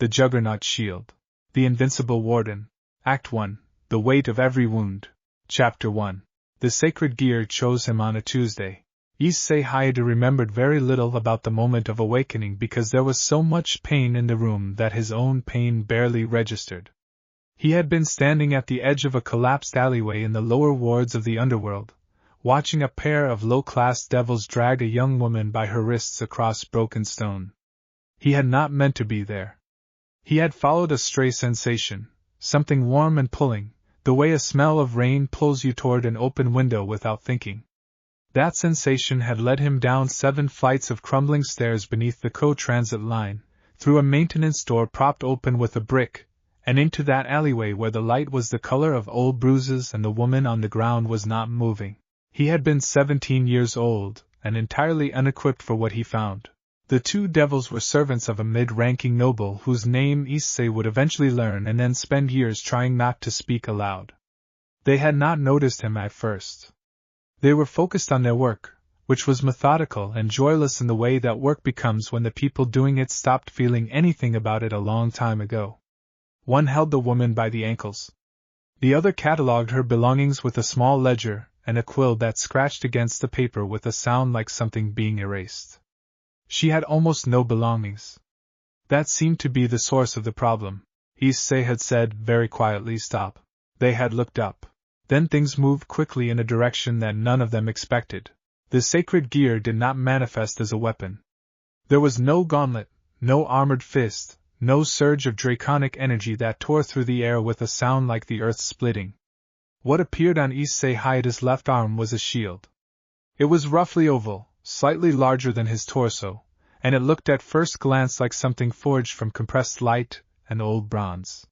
The Juggernaut Shield. The Invincible Warden. Act 1. The Weight of Every Wound. Chapter 1. The sacred gear chose him on a Tuesday. Issei Hyoudou remembered very little about the moment of awakening because there was so much pain in the room that his own pain barely registered. He had been standing at the edge of a collapsed alleyway in the lower wards of the underworld, watching a pair of low-class devils drag a young woman by her wrists across broken stone. He had not meant to be there. He had followed a stray sensation, something warm and pulling, the way a smell of rain pulls you toward an open window without thinking. That sensation had led him down 7 flights of crumbling stairs beneath the co-transit line, through a maintenance door propped open with a brick, and into that alleyway where the light was the color of old bruises and the woman on the ground was not moving. He had been 17 years old, and entirely unequipped for what he found. The 2 devils were servants of a mid-ranking noble whose name Issei would eventually learn and then spend years trying not to speak aloud. They had not noticed him at first. They were focused on their work, which was methodical and joyless in the way that work becomes when the people doing it stopped feeling anything about it a long time ago. One held the woman by the ankles. The other catalogued her belongings with a small ledger and a quill that scratched against the paper with a sound like something being erased. She had almost no belongings. That seemed to be the source of the problem. Issei had said very quietly, "Stop." They had looked up. Then things moved quickly in a direction that none of them expected. The sacred gear did not manifest as a weapon. There was no gauntlet, no armored fist, no surge of draconic energy that tore through the air with a sound like the earth splitting. What appeared on Issei Hyoudu's left arm was a shield. It was roughly oval, slightly larger than his torso, and it looked at first glance like something forged from compressed light and old bronze.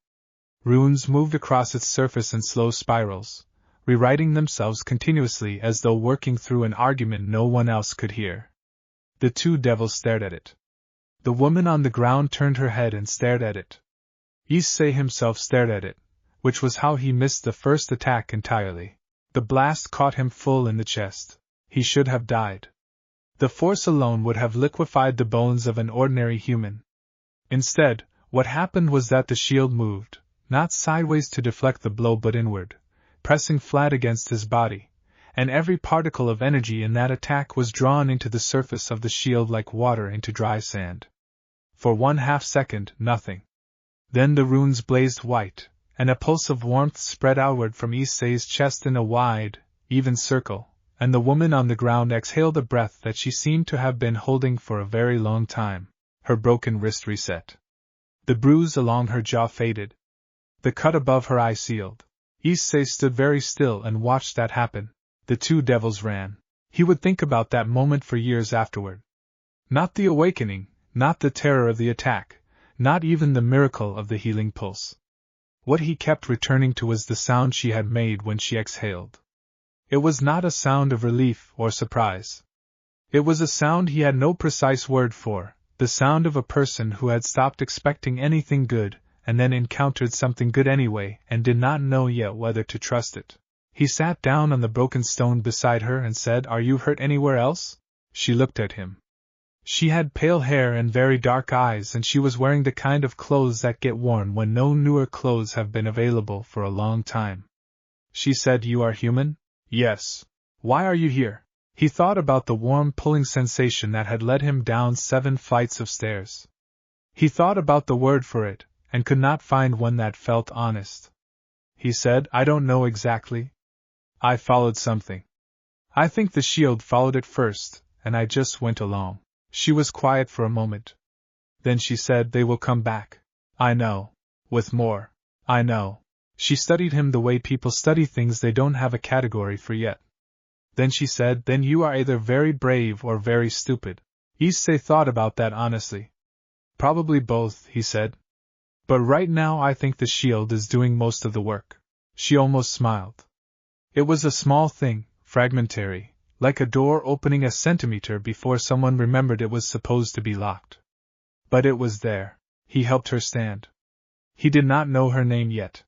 Runes moved across its surface in slow spirals, rewriting themselves continuously as though working through an argument no one else could hear. The 2 devils stared at it. The woman on the ground turned her head and stared at it. Issei himself stared at it, which was how he missed the first attack entirely. The blast caught him full in the chest. He should have died. The force alone would have liquefied the bones of an ordinary human. Instead, what happened was that the shield moved, not sideways to deflect the blow but inward, pressing flat against his body, and every particle of energy in that attack was drawn into the surface of the shield like water into dry sand. For 1/2 second, nothing. Then the runes blazed white, and a pulse of warmth spread outward from Issei's chest in a wide, even circle, and the woman on the ground exhaled a breath that she seemed to have been holding for a very long time. Her broken wrist reset. The bruise along her jaw faded. The cut above her eye sealed. Issei stood very still and watched that happen. The 2 devils ran. He would think about that moment for years afterward. Not the awakening, not the terror of the attack, not even the miracle of the healing pulse. What he kept returning to was the sound she had made when she exhaled. It was not a sound of relief or surprise. It was a sound he had no precise word for, the sound of a person who had stopped expecting anything good, and then encountered something good anyway and did not know yet whether to trust it. He sat down on the broken stone beside her and said, "Are you hurt anywhere else?" She looked at him. She had pale hair and very dark eyes, and she was wearing the kind of clothes that get worn when no newer clothes have been available for a long time. She said, "You are human?" "Yes." "Why are you here?" He thought about the warm pulling sensation that had led him down 7 flights of stairs. He thought about the word for it, and could not find one that felt honest. He said, "I don't know exactly. I followed something. I think the shield followed it first, and I just went along." She was quiet for a moment. Then she said, "They will come back." "I know. With more." "I know." She studied him the way people study things they don't have a category for yet. Then she said, "Then you are either very brave or very stupid." Issei thought about that honestly. "Probably both," he said. "But right now I think the shield is doing most of the work." She almost smiled. It was a small thing, fragmentary, like a door opening a centimeter before someone remembered it was supposed to be locked. But it was there. He helped her stand. He did not know her name yet.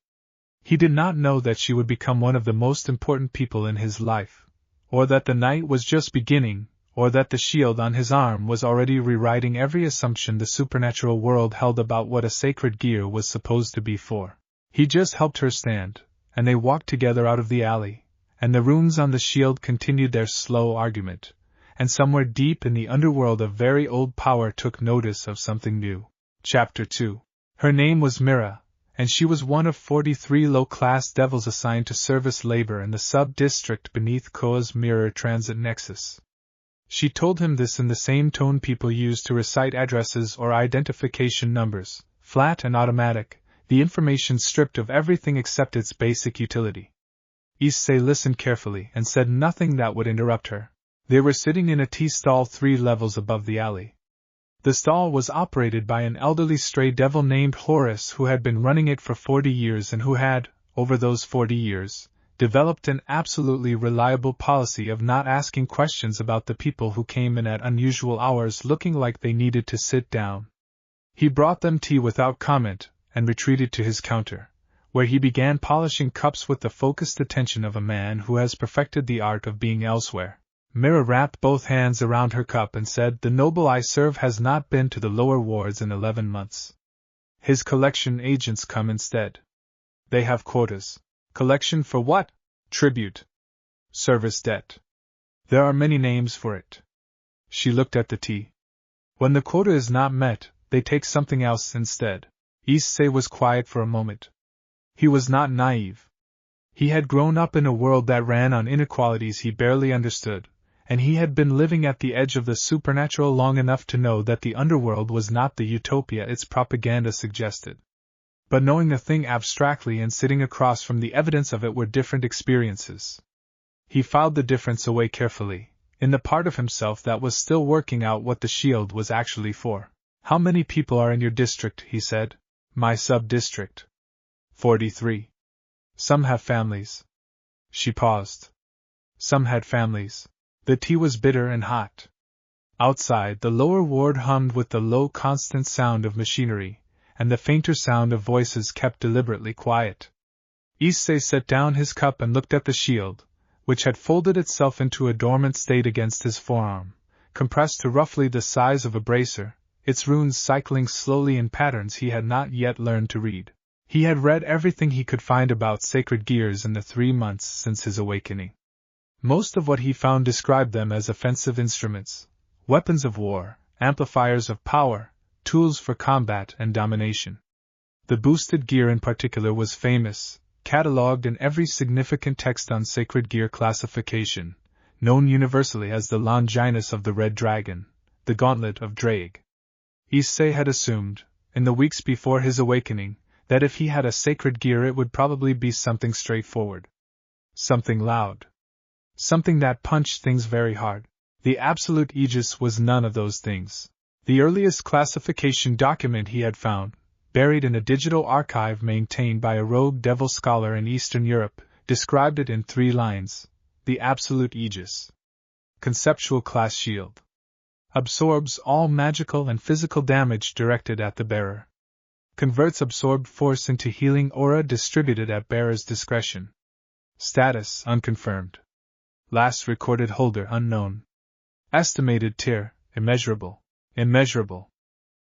He did not know that she would become one of the most important people in his life, or that the night was just beginning, or that the shield on his arm was already rewriting every assumption the supernatural world held about what a sacred gear was supposed to be for. He just helped her stand, and they walked together out of the alley, and the runes on the shield continued their slow argument, and somewhere deep in the underworld a very old power took notice of something new. Chapter 2. Her name was Mira, and she was one of 43 low-class devils assigned to service labor in the sub-district beneath Koa's mirror transit nexus. She told him this in the same tone people use to recite addresses or identification numbers, flat and automatic, the information stripped of everything except its basic utility. Issei listened carefully and said nothing that would interrupt her. They were sitting in a tea stall 3 levels above the alley. The stall was operated by an elderly stray devil named Horace who had been running it for 40 years and who had, over those 40 years, developed an absolutely reliable policy of not asking questions about the people who came in at unusual hours looking like they needed to sit down. He brought them tea without comment and retreated to his counter, where he began polishing cups with the focused attention of a man who has perfected the art of being elsewhere. Mira wrapped both hands around her cup and said, "The noble I serve has not been to the lower wards in 11 months. His collection agents come instead. They have quotas. Collection for what? Tribute. Service debt. There are many names for it." She looked at the tea. "When the quota is not met, they take something else instead." Issei was quiet for a moment. He was not naive. He had grown up in a world that ran on inequalities he barely understood, and he had been living at the edge of the supernatural long enough to know that the underworld was not the utopia its propaganda suggested. But knowing the thing abstractly and sitting across from the evidence of it were different experiences. He filed the difference away carefully, in the part of himself that was still working out what the shield was actually for. "How many people are in your district?" he said. "My sub-district." 43. "Some have families." She paused. Some had families. The tea was bitter and hot. Outside, the lower ward hummed with the low constant sound of machinery, and the fainter sound of voices kept deliberately quiet. Issei set down his cup and looked at the shield, which had folded itself into a dormant state against his forearm, compressed to roughly the size of a bracer, its runes cycling slowly in patterns he had not yet learned to read. He had read everything he could find about sacred gears in the 3 months since his awakening. Most of what he found described them as offensive instruments, weapons of war, amplifiers of power, tools for combat and domination. The boosted gear in particular was famous, catalogued in every significant text on sacred gear classification, known universally as the Longinus of the Red Dragon, the Gauntlet of Drake. Issei had assumed, in the weeks before his awakening, that if he had a sacred gear it would probably be something straightforward. Something loud. Something that punched things very hard. The absolute Aegis was none of those things. The earliest classification document he had found, buried in a digital archive maintained by a rogue devil scholar in Eastern Europe, described it in 3 lines. The absolute Aegis. Conceptual class shield. Absorbs all magical and physical damage directed at the bearer. Converts absorbed force into healing aura distributed at bearer's discretion. Status unconfirmed. Last recorded holder unknown. Estimated tier, immeasurable. Immeasurable.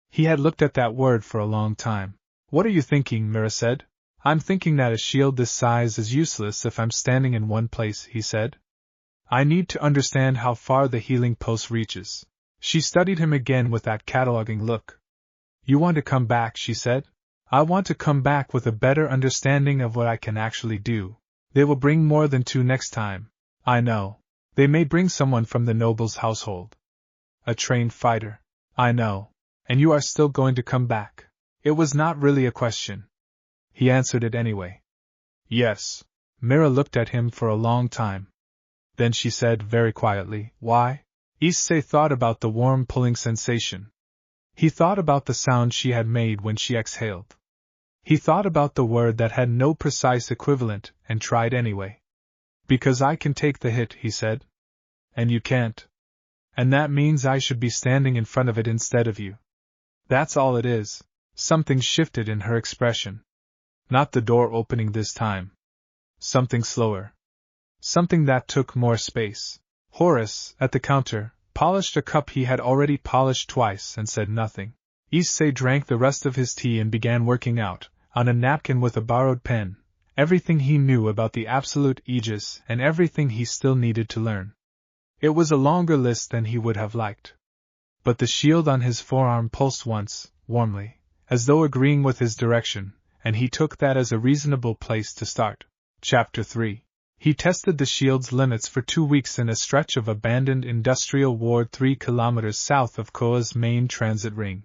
He had looked at that word for a long time. "What are you thinking?" Mira said. "I'm thinking that a shield this size is useless if I'm standing in one place," he said. "I need to understand how far the healing pulse reaches." She studied him again with that cataloging look. "You want to come back," she said. "I want to come back with a better understanding of what I can actually do. They will bring more than 2 next time. I know. They may bring someone from the noble's household. A trained fighter. I know. And you are still going to come back." It was not really a question. He answered it anyway. "Yes." Mira looked at him for a long time. Then she said very quietly, "Why?" Issei thought about the warm pulling sensation. He thought about the sound she had made when she exhaled. He thought about the word that had no precise equivalent, and tried anyway. "Because I can take the hit," he said. "And you can't. And that means I should be standing in front of it instead of you. That's all it is." Something shifted in her expression. Not the door opening this time. Something slower. Something that took more space. Horace, at the counter, polished a cup he had already polished twice, and said nothing. Issei drank the rest of his tea and began working out, on a napkin with a borrowed pen, everything he knew about the absolute Aegis and everything he still needed to learn. It was a longer list than he would have liked. But the shield on his forearm pulsed once, warmly, as though agreeing with his direction, and he took that as a reasonable place to start. Chapter 3. He tested the shield's limits for 2 weeks in a stretch of abandoned industrial ward 3 kilometers south of Koa's main transit ring.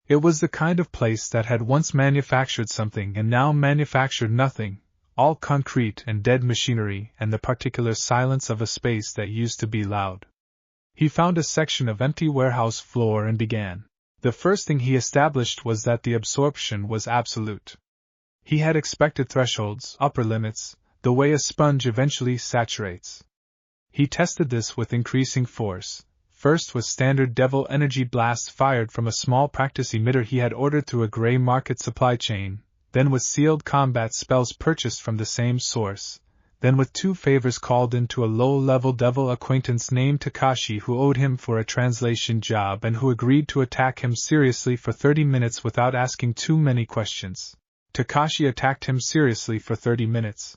It was the kind of place that had once manufactured something and now manufactured nothing, all concrete and dead machinery and the particular silence of a space that used to be loud. He found a section of empty warehouse floor and began. The first thing he established was that the absorption was absolute. He had expected thresholds, upper limits, the way a sponge eventually saturates. He tested this with increasing force. First with standard devil energy blasts fired from a small practice emitter he had ordered through a gray market supply chain, then with sealed combat spells purchased from the same source, then with 2 favors called in to a low-level devil acquaintance named Takashi who owed him for a translation job and who agreed to attack him seriously for 30 minutes without asking too many questions. Takashi attacked him seriously for 30 minutes.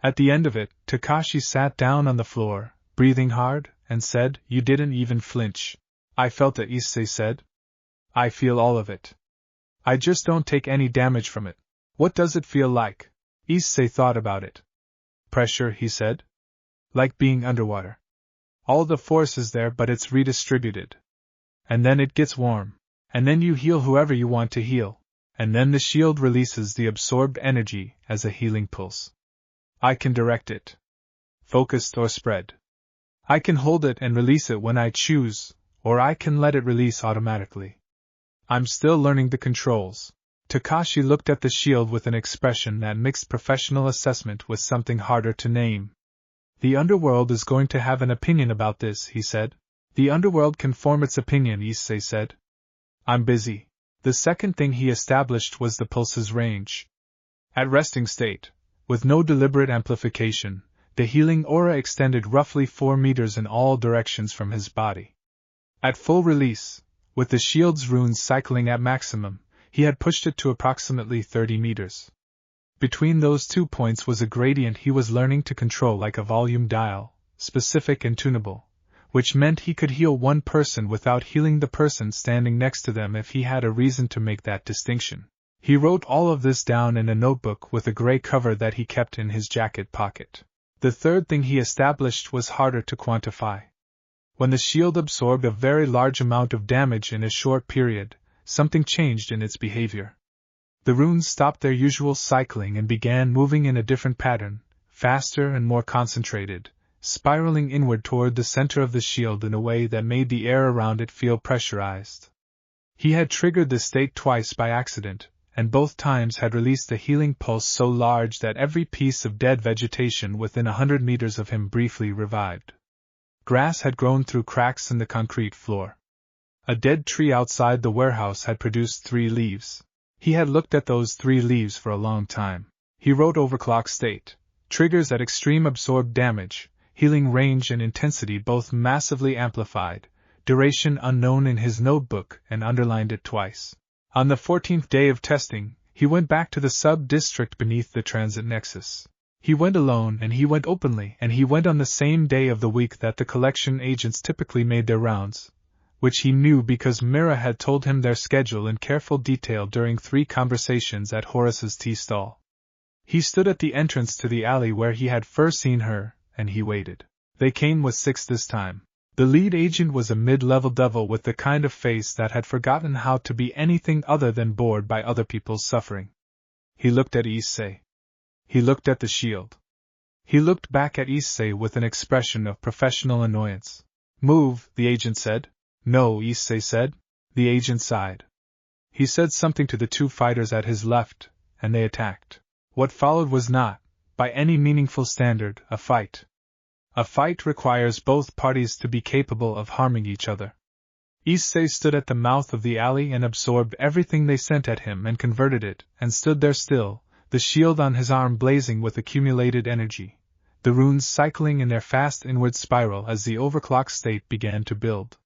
At the end of it, Takashi sat down on the floor, breathing hard, and said, "You didn't even flinch." "I felt it," Issei said. "I feel all of it. I just don't take any damage from it." "What does it feel like?" Issei thought about it. "Pressure," he said. "Like being underwater. All the force is there but it's redistributed. And then it gets warm. And then you heal whoever you want to heal. And then the shield releases the absorbed energy as a healing pulse. I can direct it. Focused or spread. I can hold it and release it when I choose, or I can let it release automatically. I'm still learning the controls." Takashi looked at the shield with an expression that mixed professional assessment with something harder to name. "The underworld is going to have an opinion about this," he said. "The underworld can form its opinion," Issei said. "I'm busy." The second thing he established was the pulse's range. At resting state, with no deliberate amplification, the healing aura extended roughly 4 meters in all directions from his body. At full release, with the shield's runes cycling at maximum, he had pushed it to approximately 30 meters. Between those 2 points was a gradient he was learning to control like a volume dial, specific and tunable, which meant he could heal one person without healing the person standing next to them if he had a reason to make that distinction. He wrote all of this down in a notebook with a gray cover that he kept in his jacket pocket. The third thing he established was harder to quantify. When the shield absorbed a very large amount of damage in a short period, something changed in its behavior. The runes stopped their usual cycling and began moving in a different pattern, faster and more concentrated, spiraling inward toward the center of the shield in a way that made the air around it feel pressurized. He had triggered this state twice by accident, and both times had released a healing pulse so large that every piece of dead vegetation within 100 meters of him briefly revived. Grass had grown through cracks in the concrete floor. A dead tree outside the warehouse had produced 3 leaves. He had looked at those 3 leaves for a long time. He wrote overclock state, triggers at extreme absorbed damage, healing range and intensity both massively amplified, duration unknown in his notebook and underlined it twice. On the 14th day of testing, he went back to the sub-district beneath the transit nexus. He went alone and he went openly and he went on the same day of the week that the collection agents typically made their rounds, which he knew because Mira had told him their schedule in careful detail during 3 conversations at Horace's tea stall. He stood at the entrance to the alley where he had first seen her, and he waited. They came with 6 this time. The lead agent was a mid-level devil with the kind of face that had forgotten how to be anything other than bored by other people's suffering. He looked at Issei. He looked at the shield. He looked back at Issei with an expression of professional annoyance. "Move," the agent said. "No," Issei said. The agent sighed. He said something to the 2 fighters at his left, and they attacked. What followed was not, by any meaningful standard, a fight. A fight requires both parties to be capable of harming each other. Issei stood at the mouth of the alley and absorbed everything they sent at him and converted it, and stood there still, the shield on his arm blazing with accumulated energy. the runes cycling in their fast inward spiral as the overclock state began to build.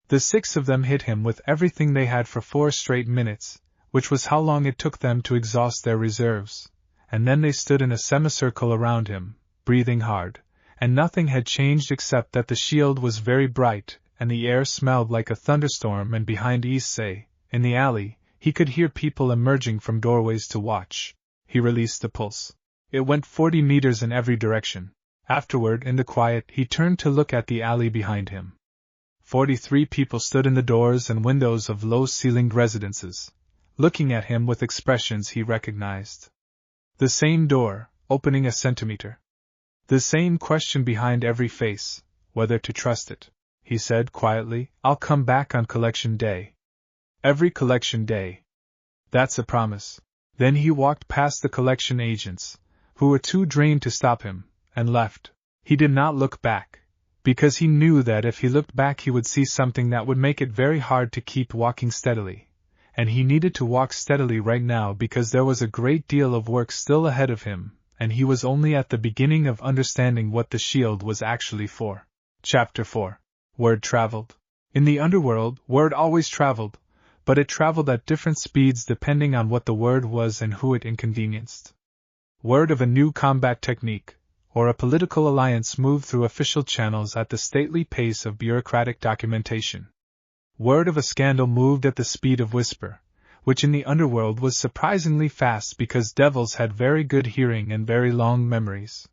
The 6 of them hit him with everything they had for 4 straight minutes, which was how long it took them to exhaust their reserves, and then they stood in a semicircle around him, breathing hard, and nothing had changed except that the shield was very bright, and the air smelled like a thunderstorm, and behind Issei, in the alley, he could hear people emerging from doorways to watch. He released the pulse. It went 40 meters in every direction. Afterward, in the quiet, he turned to look at the alley behind him. 43 people stood in the doors and windows of low-ceilinged residences, looking at him with expressions he recognized. The same door, opening a centimeter. The same question behind every face, whether to trust it. He said quietly, "I'll come back on collection day." Every collection day. That's a promise. Then he walked past the collection agents, who were too drained to stop him, and left. He did not look back, because he knew that if he looked back he would see something that would make it very hard to keep walking steadily, and he needed to walk steadily right now because there was a great deal of work still ahead of him, and he was only at the beginning of understanding what the shield was actually for. Chapter 4. Word traveled. In the underworld, word always traveled, but it traveled at different speeds depending on what the word was and who it inconvenienced. Word of a new combat technique, or a political alliance, moved through official channels at the stately pace of bureaucratic documentation. Word of a scandal moved at the speed of whisper, which in the underworld was surprisingly fast because devils had very good hearing and very long memories.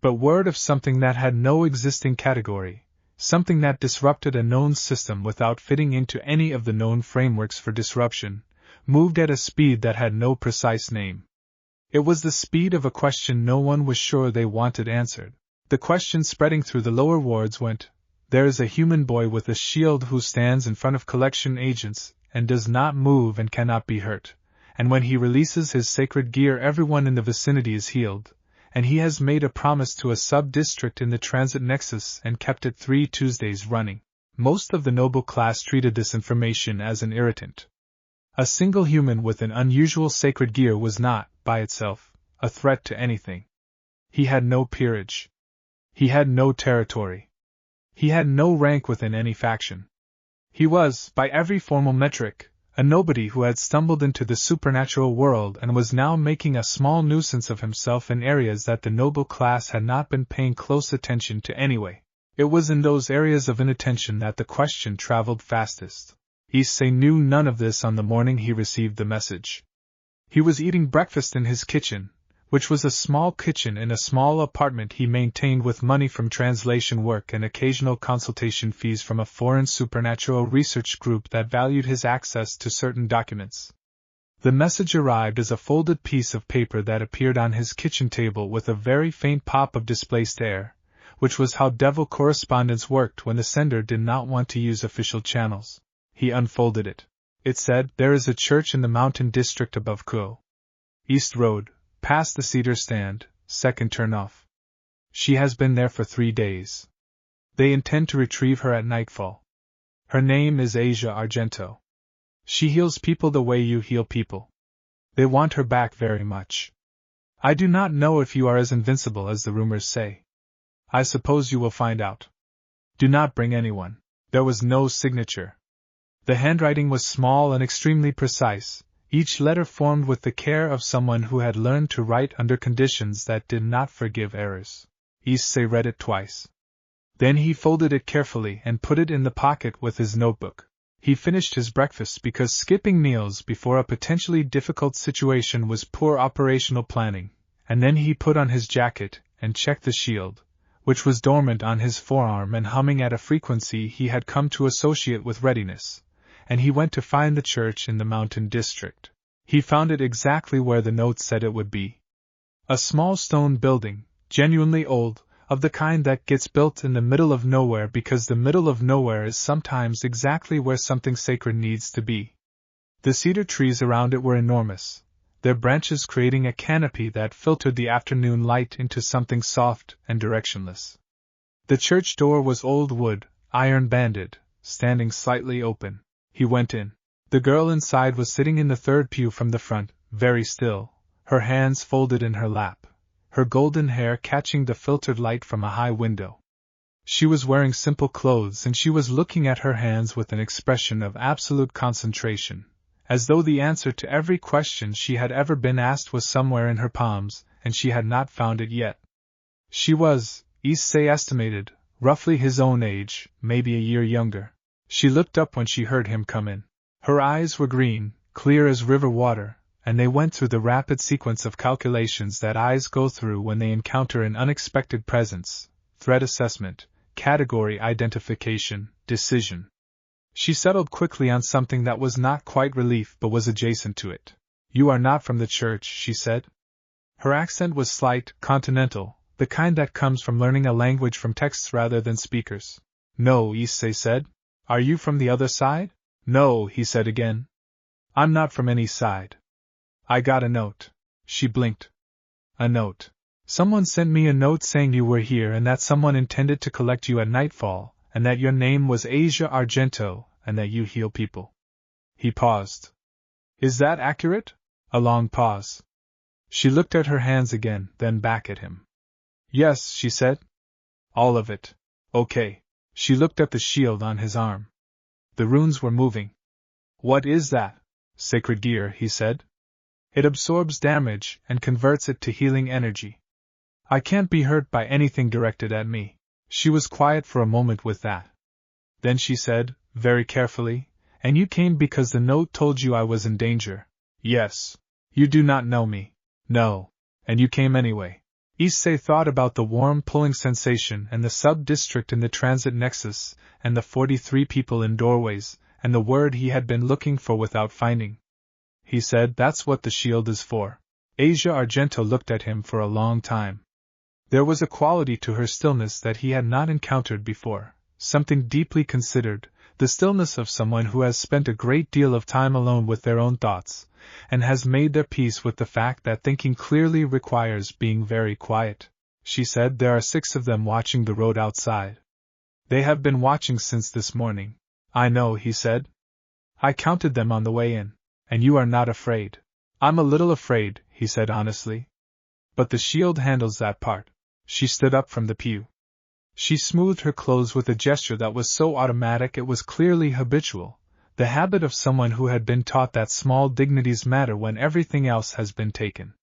But word of something that had no existing category, something that disrupted a known system without fitting into any of the known frameworks for disruption, moved at a speed that had no precise name. It was the speed of a question no one was sure they wanted answered. The question spreading through the lower wards went, "There is a human boy with a shield who stands in front of collection agents and does not move and cannot be hurt, and when he releases his sacred gear everyone in the vicinity is healed, and he has made a promise to a sub-district in the transit nexus and kept it 3 Tuesdays running." Most of the noble class treated this information as an irritant. A single human with an unusual sacred gear was not, by itself, a threat to anything. He had no peerage. He had no territory. He had no rank within any faction. He was, by every formal metric, a nobody who had stumbled into the supernatural world and was now making a small nuisance of himself in areas that the noble class had not been paying close attention to anyway. It was in those areas of inattention that the question traveled fastest. Issei knew none of this on the morning he received the message. He was eating breakfast in his kitchen, which was a small kitchen in a small apartment he maintained with money from translation work and occasional consultation fees from a foreign supernatural research group that valued his access to certain documents. The message arrived as a folded piece of paper that appeared on his kitchen table with a very faint pop of displaced air, which was how devil correspondence worked when the sender did not want to use official channels. He unfolded it. It said, "There is a church in the mountain district above Kuo. East Road, past the cedar stand, second turn off. She has been there for 3 days. They intend to retrieve her at nightfall. Her name is Asia Argento. She heals people the way you heal people. They want her back very much. I do not know if you are as invincible as the rumors say. I suppose you will find out. Do not bring anyone." There was no signature. The handwriting was small and extremely precise, each letter formed with the care of someone who had learned to write under conditions that did not forgive errors. Issei read it twice. Then he folded it carefully and put it in the pocket with his notebook. He finished his breakfast because skipping meals before a potentially difficult situation was poor operational planning, and then he put on his jacket and checked the shield, which was dormant on his forearm and humming at a frequency he had come to associate with readiness, and he went to find the church in the mountain district. He found it exactly where the note said it would be. A small stone building, genuinely old, of the kind that gets built in the middle of nowhere because the middle of nowhere is sometimes exactly where something sacred needs to be. The cedar trees around it were enormous, their branches creating a canopy that filtered the afternoon light into something soft and directionless. The church door was old wood, iron-banded, standing slightly open. He went in. The girl inside was sitting in the third pew from the front, very still, her hands folded in her lap, her golden hair catching the filtered light from a high window. She was wearing simple clothes and she was looking at her hands with an expression of absolute concentration, as though the answer to every question she had ever been asked was somewhere in her palms, and she had not found it yet. She was, Issei estimated, roughly his own age, maybe a year younger. She looked up when she heard him come in. Her eyes were green, clear as river water, and they went through the rapid sequence of calculations that eyes go through when they encounter an unexpected presence: threat assessment, category identification, decision. She settled quickly on something that was not quite relief but was adjacent to it. "You are not from the church," she said. Her accent was slight, continental, the kind that comes from learning a language from texts rather than speakers. "No," Issei said. "Are you from the other side?" "No," he said again. "I'm not from any side. I got a note." She blinked. "A note? Someone sent me a note saying you were here and that someone intended to collect you at nightfall, and that your name was Asia Argento, and that you heal people." He paused. "Is that accurate?" A long pause. She looked at her hands again, then back at him. "Yes," she said. "All of it. Okay." She looked at the shield on his arm. The runes were moving. "What is that?" "Sacred gear," he said. "It absorbs damage and converts it to healing energy. I can't be hurt by anything directed at me." She was quiet for a moment with that. Then she said, very carefully, "And you came because the note told you I was in danger?" "Yes." "You do not know me?" "No." "And you came anyway?" Issei thought about the warm pulling sensation and the sub-district in the transit nexus, and the 43 people in doorways, and the word he had been looking for without finding. He said, "That's what the shield is for." Asia Argento looked at him for a long time. There was a quality to her stillness that he had not encountered before, something deeply considered, the stillness of someone who has spent a great deal of time alone with their own thoughts, and has made their peace with the fact that thinking clearly requires being very quiet. She said, "There are 6 of them watching the road outside. They have been watching since this morning." "I know," he said. "I counted them on the way in. And you are not afraid?" "I'm a little afraid," he said honestly. "But the shield handles that part." She stood up from the pew. She smoothed her clothes with a gesture that was so automatic it was clearly habitual, the habit of someone who had been taught that small dignities matter when everything else has been taken.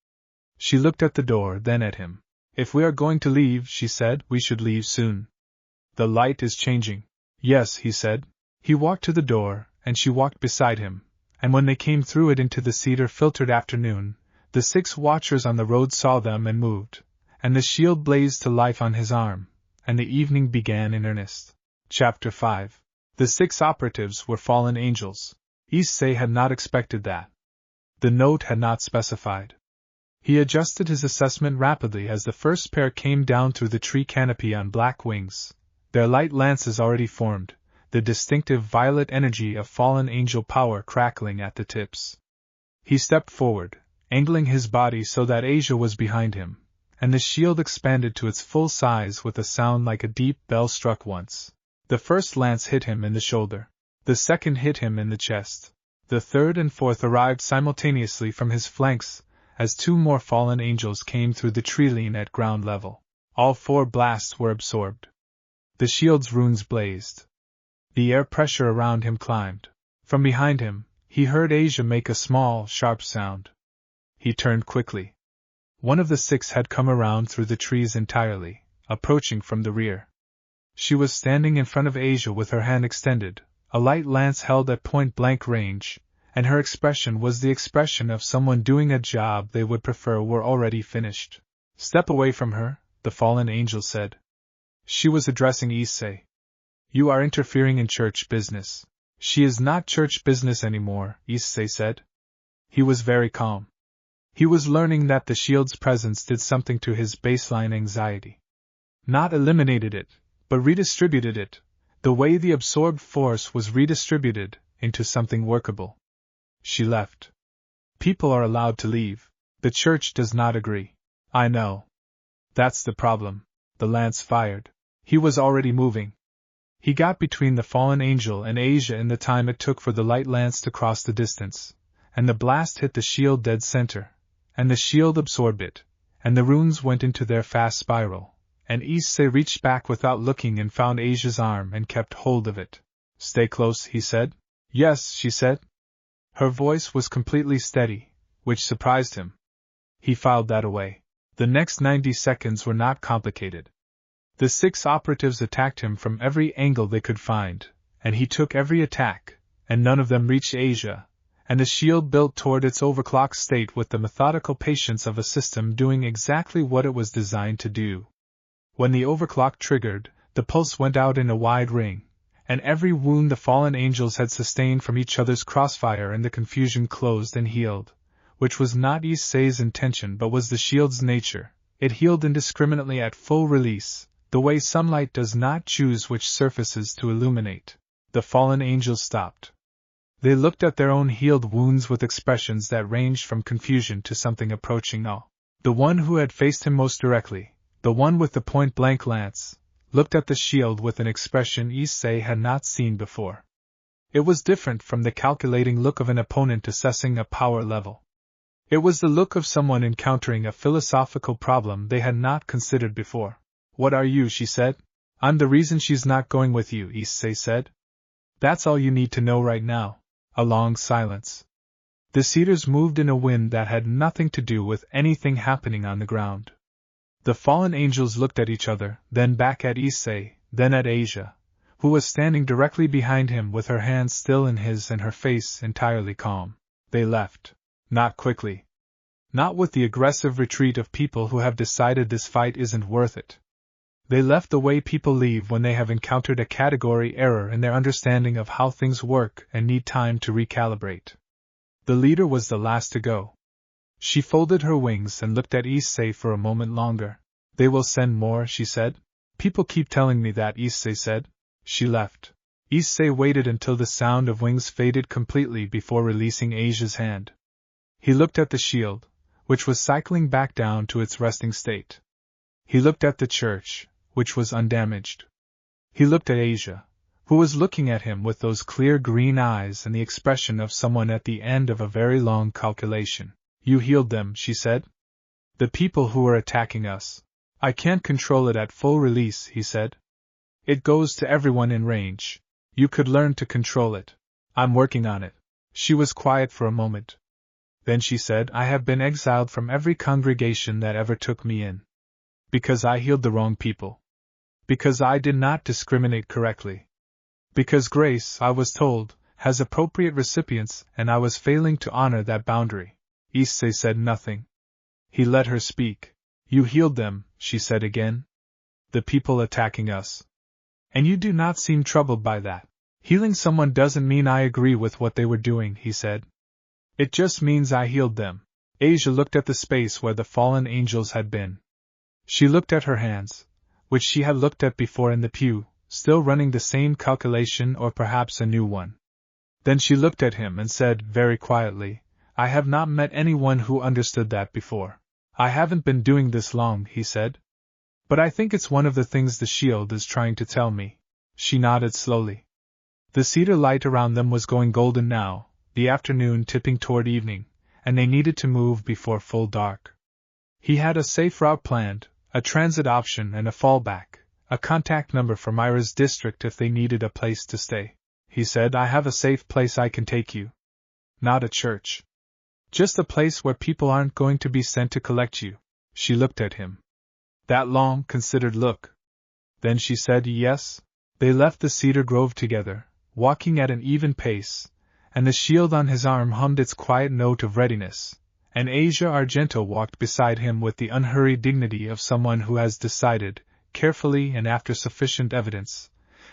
She looked at the door, then at him. "If we are going to leave," she said, "we should leave soon. The light is changing." "Yes," he said. He walked to the door, and she walked beside him, and when they came through it into the cedar-filtered afternoon, the 6 watchers on the road saw them and moved, and the shield blazed to life on his arm, and the evening began in earnest. Chapter 5. The 6 operatives were fallen angels. Issei had not expected that. The note had not specified. He adjusted his assessment rapidly as the first pair came down through the tree canopy on black wings, their light lances already formed, the distinctive violet energy of fallen angel power crackling at the tips. He stepped forward, angling his body so that Asia was behind him, and the shield expanded to its full size with a sound like a deep bell struck once. The first lance hit him in the shoulder. The second hit him in the chest. The third and fourth arrived simultaneously from his flanks, as 2 more fallen angels came through the tree line at ground level. All 4 blasts were absorbed. The shield's runes blazed. The air pressure around him climbed. From behind him, he heard Asia make a small, sharp sound. He turned quickly. One of the 6 had come around through the trees entirely, approaching from the rear. She was standing in front of Asia with her hand extended, a light lance held at point-blank range, and her expression was the expression of someone doing a job they would prefer were already finished. "Step away from her," the fallen angel said. She was addressing Issei. "You are interfering in church business." "She is not church business anymore," Issei said. He was very calm. He was learning that the shield's presence did something to his baseline anxiety. Not eliminated it, but redistributed it, the way the absorbed force was redistributed, into something workable. She left. People are allowed to leave. The church does not agree. "I know. That's the problem." The lance fired. He was already moving. He got between the fallen angel and Asia in the time it took for the light lance to cross the distance, and the blast hit the shield dead center, and the shield absorbed it, and the runes went into their fast spiral, and Issei reached back without looking and found Asia's arm and kept hold of it. "Stay close," he said. "Yes," she said. Her voice was completely steady, which surprised him. He filed that away. The next 90 seconds were not complicated. The 6 operatives attacked him from every angle they could find, and he took every attack, and none of them reached Asia, and the shield built toward its overclocked state with the methodical patience of a system doing exactly what it was designed to do. When the overclock triggered, the pulse went out in a wide ring, and every wound the fallen angels had sustained from each other's crossfire and the confusion closed and healed, which was not Issei's intention but was the shield's nature. It healed indiscriminately at full release, the way sunlight does not choose which surfaces to illuminate. The fallen angels stopped. They looked at their own healed wounds with expressions that ranged from confusion to something approaching awe. The one who had faced him most directly, the one with the point-blank lance, looked at the shield with an expression Issei had not seen before. It was different from the calculating look of an opponent assessing a power level. It was the look of someone encountering a philosophical problem they had not considered before. "What are you?" she said. "I'm the reason she's not going with you," Issei said. "That's all you need to know right now." A long silence. The cedars moved in a wind that had nothing to do with anything happening on the ground. The fallen angels looked at each other, then back at Issei, then at Asia, who was standing directly behind him with her hands still in his and her face entirely calm. They left. Not quickly. Not with the aggressive retreat of people who have decided this fight isn't worth it. They left the way people leave when they have encountered a category error in their understanding of how things work and need time to recalibrate. The leader was the last to go. She folded her wings and looked at Issei for a moment longer. "They will send more," she said. "People keep telling me that," Issei said. She left. Issei waited until the sound of wings faded completely before releasing Asia's hand. He looked at the shield, which was cycling back down to its resting state. He looked at the church, which was undamaged. He looked at Asia, who was looking at him with those clear green eyes and the expression of someone at the end of a very long calculation. "You healed them," she said. "The people who were attacking us." "I can't control it at full release," he said. "It goes to everyone in range. You could learn to control it." "I'm working on it." She was quiet for a moment. Then she said, "I have been exiled from every congregation that ever took me in. Because I healed the wrong people. Because I did not discriminate correctly. Because grace, I was told, has appropriate recipients, and I was failing to honor that boundary." Issei said nothing. He let her speak. "You healed them," she said again. "The people attacking us. And you do not seem troubled by that." "Healing someone doesn't mean I agree with what they were doing," he said. "It just means I healed them." Asia looked at the space where the fallen angels had been. She looked at her hands, which she had looked at before in the pew, still running the same calculation or perhaps a new one. Then she looked at him and said, very quietly, "I have not met anyone who understood that before." "I haven't been doing this long," he said. "But I think it's one of the things the shield is trying to tell me." She nodded slowly. The cedar light around them was going golden now, the afternoon tipping toward evening, and they needed to move before full dark. He had a safe route planned, a transit option and a fallback, a contact number for Myra's district if they needed a place to stay. He said, "I have a safe place I can take you." "Not a church. Just a place where people aren't going to be sent to collect you." She looked at him. That long, considered look. Then she said yes. They left the cedar grove together, walking at an even pace, and the shield on his arm hummed its quiet note of readiness, and Asia Argento walked beside him with the unhurried dignity of someone who has decided, carefully and after sufficient evidence,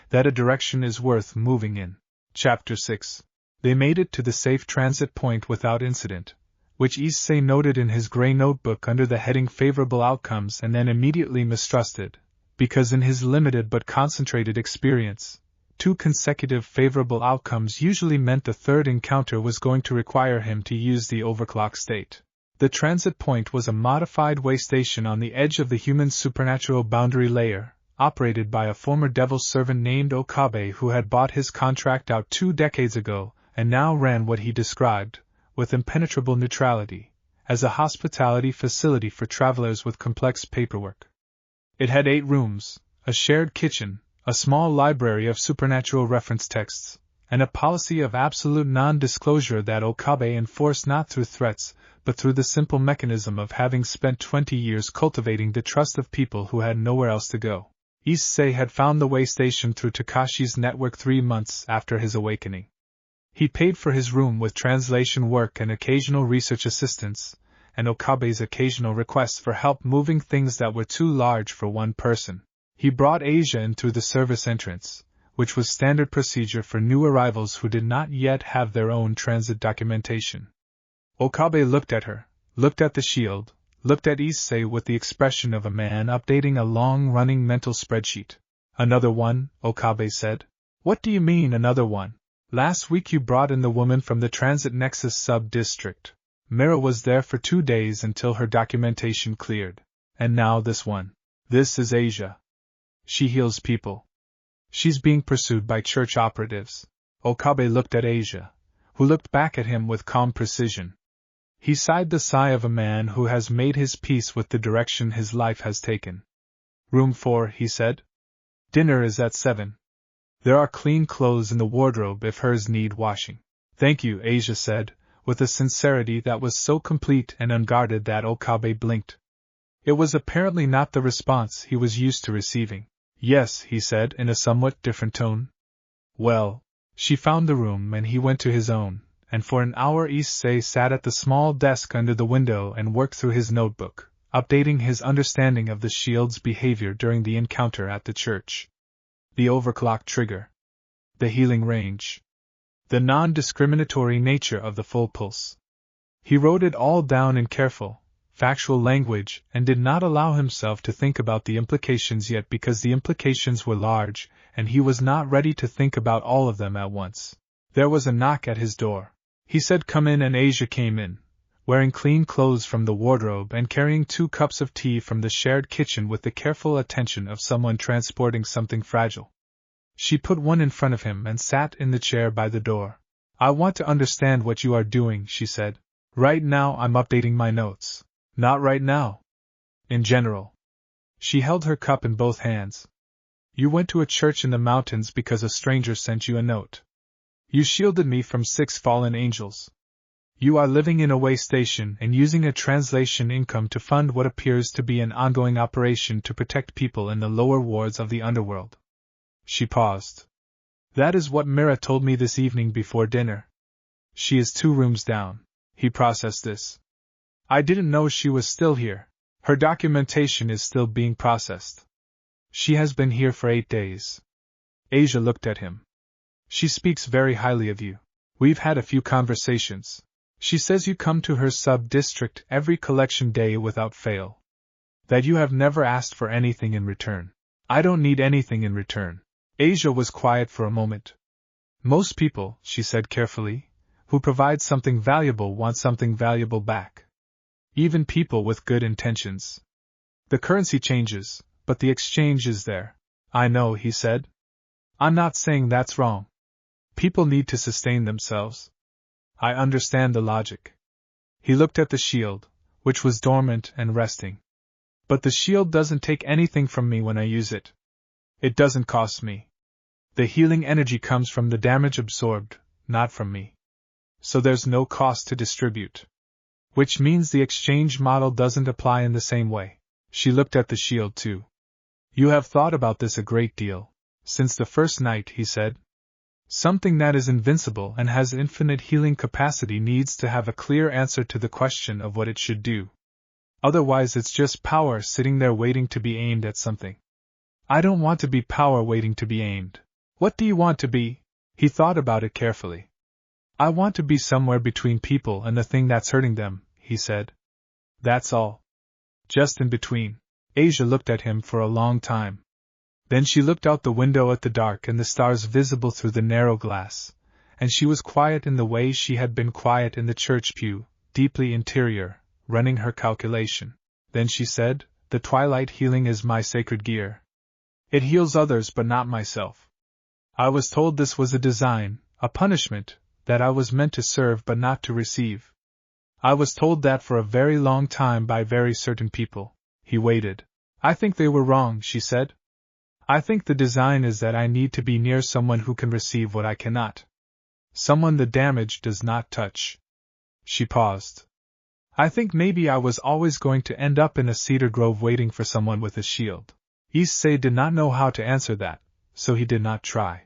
that a direction is worth moving in. Chapter 6. They made it to the safe transit point without incident, which Issei noted in his gray notebook under the heading Favorable Outcomes and then immediately mistrusted, because in his limited but concentrated experience, 2 consecutive favorable outcomes usually meant the third encounter was going to require him to use the overclock state. The transit point was a modified way station on the edge of the human supernatural boundary layer, operated by a former devil servant named Okabe who had bought his contract out 2 decades ago, and now ran what he described, with impenetrable neutrality, as a hospitality facility for travelers with complex paperwork. It had 8 rooms, a shared kitchen, a small library of supernatural reference texts, and a policy of absolute non-disclosure that Okabe enforced not through threats, but through the simple mechanism of having spent 20 years cultivating the trust of people who had nowhere else to go. Issei had found the way station through Takashi's network 3 months after his awakening. He paid for his room with translation work and occasional research assistance, and Okabe's occasional requests for help moving things that were too large for one person. He brought Asia in through the service entrance, which was standard procedure for new arrivals who did not yet have their own transit documentation. Okabe looked at her, looked at the shield, looked at Issei with the expression of a man updating a long-running mental spreadsheet. "Another one," Okabe said. "What do you mean, another one? Last week you brought in the woman from the Transit Nexus sub-district. Mira was there for 2 days until her documentation cleared. And now this one. This is Asia. She heals people. She's being pursued by church operatives." Okabe looked at Asia, who looked back at him with calm precision. He sighed the sigh of a man who has made his peace with the direction his life has taken. "Room 4, he said. "Dinner is at 7. There are clean clothes in the wardrobe if hers need washing." "Thank you," Asia said, with a sincerity that was so complete and unguarded that Okabe blinked. It was apparently not the response he was used to receiving. "Yes," he said in a somewhat different tone. Well, she found the room and he went to his own, and for an hour Issei sat at the small desk under the window and worked through his notebook, updating his understanding of the shield's behavior during the encounter at the church. The overclock trigger. The healing range. The non-discriminatory nature of the full pulse. He wrote it all down in careful, factual language and did not allow himself to think about the implications yet because the implications were large and he was not ready to think about all of them at once. There was a knock at his door. He said come in and Asia came in, wearing clean clothes from the wardrobe and carrying 2 cups of tea from the shared kitchen with the careful attention of someone transporting something fragile. She put one in front of him and sat in the chair by the door. "I want to understand what you are doing," she said. "Right now I'm updating my notes." "Not right now." "In general." She held her cup in both hands. "You went to a church in the mountains because a stranger sent you a note. You shielded me from 6 fallen angels. You are living in a way station and using a translation income to fund what appears to be an ongoing operation to protect people in the lower wards of the underworld." She paused. "That is what Mira told me this evening before dinner. She is 2 rooms down." He processed this. "I didn't know she was still here. Her documentation is still being processed. She has been here for 8 days." Asia looked at him. "She speaks very highly of you. We've had a few conversations. She says you come to her sub-district every collection day without fail. That you have never asked for anything in return." "I don't need anything in return." Asia was quiet for a moment. "Most people," she said carefully, "who provide something valuable want something valuable back. Even people with good intentions. The currency changes, but the exchange is there." "I know," he said. "I'm not saying that's wrong. People need to sustain themselves. I understand the logic." He looked at the shield, which was dormant and resting. "But the shield doesn't take anything from me when I use it. It doesn't cost me. The healing energy comes from the damage absorbed, not from me. So there's no cost to distribute. Which means the exchange model doesn't apply in the same way." She looked at the shield too. "You have thought about this a great deal. Since the first night," he said. "Something that is invincible and has infinite healing capacity needs to have a clear answer to the question of what it should do. Otherwise it's just power sitting there waiting to be aimed at something." "I don't want to be power waiting to be aimed." "What do you want to be?" He thought about it carefully. "I want to be somewhere between people and the thing that's hurting them," he said. "That's all. Just in between." Asia looked at him for a long time. Then she looked out the window at the dark and the stars visible through the narrow glass, and she was quiet in the way she had been quiet in the church pew, deeply interior, running her calculation. Then she said, "The twilight healing is my sacred gear. It heals others but not myself. I was told this was a design, a punishment, that I was meant to serve but not to receive. I was told that for a very long time by very certain people. He waited. I think they were wrong, she said. I think the design is that I need to be near someone who can receive what I cannot. Someone the damage does not touch. She paused. I think maybe I was always going to end up in a cedar grove waiting for someone with a shield. Issei did not know how to answer that, so he did not try.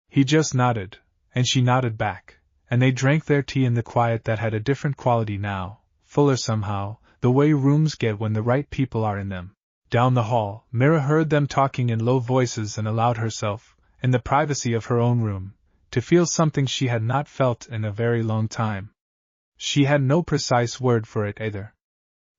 He just nodded, and she nodded back, and they drank their tea in the quiet that had a different quality now, fuller somehow, the way rooms get when the right people are in them. Down the hall, Mira heard them talking in low voices and allowed herself, in the privacy of her own room, to feel something she had not felt in a very long time. She had no precise word for it either.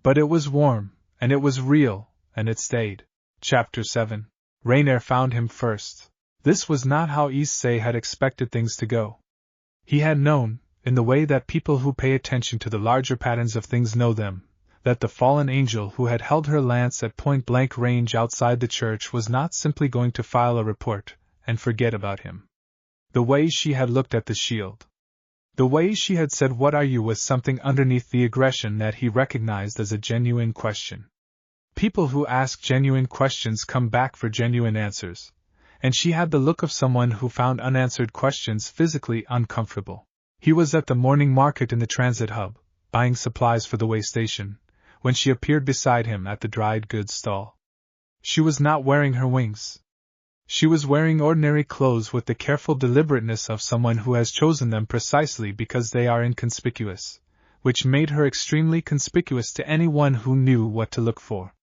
But it was warm, and it was real, and it stayed. Chapter 7. Rainier found him first. This was not how Issei had expected things to go. He had known, in the way that people who pay attention to the larger patterns of things know them, that the fallen angel who had held her lance at point-blank range outside the church was not simply going to file a report and forget about him. The way she had looked at the shield. The way she had said "What are you?" was something underneath the aggression that he recognized as a genuine question. People who ask genuine questions come back for genuine answers, and she had the look of someone who found unanswered questions physically uncomfortable. He was at the morning market in the transit hub, buying supplies for the way station, when she appeared beside him at the dried goods stall. She was not wearing her wings. She was wearing ordinary clothes with the careful deliberateness of someone who has chosen them precisely because they are inconspicuous, which made her extremely conspicuous to anyone who knew what to look for.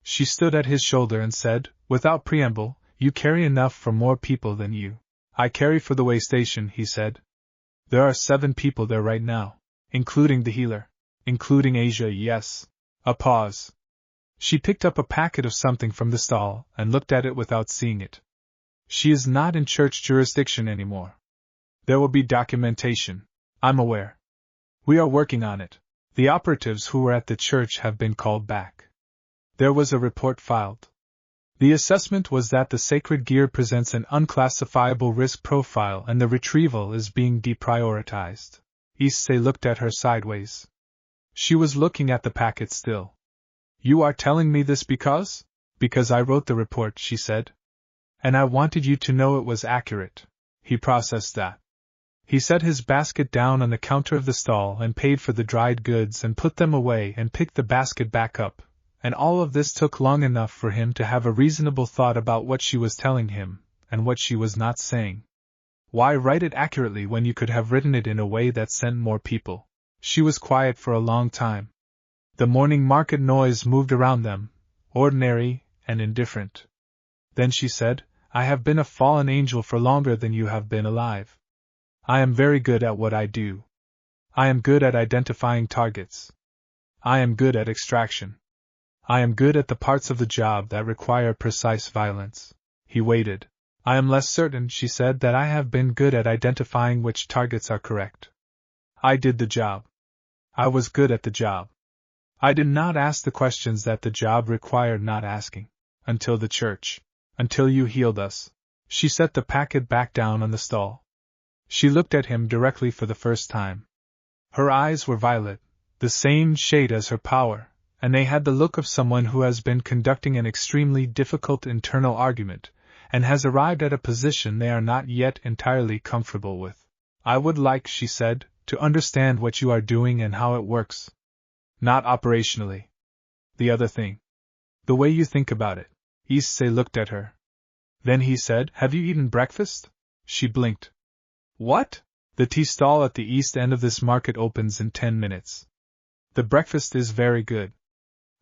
She stood at his shoulder and said, without preamble, "You carry enough for more people than you." "I carry for the way station," he said. "There are 7 people there right now, including the healer. Including Asia, yes." A pause. She picked up a packet of something from the stall and looked at it without seeing it. "She is not in church jurisdiction anymore. There will be documentation. I'm aware. We are working on it. The operatives who were at the church have been called back." There was a report filed. The assessment was that the sacred gear presents an unclassifiable risk profile and the retrieval is being deprioritized. Issei looked at her sideways. She was looking at the packet still. "You are telling me this because?" "Because I wrote the report," she said. "And I wanted you to know it was accurate." He processed that. He set his basket down on the counter of the stall and paid for the dried goods and put them away and picked the basket back up, and all of this took long enough for him to have a reasonable thought about what she was telling him, and what she was not saying. Why write it accurately when you could have written it in a way that sent more people? She was quiet for a long time. The morning market noise moved around them, ordinary and indifferent. Then she said, "I have been a fallen angel for longer than you have been alive. I am very good at what I do. I am good at identifying targets. I am good at extraction. I am good at the parts of the job that require precise violence." He waited. "I am less certain," she said, "that I have been good at identifying which targets are correct. I did the job. I was good at the job. I did not ask the questions that the job required not asking. Until the church. Until you healed us." She set the packet back down on the stall. She looked at him directly for the first time. Her eyes were violet, the same shade as her power, and they had the look of someone who has been conducting an extremely difficult internal argument, and has arrived at a position they are not yet entirely comfortable with. "I would like," she said, "to understand what you are doing and how it works. Not operationally. The other thing. The way you think about it." Issei looked at her. Then he said, "Have you eaten breakfast?" She blinked. "What?" "The tea stall at the east end of this market opens in 10 minutes. The breakfast is very good.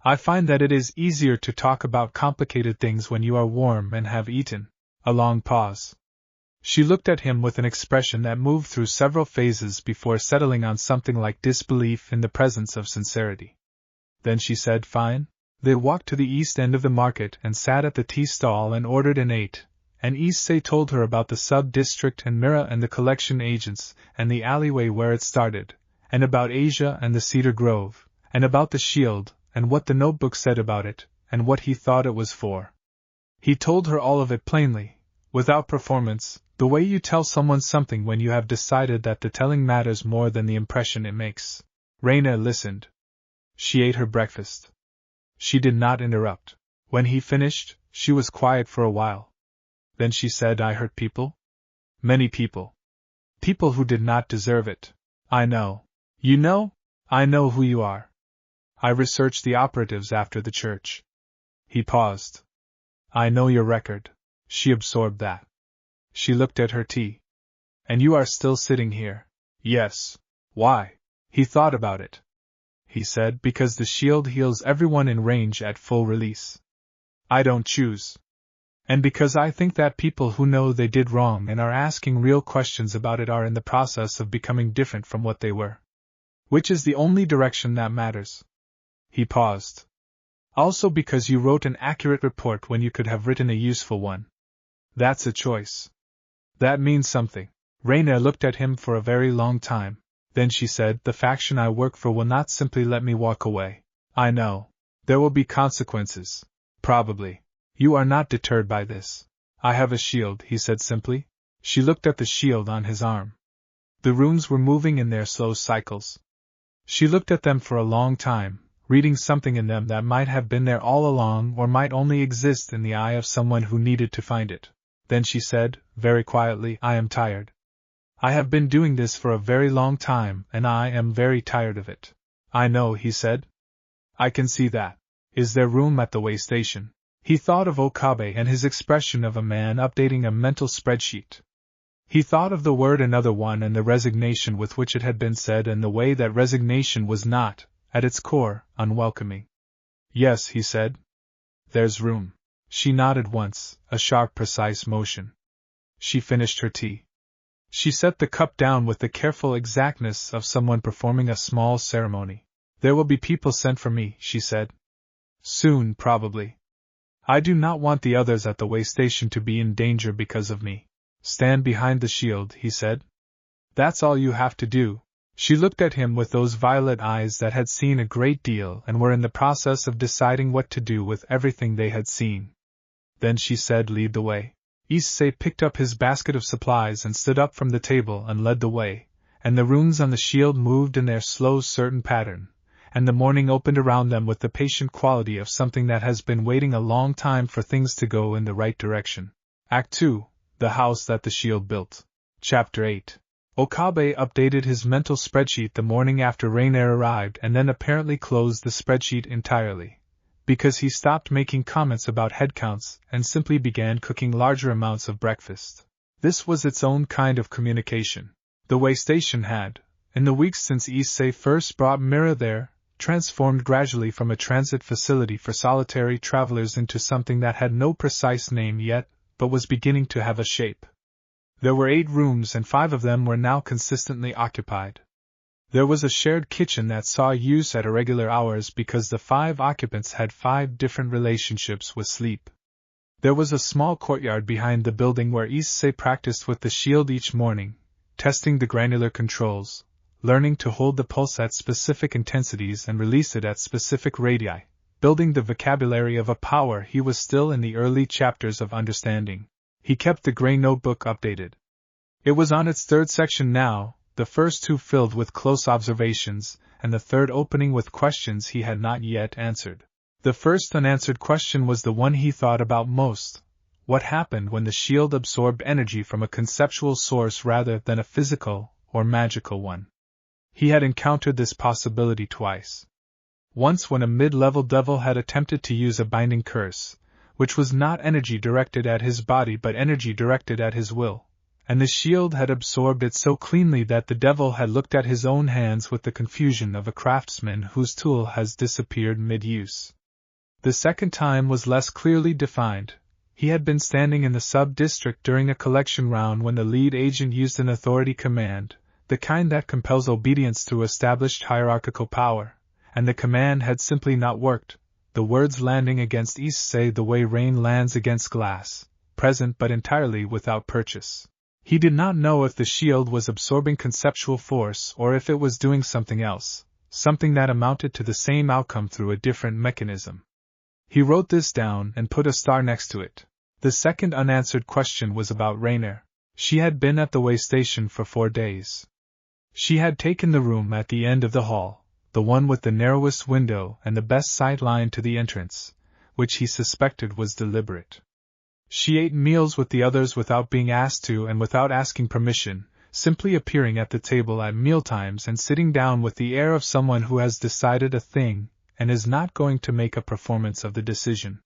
I find that it is easier to talk about complicated things when you are warm and have eaten." A long pause. She looked at him with an expression that moved through several phases before settling on something like disbelief in the presence of sincerity. Then she said, "Fine." They walked to the east end of the market and sat at the tea stall and ordered and ate, and Issei told her about the sub-district and Mira and the collection agents, and the alleyway where it started, and about Asia and the cedar grove, and about the shield, and what the notebook said about it, and what he thought it was for. He told her all of it plainly, without performance, the way you tell someone something when you have decided that the telling matters more than the impression it makes. Raina listened. She ate her breakfast. She did not interrupt. When he finished, she was quiet for a while. Then she said, I hurt people? Many people. People who did not deserve it. I know. You know? I know who you are. I researched the operatives after the church. He paused. I know your record. She absorbed that. She looked at her tea. And you are still sitting here. Yes. Why? He thought about it. He said, because the shield heals everyone in range at full release. I don't choose. And because I think that people who know they did wrong and are asking real questions about it are in the process of becoming different from what they were. Which is the only direction that matters. He paused. Also because you wrote an accurate report when you could have written a useful one. That's a choice. That means something. Raina looked at him for a very long time. Then she said, the faction I work for will not simply let me walk away. I know. There will be consequences. Probably. You are not deterred by this. I have a shield, he said simply. She looked at the shield on his arm. The runes were moving in their slow cycles. She looked at them for a long time, reading something in them that might have been there all along or might only exist in the eye of someone who needed to find it. Then she said, very quietly, I am tired. I have been doing this for a very long time, and I am very tired of it. I know, he said. I can see that. Is there room at the way station? He thought of Okabe and his expression of a man updating a mental spreadsheet. He thought of the word another one and the resignation with which it had been said and the way that resignation was not, at its core, unwelcoming. Yes, he said. There's room. She nodded once, a sharp, precise motion. She finished her tea. She set the cup down with the careful exactness of someone performing a small ceremony. There will be people sent for me, she said. Soon, probably. I do not want the others at the way station to be in danger because of me. Stand behind the shield, he said. That's all you have to do. She looked at him with those violet eyes that had seen a great deal and were in the process of deciding what to do with everything they had seen. Then she said, lead the way. Issei picked up his basket of supplies and stood up from the table and led the way, and the runes on the shield moved in their slow, certain pattern, and the morning opened around them with the patient quality of something that has been waiting a long time for things to go in the right direction. Act 2, The House That the Shield Built. Chapter 8. Okabe updated his mental spreadsheet the morning after Rainier arrived and then apparently closed the spreadsheet entirely, because he stopped making comments about headcounts and simply began cooking larger amounts of breakfast. This was its own kind of communication. The way station had, in the weeks since Issei first brought Mira there, transformed gradually from a transit facility for solitary travelers into something that had no precise name yet, but was beginning to have a shape. There were 8 rooms and 5 of them were now consistently occupied. There was a shared kitchen that saw use at irregular hours because the 5 occupants had 5 different relationships with sleep. There was a small courtyard behind the building where Issei practiced with the shield each morning, testing the granular controls, learning to hold the pulse at specific intensities and release it at specific radii, building the vocabulary of a power he was still in the early chapters of understanding. He kept the gray notebook updated. It was on its 3rd section now, the first 2 filled with close observations, and the 3rd opening with questions he had not yet answered. The first unanswered question was the one he thought about most. What happened when the shield absorbed energy from a conceptual source rather than a physical or magical one? He had encountered this possibility twice. Once when a mid-level devil had attempted to use a binding curse, which was not energy directed at his body but energy directed at his will, and the shield had absorbed it so cleanly that the devil had looked at his own hands with the confusion of a craftsman whose tool has disappeared mid-use. The second time was less clearly defined. He had been standing in the sub-district during a collection round when the lead agent used an authority command, the kind that compels obedience through established hierarchical power, and the command had simply not worked, the words landing against Issei the way rain lands against glass, present but entirely without purchase. He did not know if the shield was absorbing conceptual force or if it was doing something else, something that amounted to the same outcome through a different mechanism. He wrote this down and put a star next to it. The second unanswered question was about Rainier. She had been at the way station for 4 days. She had taken the room at the end of the hall, the one with the narrowest window and the best sight line to the entrance, which he suspected was deliberate. She ate meals with the others without being asked to and without asking permission, simply appearing at the table at mealtimes and sitting down with the air of someone who has decided a thing and is not going to make a performance of the decision.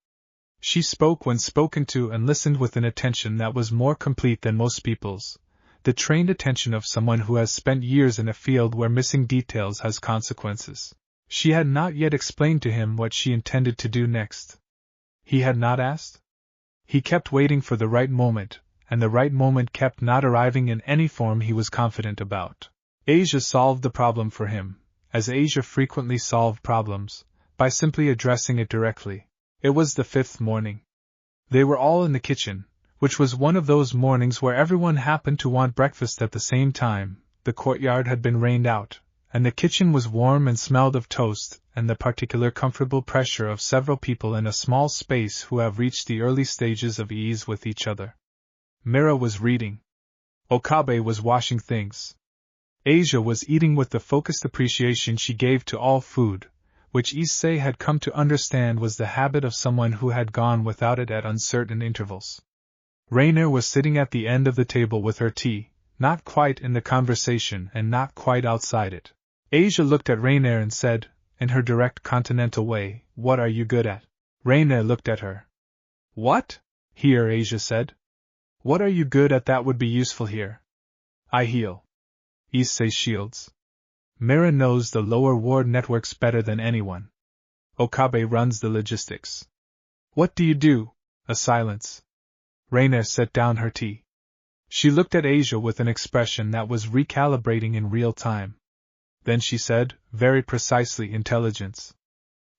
She spoke when spoken to and listened with an attention that was more complete than most people's, the trained attention of someone who has spent years in a field where missing details has consequences. She had not yet explained to him what she intended to do next. He had not asked? He kept waiting for the right moment, and the right moment kept not arriving in any form he was confident about. Asia solved the problem for him, as Asia frequently solved problems, by simply addressing it directly. It was the 5th morning. They were all in the kitchen, which was one of those mornings where everyone happened to want breakfast at the same time. The courtyard had been rained out, and the kitchen was warm and smelled of toast and the particular comfortable pressure of several people in a small space who have reached the early stages of ease with each other. Mira was reading. Okabe was washing things. Asia was eating with the focused appreciation she gave to all food, which Issei had come to understand was the habit of someone who had gone without it at uncertain intervals. Rainer was sitting at the end of the table with her tea, not quite in the conversation and not quite outside it. Asia looked at Rainer and said, in her direct continental way, "What are you good at?" Rainer looked at her. "What?" "Here," Asia said. "What are you good at that would be useful here?" "I heal." Issei shields. Mira knows the lower ward networks better than anyone. Okabe runs the logistics. "What do you do?" A silence. Rainer set down her tea. She looked at Asia with an expression that was recalibrating in real time. Then she said, very precisely, intelligence.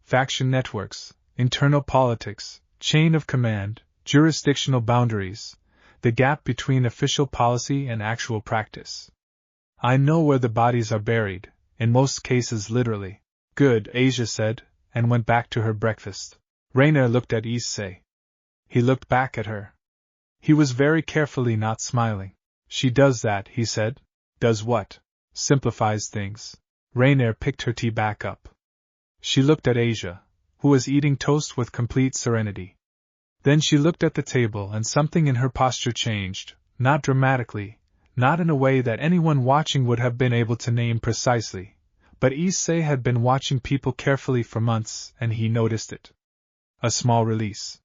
Faction networks, internal politics, chain of command, jurisdictional boundaries, the gap between official policy and actual practice. I know where the bodies are buried, in most cases literally. Good, Asia said, and went back to her breakfast. Rainer looked at Issei. He looked back at her. He was very carefully not smiling. She does that, he said. Does what? Simplifies things. Rainer picked her tea back up. She looked at Asia, who was eating toast with complete serenity. Then she looked at the table and something in her posture changed, not dramatically, not in a way that anyone watching would have been able to name precisely, but Issei had been watching people carefully for months and he noticed it. A small release.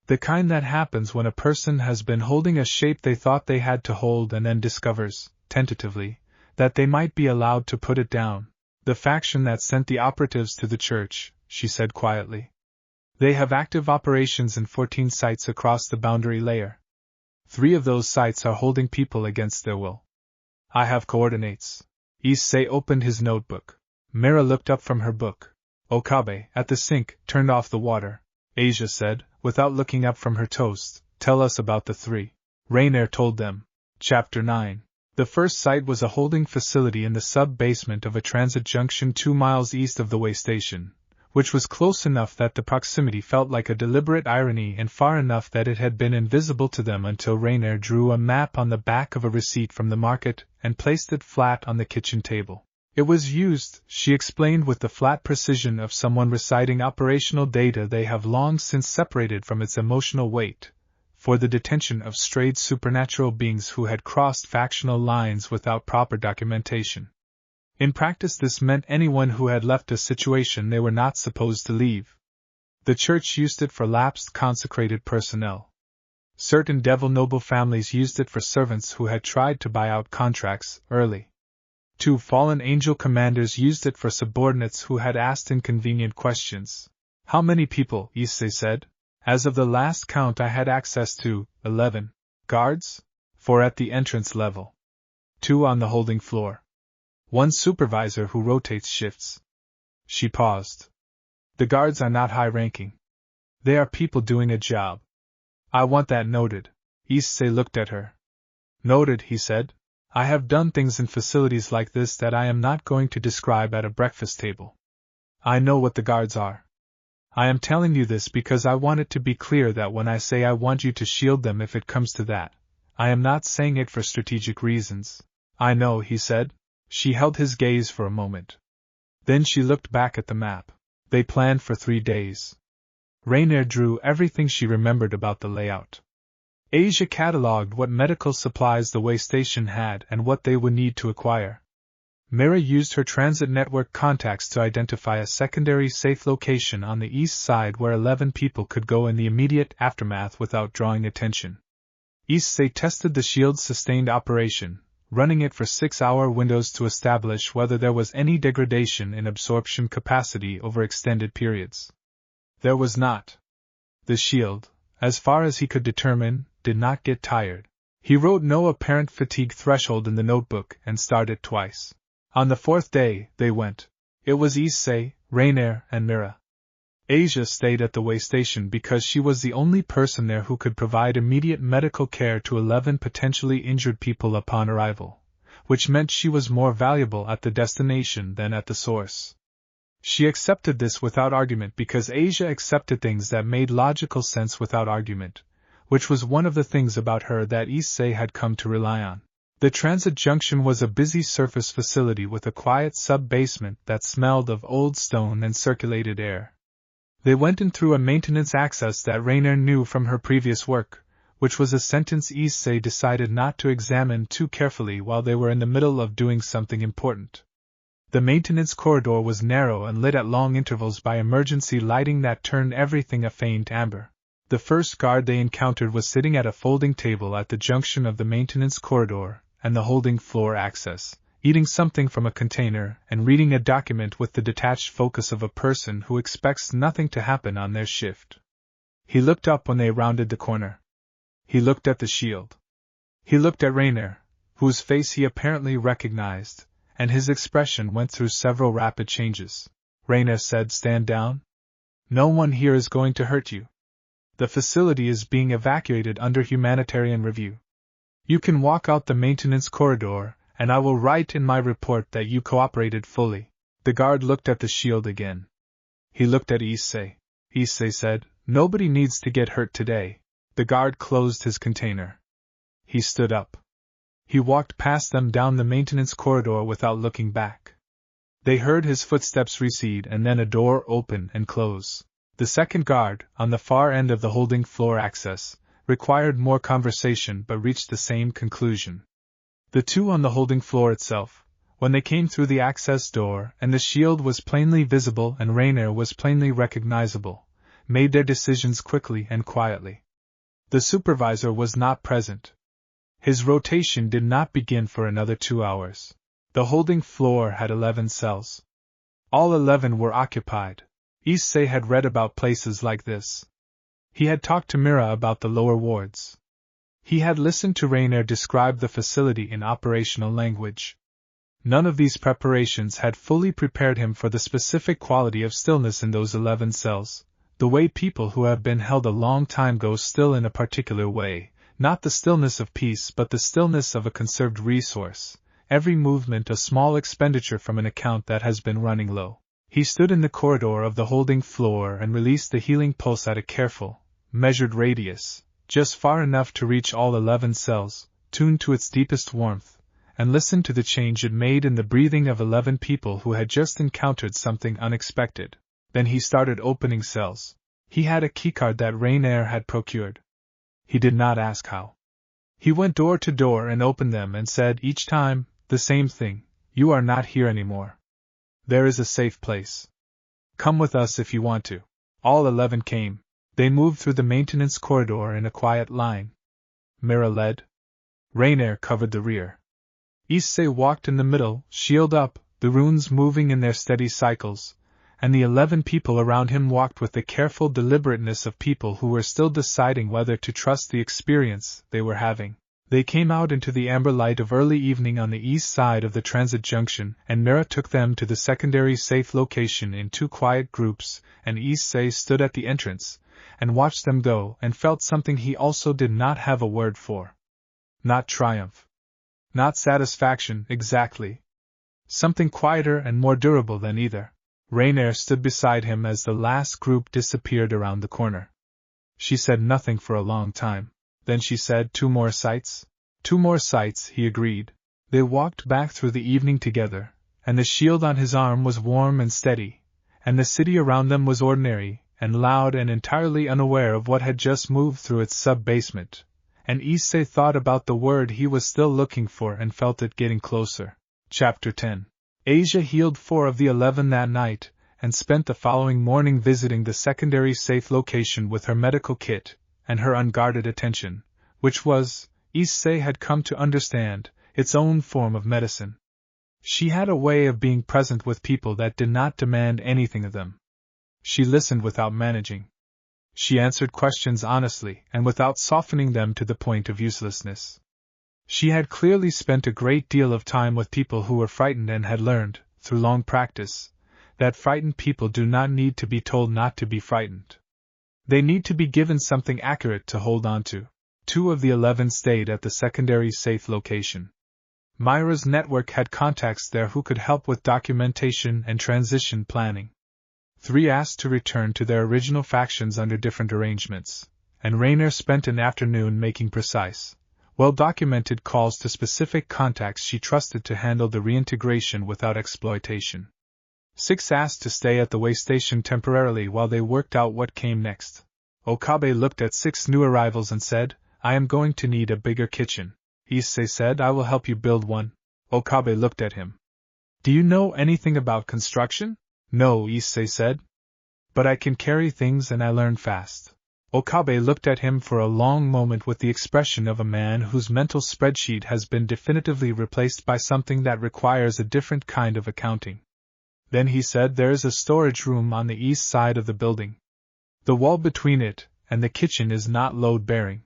The kind that happens when a person has been holding a shape they thought they had to hold and then discovers, tentatively, that they might be allowed to put it down. The faction that sent the operatives to the church, she said quietly. They have active operations in 14 sites across the boundary layer. 3 of those sites are holding people against their will. I have coordinates. Issei opened his notebook. Mira looked up from her book. Okabe, at the sink, turned off the water. Asia said, without looking up from her toast, tell us about the 3. Rainer told them. Chapter 9. The first site was a holding facility in the sub-basement of a transit junction 2 miles east of the way station, which was close enough that the proximity felt like a deliberate irony and far enough that it had been invisible to them until Rainer drew a map on the back of a receipt from the market and placed it flat on the kitchen table. It was used, she explained with the flat precision of someone reciting operational data they have long since separated from its emotional weight, for the detention of strayed supernatural beings who had crossed factional lines without proper documentation. In practice this meant anyone who had left a situation they were not supposed to leave. The church used it for lapsed consecrated personnel. Certain devil noble families used it for servants who had tried to buy out contracts early. 2 fallen angel commanders used it for subordinates who had asked inconvenient questions. How many people? Issei said. As of the last count I had access to, 11. Guards? 4 at the entrance level. 2 on the holding floor. 1 supervisor who rotates shifts. She paused. The guards are not high-ranking. They are people doing a job. I want that noted. Issei looked at her. Noted, he said. I have done things in facilities like this that I am not going to describe at a breakfast table. I know what the guards are. I am telling you this because I want it to be clear that when I say I want you to shield them if it comes to that, I am not saying it for strategic reasons. I know, he said. She held his gaze for a moment. Then she looked back at the map. They planned for 3 days. Rainier drew everything she remembered about the layout. Asia catalogued what medical supplies the way station had and what they would need to acquire. Mira used her transit network contacts to identify a secondary safe location on the east side where 11 people could go in the immediate aftermath without drawing attention. Issei tested the shield's sustained operation, running it for 6-hour windows to establish whether there was any degradation in absorption capacity over extended periods. There was not. The shield, as far as he could determine, did not get tired. He wrote no apparent fatigue threshold in the notebook and started twice. On the 4th day, they went. It was Issei, Rainier, and Mira. Asia stayed at the way station because she was the only person there who could provide immediate medical care to 11 potentially injured people upon arrival, which meant she was more valuable at the destination than at the source. She accepted this without argument because Asia accepted things that made logical sense without argument, which was one of the things about her that Issei had come to rely on. The transit junction was a busy surface facility with a quiet sub-basement that smelled of old stone and circulated air. They went in through a maintenance access that Rainier knew from her previous work, which was a sentence Issei decided not to examine too carefully while they were in the middle of doing something important. The maintenance corridor was narrow and lit at long intervals by emergency lighting that turned everything a faint amber. The first guard they encountered was sitting at a folding table at the junction of the maintenance corridor and the holding floor access, eating something from a container and reading a document with the detached focus of a person who expects nothing to happen on their shift. He looked up when they rounded the corner. He looked at the shield. He looked at Rainier, whose face he apparently recognized, and his expression went through several rapid changes. Rainier said, "Stand down. No one here is going to hurt you. The facility is being evacuated under humanitarian review. You can walk out the maintenance corridor, and I will write in my report that you cooperated fully." The guard looked at the shield again. He looked at Issei. Issei said, "Nobody needs to get hurt today." The guard closed his container. He stood up. He walked past them down the maintenance corridor without looking back. They heard his footsteps recede and then a door open and close. The second guard, on the far end of the holding floor access, required more conversation but reached the same conclusion. The two on the holding floor itself, when they came through the access door and the shield was plainly visible and Rainier was plainly recognizable, made their decisions quickly and quietly. The supervisor was not present. His rotation did not begin for another 2 hours. The holding floor had 11 cells. All 11 were occupied. Issei had read about places like this. He had talked to Mira about the lower wards. He had listened to Rainier describe the facility in operational language. None of these preparations had fully prepared him for the specific quality of stillness in those 11 cells, the way people who have been held a long time go still in a particular way, not the stillness of peace but the stillness of a conserved resource, every movement a small expenditure from an account that has been running low. He stood in the corridor of the holding floor and released the healing pulse at a careful, measured radius, just far enough to reach all 11 cells, tuned to its deepest warmth, and listened to the change it made in the breathing of 11 people who had just encountered something unexpected. Then he started opening cells. He had a keycard that Rainier had procured. He did not ask how. He went door to door and opened them and said each time the same thing: "You are not here anymore. There is a safe place. Come with us if you want to." All 11 came. They moved through the maintenance corridor in a quiet line. Mira led. Rainier covered the rear. Issei walked in the middle, shield up, the runes moving in their steady cycles, and the 11 people around him walked with the careful deliberateness of people who were still deciding whether to trust the experience they were having. They came out into the amber light of early evening on the east side of the transit junction, and Mira took them to the secondary safe location in 2 quiet groups, and Issei stood at the entrance and watched them go and felt something he also did not have a word for. Not triumph. Not satisfaction, exactly. Something quieter and more durable than either. Rainier stood beside him as the last group disappeared around the corner. She said nothing for a long time. Then she said, 2 more sites? 2 more sites, he agreed. They walked back through the evening together, and the shield on his arm was warm and steady, and the city around them was ordinary and loud and entirely unaware of what had just moved through its sub-basement, and Issei thought about the word he was still looking for and felt it getting closer. Chapter 10. Asia healed 4 of the 11 that night, and spent the following morning visiting the secondary safe location with her medical kit and her unguarded attention, which was, Issei had come to understand, its own form of medicine. She had a way of being present with people that did not demand anything of them. She listened without managing. She answered questions honestly and without softening them to the point of uselessness. She had clearly spent a great deal of time with people who were frightened and had learned, through long practice, that frightened people do not need to be told not to be frightened. They need to be given something accurate to hold on to. 2 of the 11 stayed at the secondary safe location. Myra's network had contacts there who could help with documentation and transition planning. 3 asked to return to their original factions under different arrangements, and Rainier spent an afternoon making precise, well-documented calls to specific contacts she trusted to handle the reintegration without exploitation. 6 asked to stay at the way station temporarily while they worked out what came next. Okabe looked at 6 new arrivals and said, "I am going to need a bigger kitchen." Issei said, "I will help you build one." Okabe looked at him. "Do you know anything about construction?" "No," Issei said. "But I can carry things and I learn fast." Okabe looked at him for a long moment with the expression of a man whose mental spreadsheet has been definitively replaced by something that requires a different kind of accounting. Then he said, "There is a storage room on the east side of the building. The wall between it and the kitchen is not load-bearing.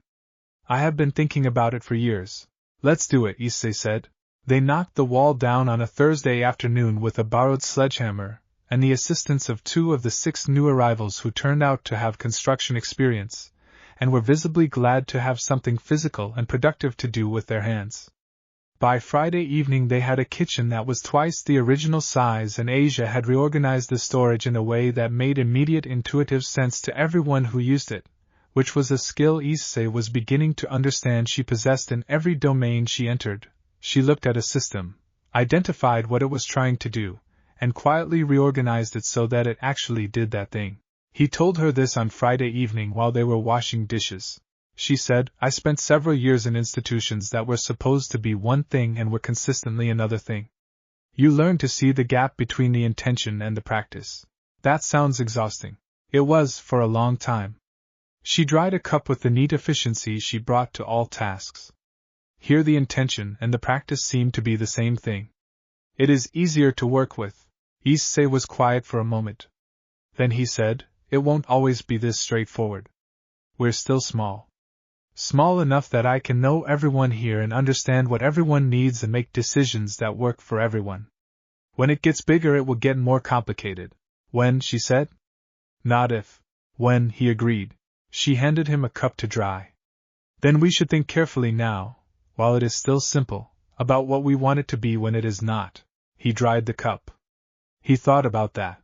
I have been thinking about it for years." "Let's do it," Issei said. They knocked the wall down on a Thursday afternoon with a borrowed sledgehammer, and the assistance of 2 of the 6 new arrivals who turned out to have construction experience, and were visibly glad to have something physical and productive to do with their hands. By Friday evening they had a kitchen that was twice the original size, and Asia had reorganized the storage in a way that made immediate intuitive sense to everyone who used it, which was a skill Issei was beginning to understand she possessed in every domain she entered. She looked at a system, identified what it was trying to do, and quietly reorganized it so that it actually did that thing. He told her this on Friday evening while they were washing dishes. She said, "I spent several years in institutions that were supposed to be one thing and were consistently another thing. You learn to see the gap between the intention and the practice. That sounds exhausting." It was, for a long time. She dried a cup with the neat efficiency she brought to all tasks. Here the intention and the practice seemed to be the same thing. "It is easier to work with." Issei was quiet for a moment. Then he said, "It won't always be this straightforward. We're still small. Small enough that I can know everyone here and understand what everyone needs and make decisions that work for everyone. When it gets bigger it will get more complicated." "When?" she said. "Not if." "When," he agreed. She handed him a cup to dry. "Then we should think carefully now, while it is still simple, about what we want it to be when it is not." He dried the cup. He thought about that.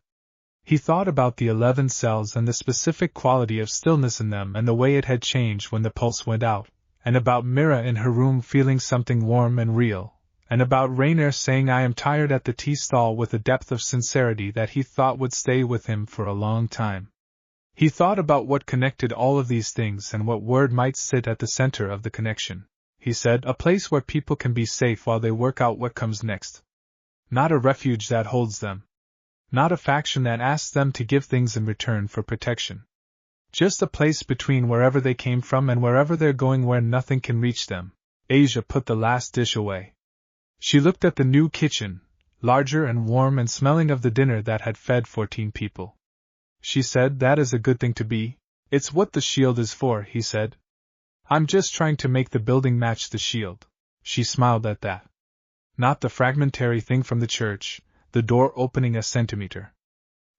He thought about the 11 cells and the specific quality of stillness in them and the way it had changed when the pulse went out, and about Mira in her room feeling something warm and real, and about Rainier saying "I am tired" at the tea stall with a depth of sincerity that he thought would stay with him for a long time. He thought about what connected all of these things and what word might sit at the center of the connection. He said, "A place where people can be safe while they work out what comes next. Not a refuge that holds them. Not a faction that asks them to give things in return for protection. Just a place between wherever they came from and wherever they're going, where nothing can reach them." Asia put the last dish away. She looked at the new kitchen, larger and warm and smelling of the dinner that had fed 14 people. She said, "That is a good thing to be." "It's what the shield is for," he said. "I'm just trying to make the building match the shield." She smiled at that. Not the fragmentary thing from the church, the door opening a centimeter.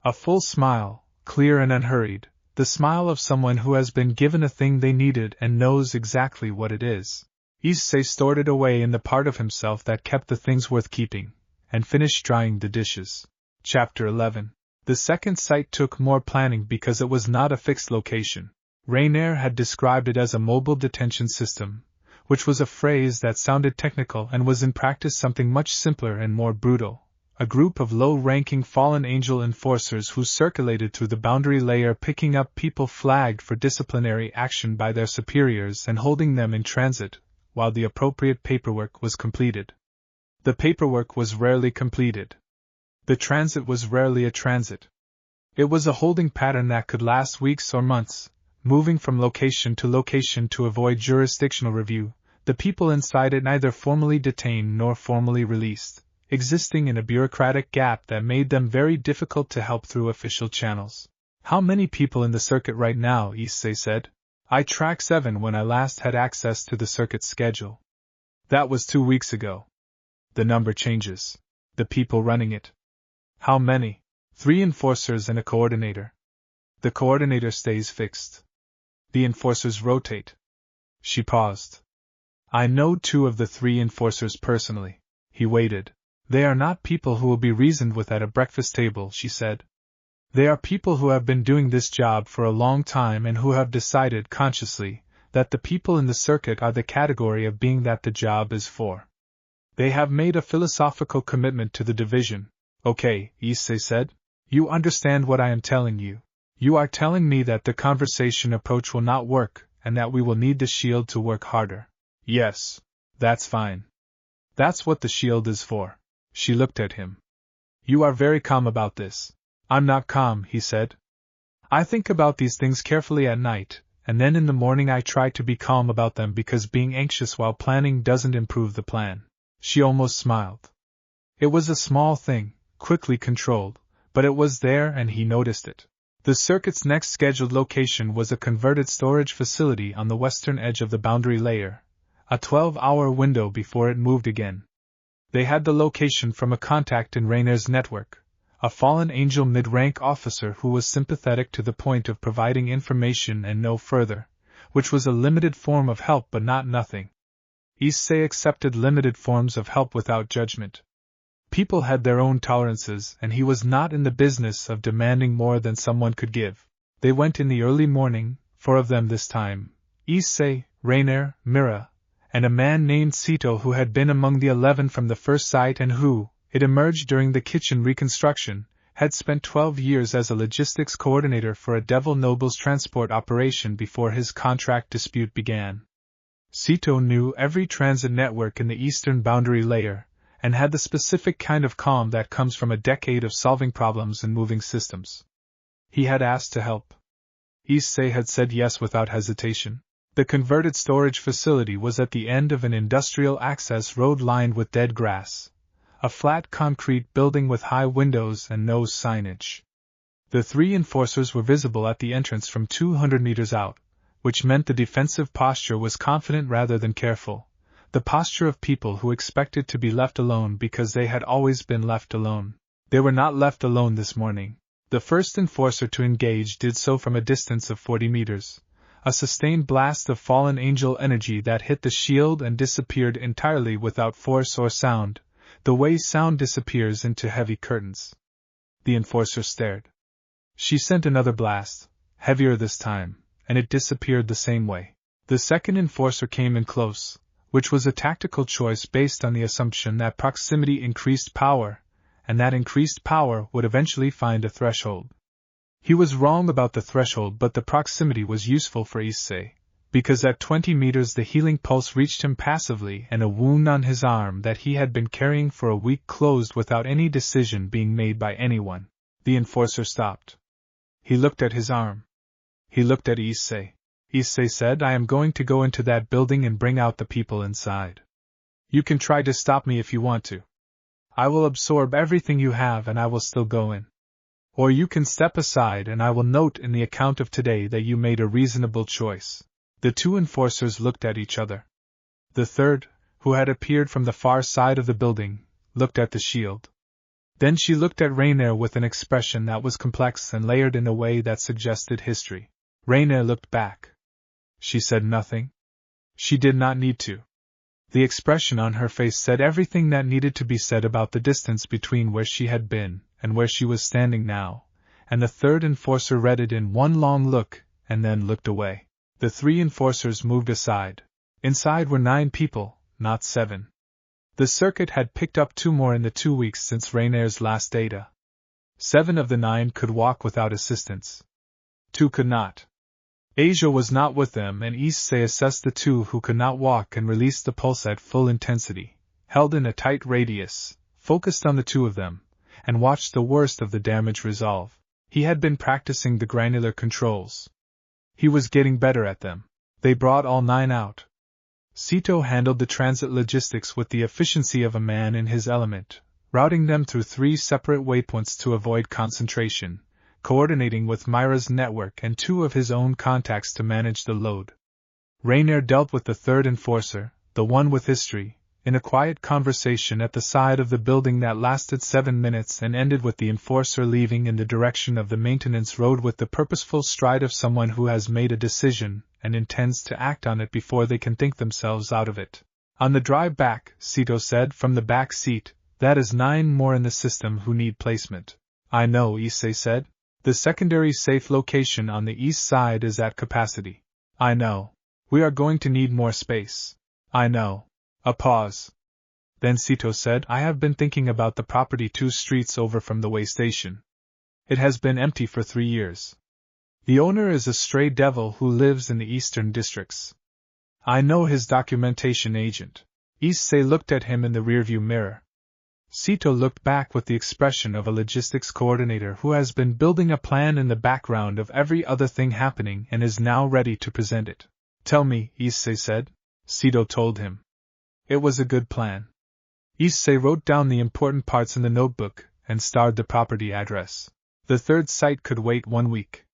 A full smile, clear and unhurried, the smile of someone who has been given a thing they needed and knows exactly what it is. Issei stored it away in the part of himself that kept the things worth keeping, and finished drying the dishes. Chapter 11. The second site took more planning because it was not a fixed location. Rainier had described it as a mobile detention system, which was a phrase that sounded technical and was in practice something much simpler and more brutal, a group of low-ranking fallen angel enforcers who circulated through the boundary layer picking up people flagged for disciplinary action by their superiors and holding them in transit, while the appropriate paperwork was completed. The paperwork was rarely completed. The transit was rarely a transit. It was a holding pattern that could last weeks or months, moving from location to avoid jurisdictional review, the people inside it neither formally detained nor formally released, existing in a bureaucratic gap that made them very difficult to help through official channels. How many people in the circuit right now? Issei said. I tracked 7 when I last had access to the circuit's schedule. That was 2 weeks ago. The number changes. The people running it. How many? 3 enforcers and a coordinator. The coordinator stays fixed. The enforcers rotate. She paused. I know 2 of the 3 enforcers personally. He waited. They are not people who will be reasoned with at a breakfast table, she said. They are people who have been doing this job for a long time and who have decided consciously that the people in the circuit are the category of being that the job is for. They have made a philosophical commitment to the division. Okay, Issei said. You understand what I am telling you. You are telling me that the conversation approach will not work, and that we will need the shield to work harder. Yes, that's fine. That's what the shield is for. She looked at him. You are very calm about this. I'm not calm, he said. I think about these things carefully at night, and then in the morning I try to be calm about them because being anxious while planning doesn't improve the plan. She almost smiled. It was a small thing, quickly controlled, but it was there and he noticed it. The circuit's next scheduled location was a converted storage facility on the western edge of the boundary layer, a 12-hour window before it moved again. They had the location from a contact in Rainer's network, a fallen angel mid-rank officer who was sympathetic to the point of providing information and no further, which was a limited form of help but not nothing. Issei accepted limited forms of help without judgment. People had their own tolerances, and he was not in the business of demanding more than someone could give. They went in the early morning, 4 of them this time, Issei, Rainer, Mira, and a man named Sito who had been among the 11 from the first sight and who, it emerged during the kitchen reconstruction, had spent 12 years as a logistics coordinator for a Devil Noble's transport operation before his contract dispute began. Sito knew every transit network in the eastern boundary layer, and had the specific kind of calm that comes from a decade of solving problems and moving systems. He had asked to help. Issei had said yes without hesitation. The converted storage facility was at the end of an industrial access road lined with dead grass, a flat concrete building with high windows and no signage. The 3 enforcers were visible at the entrance from 200 meters out, which meant the defensive posture was confident rather than careful, the posture of people who expected to be left alone because they had always been left alone. They were not left alone this morning. The first enforcer to engage did so from a distance of 40 meters, a sustained blast of fallen angel energy that hit the shield and disappeared entirely without force or sound, the way sound disappears into heavy curtains. The enforcer stared. She sent another blast, heavier this time, and it disappeared the same way. The second enforcer came in close, which was a tactical choice based on the assumption that proximity increased power, and that increased power would eventually find a threshold. He was wrong about the threshold, but the proximity was useful for Issei, because at 20 meters the healing pulse reached him passively and a wound on his arm that he had been carrying for a week closed without any decision being made by anyone. The enforcer stopped. He looked at his arm. He looked at Issei. Issei said, I am going to go into that building and bring out the people inside. You can try to stop me if you want to. I will absorb everything you have and I will still go in. Or you can step aside and I will note in the account of today that you made a reasonable choice. The 2 enforcers looked at each other. The third, who had appeared from the far side of the building, looked at the shield. Then she looked at Rainer with an expression that was complex and layered in a way that suggested history. Rainer looked back. She said nothing. She did not need to. The expression on her face said everything that needed to be said about the distance between where she had been and where she was standing now, and the third enforcer read it in one long look, and then looked away. The 3 enforcers moved aside. Inside were 9 people, not 7. The circuit had picked up 2 more in the 2 weeks since Rainier's last data. 7 of the 9 could walk without assistance. 2 could not. Asia was not with them, and Issei assessed the 2 who could not walk and released the pulse at full intensity, held in a tight radius, focused on the 2 of them, and watched the worst of the damage resolve. He had been practicing the granular controls. He was getting better at them. They brought all 9 out. Sito handled the transit logistics with the efficiency of a man in his element, routing them through 3 separate waypoints to avoid concentration, coordinating with Myra's network and 2 of his own contacts to manage the load. Rainier dealt with the 3rd enforcer, the one with history, in a quiet conversation at the side of the building that lasted 7 minutes and ended with the enforcer leaving in the direction of the maintenance road with the purposeful stride of someone who has made a decision and intends to act on it before they can think themselves out of it. On the drive back, Sito said from the back seat, that is 9 more in the system who need placement. I know, Issei said. The secondary safe location on the east side is at capacity. I know. We are going to need more space. I know. A pause. Then Sito said, I have been thinking about the property 2 streets over from the way station. It has been empty for 3 years. The owner is a stray devil who lives in the eastern districts. I know his documentation agent. Issei looked at him in the rearview mirror. Sito looked back with the expression of a logistics coordinator who has been building a plan in the background of every other thing happening and is now ready to present it. Tell me, Issei said. Sito told him. It was a good plan. Issei wrote down the important parts in the notebook and starred the property address. The 3rd site could wait 1 week.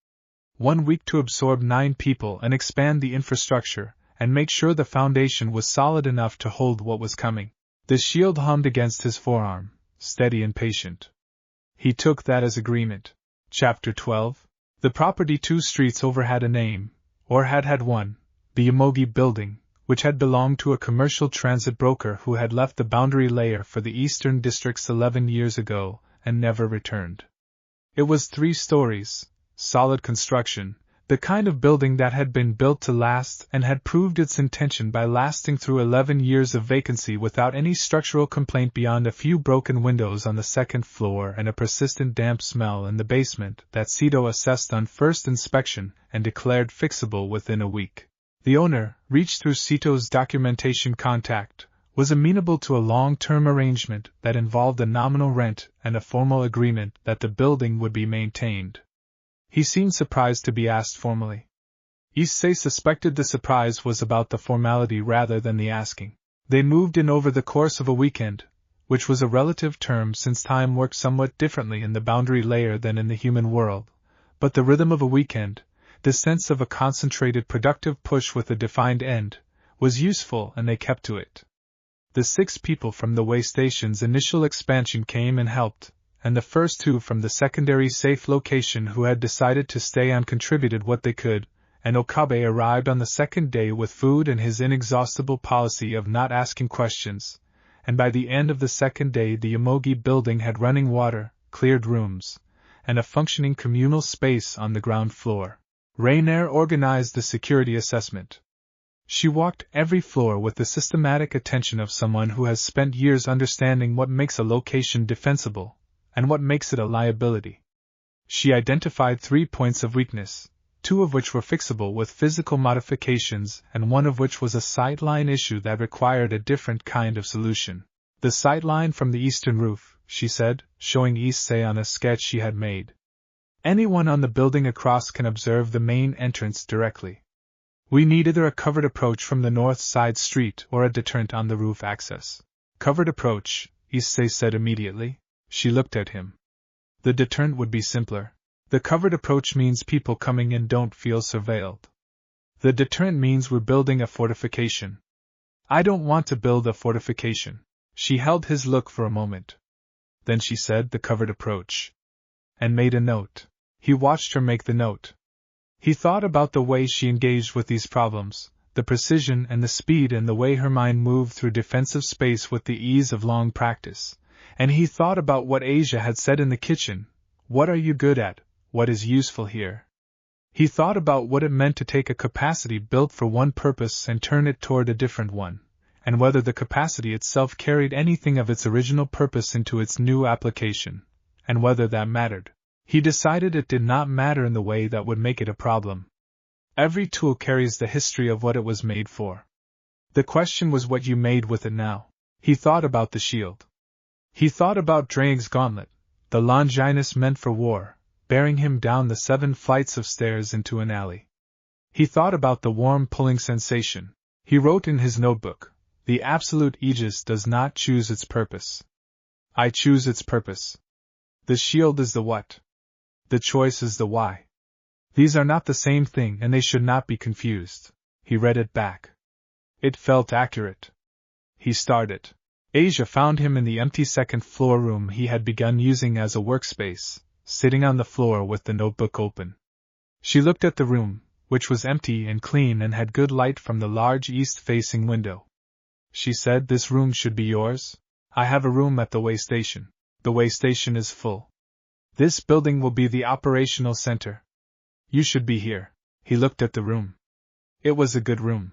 1 week to absorb 9 people and expand the infrastructure and make sure the foundation was solid enough to hold what was coming. The shield hummed against his forearm, steady and patient. He took that as agreement. Chapter 12. The property 2 streets over had a name, or had had one, the Yomogi Building, which had belonged to a commercial transit broker who had left the boundary layer for the eastern districts 11 years ago and never returned. It was 3 stories, solid construction, the kind of building that had been built to last and had proved its intention by lasting through 11 years of vacancy without any structural complaint beyond a few broken windows on the 2nd floor and a persistent damp smell in the basement that Sito assessed on first inspection and declared fixable within a week. The owner, reached through Sito's documentation contact, was amenable to a long-term arrangement that involved a nominal rent and a formal agreement that the building would be maintained. He seemed surprised to be asked formally. Issei suspected the surprise was about the formality rather than the asking. They moved in over the course of a weekend, which was a relative term since time worked somewhat differently in the boundary layer than in the human world, but the rhythm of a weekend, the sense of a concentrated productive push with a defined end, was useful and they kept to it. The 6 people from the way station's initial expansion came and helped, and the first 2 from the secondary safe location who had decided to stay on contributed what they could, and Okabe arrived on the 2nd day with food and his inexhaustible policy of not asking questions, and by the end of the 2nd day the Yomogi Building had running water, cleared rooms, and a functioning communal space on the ground floor. Rainier organized the security assessment. She walked every floor with the systematic attention of someone who has spent years understanding what makes a location defensible, and what makes it a liability. She identified 3 points of weakness, 2 of which were fixable with physical modifications and 1 of which was a sightline issue that required a different kind of solution. The sightline from the eastern roof, she said, showing Issei on a sketch she had made. Anyone on the building across can observe the main entrance directly. We need either a covered approach from the north side street or a deterrent on the roof access. Covered approach, Issei said immediately. She looked at him. The deterrent would be simpler. The covered approach means people coming in don't feel surveilled. The deterrent means we're building a fortification. I don't want to build a fortification. She held his look for a moment. Then she said the covered approach. And made a note. He watched her make the note. He thought about the way she engaged with these problems, the precision and the speed and the way her mind moved through defensive space with the ease of long practice. And he thought about what Asia had said in the kitchen, what are you good at, what is useful here? He thought about what it meant to take a capacity built for one purpose and turn it toward a different one, and whether the capacity itself carried anything of its original purpose into its new application, and whether that mattered. He decided it did not matter in the way that would make it a problem. Every tool carries the history of what it was made for. The question was what you made with it now. He thought about the shield. He thought about Draig's gauntlet, the Longinus meant for war, bearing him down the 7 flights of stairs into an alley. He thought about the warm pulling sensation. He wrote in his notebook, "The absolute Aegis does not choose its purpose. I choose its purpose. The shield is the what. The choice is the why. These are not the same thing and they should not be confused." He read it back. It felt accurate. He started. Asia found him in the empty second-floor room he had begun using as a workspace, sitting on the floor with the notebook open. She looked at the room, which was empty and clean and had good light from the large east-facing window. She said, "This room should be yours? I have a room at the way station. The way station is full. This building will be the operational center. You should be here." He looked at the room. It was a good room.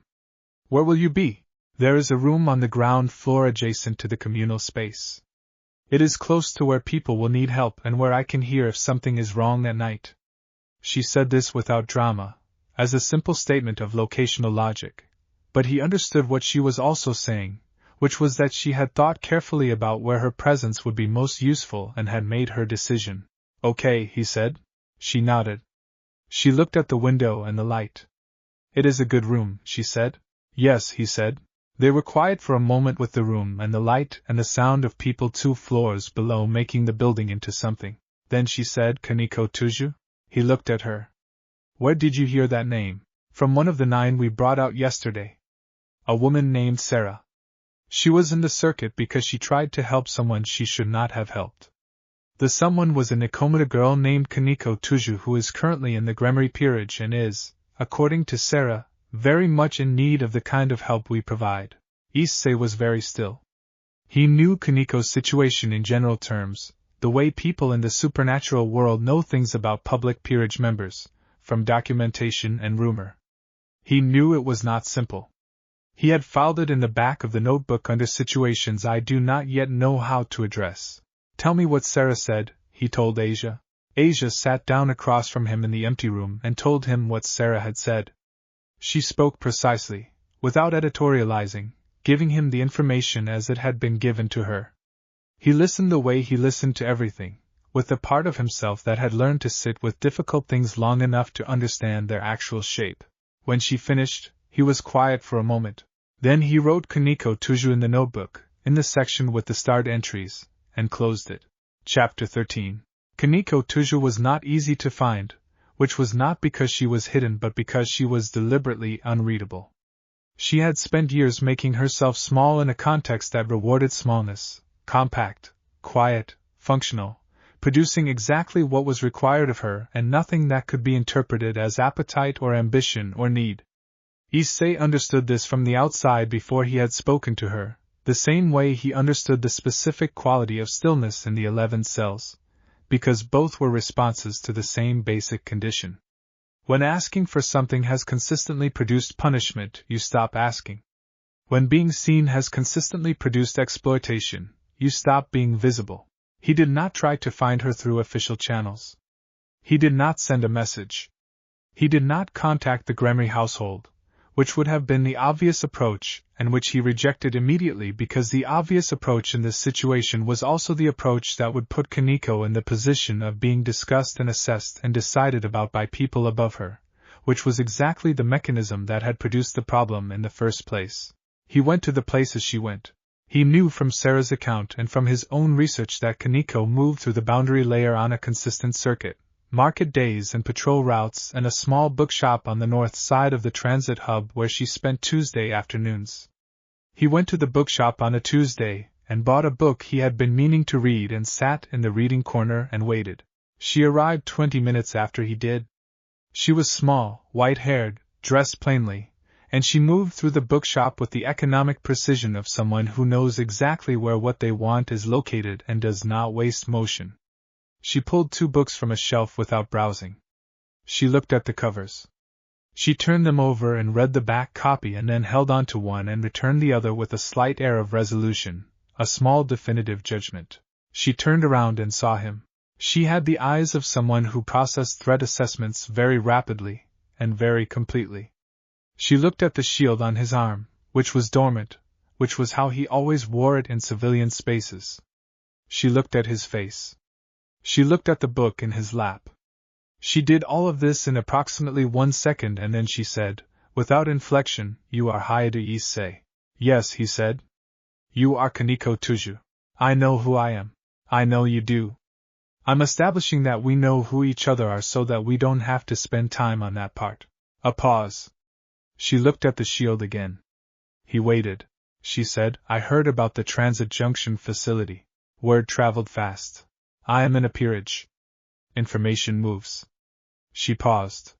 "Where will you be?" "There is a room on the ground floor adjacent to the communal space. It is close to where people will need help and where I can hear if something is wrong at night." She said this without drama, as a simple statement of locational logic, but he understood what she was also saying, which was that she had thought carefully about where her presence would be most useful and had made her decision. "Okay," he said. She nodded. She looked at the window and the light. "It is a good room," she said. "Yes," he said. They were quiet for a moment with the room and the light and the sound of people 2 floors below making the building into something. Then she said, "Kaneko Tuju?" He looked at her. "Where did you hear that name?" "From one of the 9 we brought out yesterday. A woman named Sarah. She was in the circuit because she tried to help someone she should not have helped. The someone was a Nikomata girl named Kaneko Tuju who is currently in the Gremory Peerage and is, according to Sarah, very much in need of the kind of help we provide." Issei was very still. He knew Kaneko's situation in general terms, the way people in the supernatural world know things about public peerage members, from documentation and rumor. He knew it was not simple. He had filed it in the back of the notebook under situations I do not yet know how to address. "Tell me what Sarah said," he told Asia. Asia sat down across from him in the empty room and told him what Sarah had said. She spoke precisely, without editorializing, giving him the information as it had been given to her. He listened the way he listened to everything, with the part of himself that had learned to sit with difficult things long enough to understand their actual shape. When she finished, he was quiet for a moment. Then he wrote Kaneko Tuju in the notebook, in the section with the starred entries, and closed it. Chapter 13. Kaneko Tuju was not easy to find, which was not because she was hidden but because she was deliberately unreadable. She had spent years making herself small in a context that rewarded smallness, compact, quiet, functional, producing exactly what was required of her and nothing that could be interpreted as appetite or ambition or need. Issei understood this from the outside before he had spoken to her, the same way he understood the specific quality of stillness in the 11 cells, because both were responses to the same basic condition. When asking for something has consistently produced punishment, you stop asking. When being seen has consistently produced exploitation, you stop being visible. He did not try to find her through official channels. He did not send a message. He did not contact the Gremory household, which would have been the obvious approach, and which he rejected immediately because the obvious approach in this situation was also the approach that would put Kaneko in the position of being discussed and assessed and decided about by people above her, which was exactly the mechanism that had produced the problem in the first place. He went to the places she went. He knew from Sarah's account and from his own research that Kaneko moved through the boundary layer on a consistent circuit. Market days and patrol routes and a small bookshop on the north side of the transit hub where she spent Tuesday afternoons. He went to the bookshop on a Tuesday and bought a book he had been meaning to read and sat in the reading corner and waited. She arrived 20 minutes after he did. She was small, white-haired, dressed plainly, and she moved through the bookshop with the economic precision of someone who knows exactly where what they want is located and does not waste motion. She pulled 2 books from a shelf without browsing. She looked at the covers. She turned them over and read the back copy and then held on to one and returned the other with a slight air of resolution, a small definitive judgment. She turned around and saw him. She had the eyes of someone who processed threat assessments very rapidly, and very completely. She looked at the shield on his arm, which was dormant, which was how he always wore it in civilian spaces. She looked at his face. She looked at the book in his lap. She did all of this in approximately 1 second and then she said, without inflection, "You are Hyoudou Issei." "Yes," he said. "You are Kaneko Tuju. I know who I am. I know you do. I'm establishing that we know who each other are so that we don't have to spend time on that part." A pause. She looked at the shield again. "He waited," she said. "I heard about the transit junction facility. Word traveled fast. I am in a peerage. Information moves." She paused.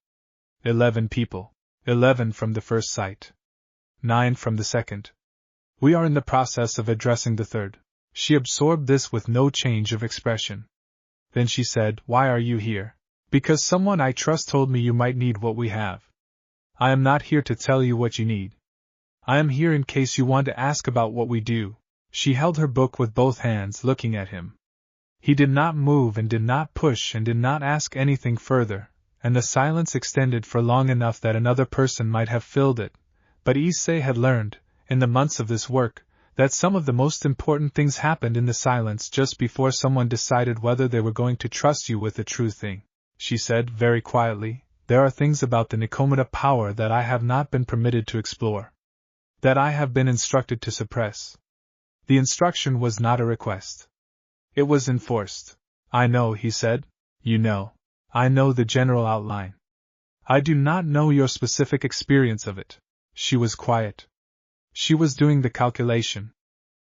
11 people. 11 from the first sight. 9 from the second. We are in the process of addressing the third. She absorbed this with no change of expression. Then she said, "Why are you here?" "Because someone I trust told me you might need what we have. I am not here to tell you what you need. I am here in case you want to ask about what we do." She held her book with both hands, looking at him. He did not move and did not push and did not ask anything further, and the silence extended for long enough that another person might have filled it, but Issei had learned, in the months of this work, that some of the most important things happened in the silence just before someone decided whether they were going to trust you with the true thing. She said, very quietly, "There are things about the Nikomata power that I have not been permitted to explore. That I have been instructed to suppress." The instruction was not a request. It was enforced. "I know," he said. "You know. I know the general outline. I do not know your specific experience of it." She was quiet. She was doing the calculation.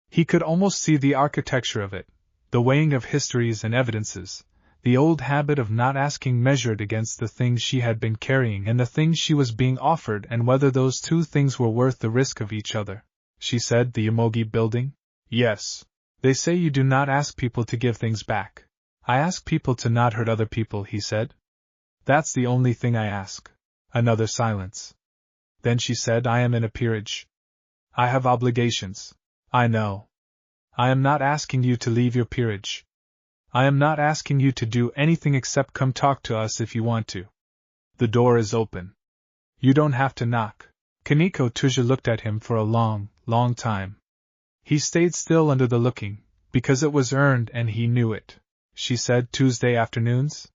He could almost see the architecture of it, the weighing of histories and evidences, the old habit of not asking measured against the things she had been carrying and the things she was being offered and whether those two things were worth the risk of each other. She said, "The Yomogi building?" "Yes. They say you do not ask people to give things back." "I ask people to not hurt other people," he said. "That's the only thing I ask." Another silence. Then she said, "I am in a peerage. I have obligations." "I know. I am not asking you to leave your peerage. I am not asking you to do anything except come talk to us if you want to. The door is open. You don't have to knock." Kaneko Tuju looked at him for a long, long time. He stayed still under the looking, because it was earned and he knew it. She said, "Tuesday afternoons?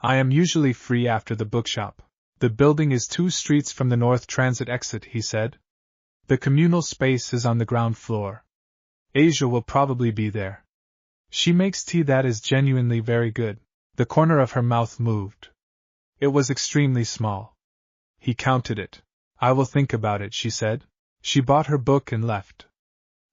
I am usually free after the bookshop." "The building is 2 streets from the North Transit exit," he said. "The communal space is on the ground floor. Asia will probably be there. She makes tea that is genuinely very good." The corner of her mouth moved. It was extremely small. He counted it. "I will think about it," she said. She bought her book and left.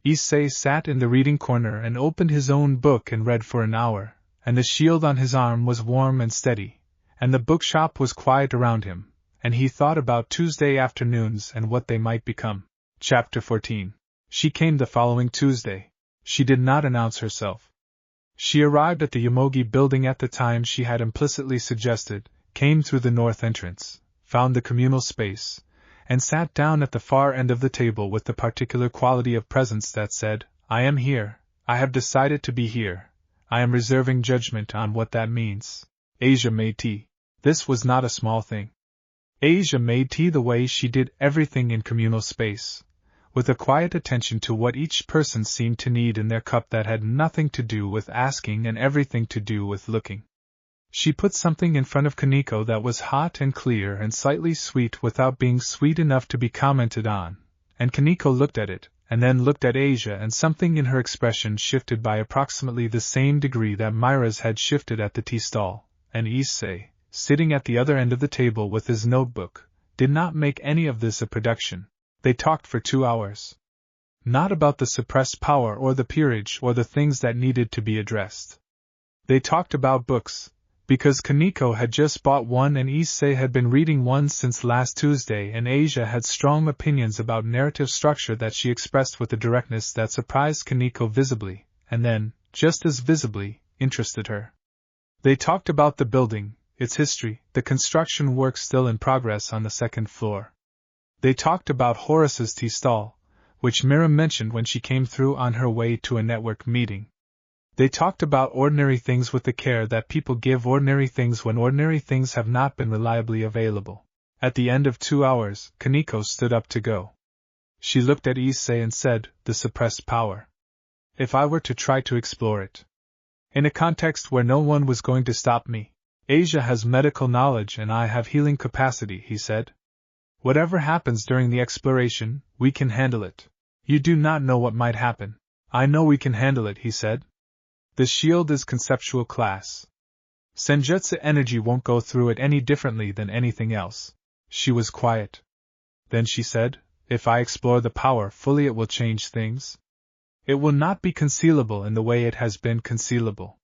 Issei sat in the reading corner and opened his own book and read for an hour, and the shield on his arm was warm and steady, and the bookshop was quiet around him, and he thought about Tuesday afternoons and what they might become. Chapter 14. She came the following Tuesday. She did not announce herself. She arrived at the Yomogi building at the time she had implicitly suggested, came through the north entrance, found the communal space, and sat down at the far end of the table with the particular quality of presence that said, "I am here, I have decided to be here, I am reserving judgment on what that means." Asia made tea. This was not a small thing. Asia made tea the way she did everything in communal space, with a quiet attention to what each person seemed to need in their cup that had nothing to do with asking and everything to do with looking. She put something in front of Kaneko that was hot and clear and slightly sweet without being sweet enough to be commented on, and Kaneko looked at it, and then looked at Asia, and something in her expression shifted by approximately the same degree that Myra's had shifted at the tea stall, and Issei, sitting at the other end of the table with his notebook, did not make any of this a production. They talked for 2 hours. Not about the suppressed power or the peerage or the things that needed to be addressed. They talked about books, because Kaneko had just bought one and Issei had been reading one since last Tuesday, and Asia had strong opinions about narrative structure that she expressed with a directness that surprised Kaneko visibly, and then, just as visibly, interested her. They talked about the building, its history, the construction work still in progress on the second floor. They talked about Horace's tea stall, which Mira mentioned when she came through on her way to a network meeting. They talked about ordinary things with the care that people give ordinary things when ordinary things have not been reliably available. At the end of 2 hours, Kaneko stood up to go. She looked at Issei and said, "The suppressed power. If I were to try to explore it in a context where no one was going to stop me. Asia has medical knowledge and I have healing capacity," he said. "Whatever happens during the exploration, we can handle it. You do not know what might happen. I know we can handle it," he said. "The shield is conceptual class. Senjutsu energy won't go through it any differently than anything else." She was quiet. Then she said, "If I explore the power fully, it will change things. It will not be concealable in the way it has been concealable.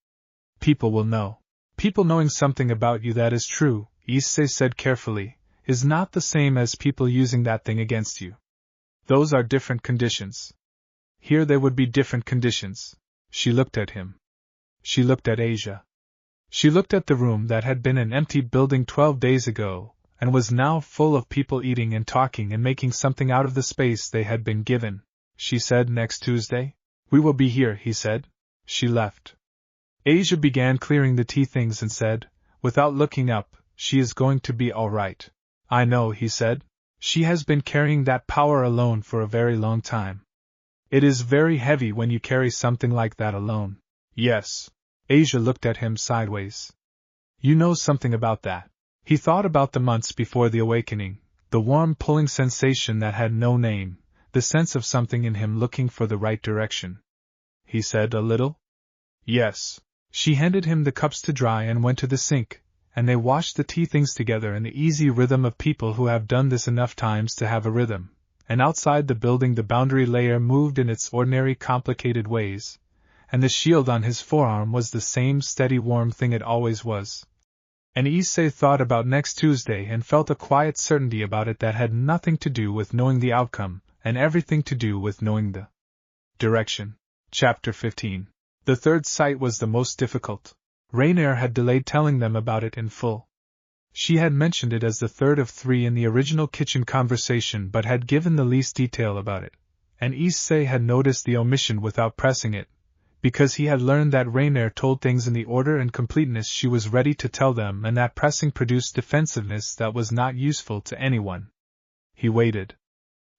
People will know. People knowing something about you that is true," Issei said carefully, "is not the same as people using that thing against you. Those are different conditions. Here there would be different conditions." She looked at him. She looked at Asia. She looked at the room that had been an empty building 12 days ago, and was now full of people eating and talking and making something out of the space they had been given. She said, "Next Tuesday? We will be here," he said. She left. Asia began clearing the tea things and said, without looking up, "She is going to be all right." "I know," he said. "She has been carrying that power alone for a very long time. It is very heavy when you carry something like that alone." "Yes." Asia looked at him sideways. "You know something about that." He thought about the months before the awakening, the warm pulling sensation that had no name, the sense of something in him looking for the right direction. He said, "A little?" "Yes." She handed him the cups to dry and went to the sink, and they washed the tea things together in the easy rhythm of people who have done this enough times to have a rhythm. And outside the building the boundary layer moved in its ordinary complicated ways, and the shield on his forearm was the same steady warm thing it always was. And Issei thought about next Tuesday and felt a quiet certainty about it that had nothing to do with knowing the outcome, and everything to do with knowing the direction. Chapter 15. The third sight was the most difficult. Rainier had delayed telling them about it in full. She had mentioned it as the third of 3 in the original kitchen conversation but had given the least detail about it, and Issei had noticed the omission without pressing it, because he had learned that Rainier told things in the order and completeness she was ready to tell them, and that pressing produced defensiveness that was not useful to anyone. He waited.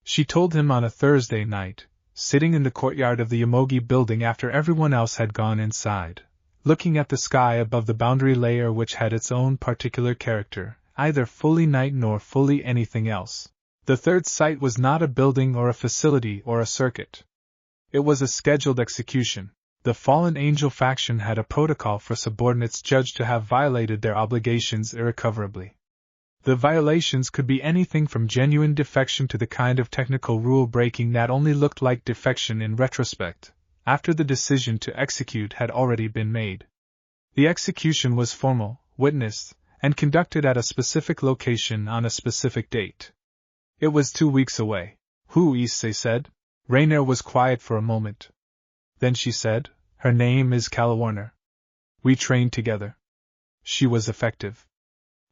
She told him on a Thursday night, sitting in the courtyard of the Yomogi building after everyone else had gone inside, looking at the sky above the boundary layer which had its own particular character, either fully night nor fully anything else. The third site was not a building or a facility or a circuit. It was a scheduled execution. The fallen angel faction had a protocol for subordinates judged to have violated their obligations irrecoverably. The violations could be anything from genuine defection to the kind of technical rule breaking that only looked like defection in retrospect, after the decision to execute had already been made. The execution was formal, witnessed, and conducted at a specific location on a specific date. It was 2 weeks away. "Who?" Issei said. Rainier was quiet for a moment. Then she said, "Her name is Calawarner. We trained together." She was effective.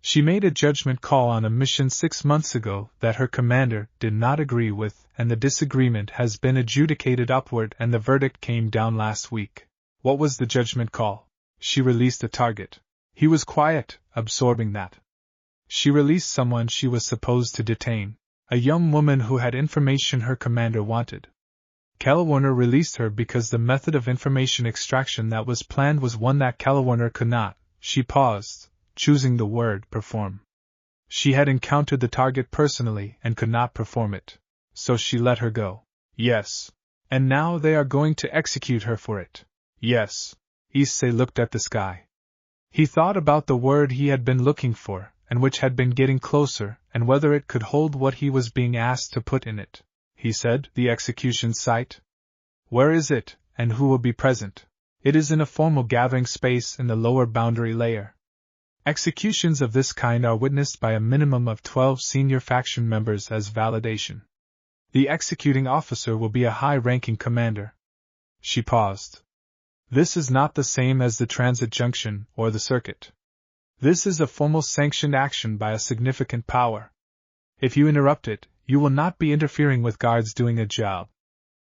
She made a judgment call on a mission 6 months ago that her commander did not agree with, and the disagreement has been adjudicated upward and the verdict came down last week. What was the judgment call? She released a target. He was quiet, absorbing that. She released someone she was supposed to detain, a young woman who had information her commander wanted. Calawarner released her because the method of information extraction that was planned was one that Calawarner could not. She paused, choosing the word perform. She had encountered the target personally and could not perform it, so she let her go. Yes. And now they are going to execute her for it. Yes. Issei looked at the sky. He thought about the word he had been looking for, and which had been getting closer, and whether it could hold what he was being asked to put in it. He said, "The execution site? Where is it, and who will be present?" "It is in a formal gathering space in the lower boundary layer. Executions of this kind are witnessed by a minimum of 12 senior faction members as validation. The executing officer will be a high-ranking commander." She paused. "This is not the same as the transit junction or the circuit." This is a formal sanctioned action by a significant power. If you interrupt it, you will not be interfering with guards doing a job.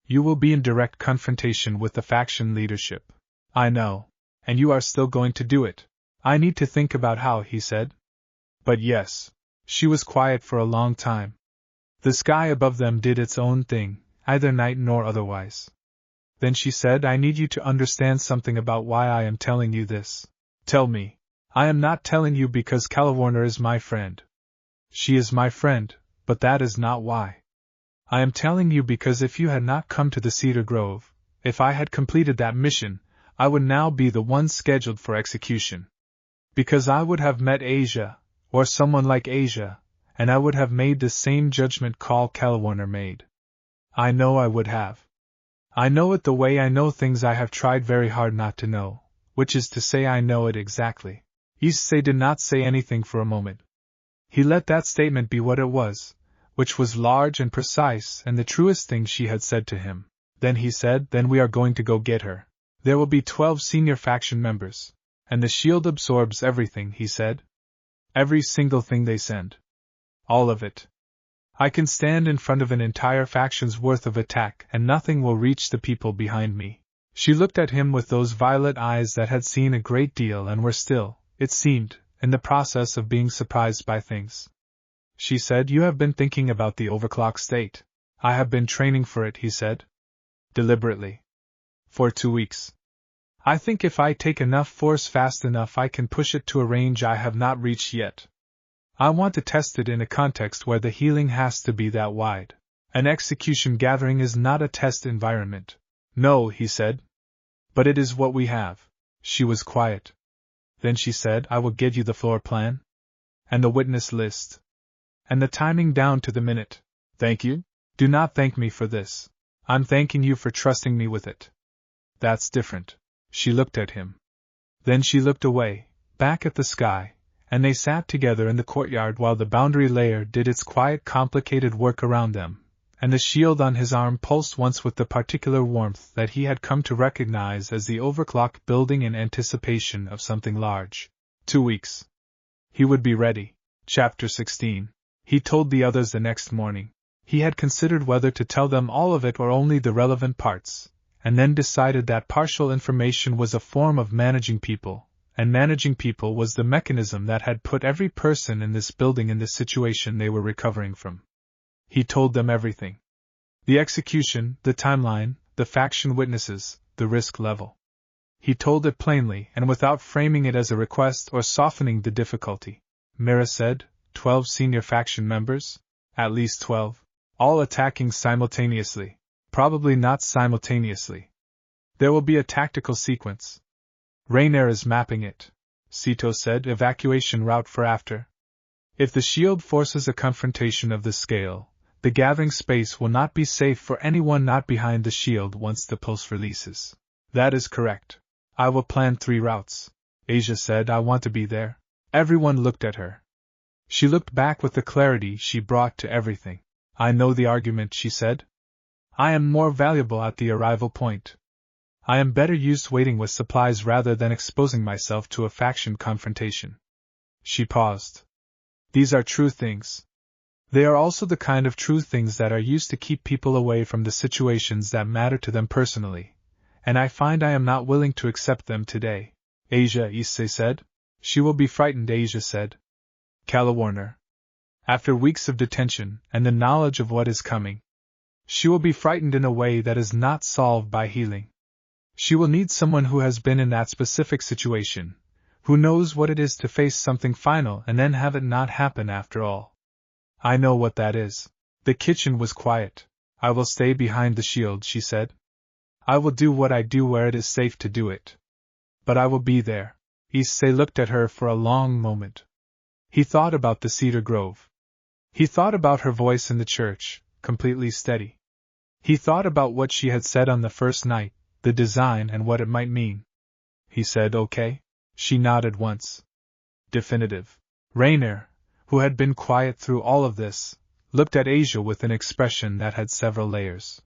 You will be in direct confrontation with the faction leadership. I know. And you are still going to do it. I need to think about how, he said. But yes. She was quiet for a long time. The sky above them did its own thing, either night nor otherwise. Then she said, I need you to understand something about why I am telling you this. Tell me. I am not telling you because Calawarner is my friend. She is my friend, but that is not why. I am telling you because if you had not come to the Cedar Grove, if I had completed that mission, I would now be the one scheduled for execution. Because I would have met Asia, or someone like Asia, and I would have made the same judgment call Calawarner made. I know I would have. I know it the way I know things I have tried very hard not to know, which is to say I know it exactly. Issei did not say anything for a moment. He let that statement be what it was, which was large and precise and the truest thing she had said to him. Then he said, then we are going to go get her. There will be 12 senior faction members. And the shield absorbs everything, he said. Every single thing they send. All of it. I can stand in front of an entire faction's worth of attack and nothing will reach the people behind me. She looked at him with those violet eyes that had seen a great deal and were still, it seemed, in the process of being surprised by things. She said, you have been thinking about the overclock state. I have been training for it, he said. Deliberately. For 2 weeks. I think if I take enough force fast enough I can push it to a range I have not reached yet. I want to test it in a context where the healing has to be that wide. An execution gathering is not a test environment. No, he said. But it is what we have. She was quiet. Then she said, I will get you the floor plan. And the witness list. And the timing down to the minute. Thank you? Do not thank me for this. I'm thanking you for trusting me with it. That's different. She looked at him. Then she looked away, back at the sky, and they sat together in the courtyard while the boundary layer did its quiet, complicated work around them, and the shield on his arm pulsed once with the particular warmth that he had come to recognize as the overclock building in anticipation of something large. 2 weeks. He would be ready. Chapter 16. He told the others the next morning. He had considered whether to tell them all of it or only the relevant parts, and then decided that partial information was a form of managing people, and managing people was the mechanism that had put every person in this building in the situation they were recovering from. He told them everything. The execution, the timeline, the faction witnesses, the risk level. He told it plainly and without framing it as a request or softening the difficulty. Mira said, 12 senior faction members? At least 12. All attacking simultaneously. Probably not simultaneously. There will be a tactical sequence. Rainier is mapping it. Sito said, evacuation route for after. If the shield forces a confrontation of this scale, the gathering space will not be safe for anyone not behind the shield once the pulse releases. That is correct. I will plan 3 routes. Asia said, I want to be there. Everyone looked at her. She looked back with the clarity she brought to everything. I know the argument, she said. I am more valuable at the arrival point. I am better used waiting with supplies rather than exposing myself to a faction confrontation. She paused. These are true things. They are also the kind of true things that are used to keep people away from the situations that matter to them personally, and I find I am not willing to accept them today. Asia, Issei said. She will be frightened, Asia said. Calawarner. After weeks of detention and the knowledge of what is coming, she will be frightened in a way that is not solved by healing. She will need someone who has been in that specific situation, who knows what it is to face something final and then have it not happen after all. I know what that is. The kitchen was quiet. I will stay behind the shield, she said. I will do what I do where it is safe to do it. But I will be there. Issei looked at her for a long moment. He thought about the Cedar Grove. He thought about her voice in the church, completely steady. He thought about what she had said on the first night, the design and what it might mean. He said, okay. She nodded once. Definitive. Rainier, who had been quiet through all of this, looked at Asia with an expression that had several layers.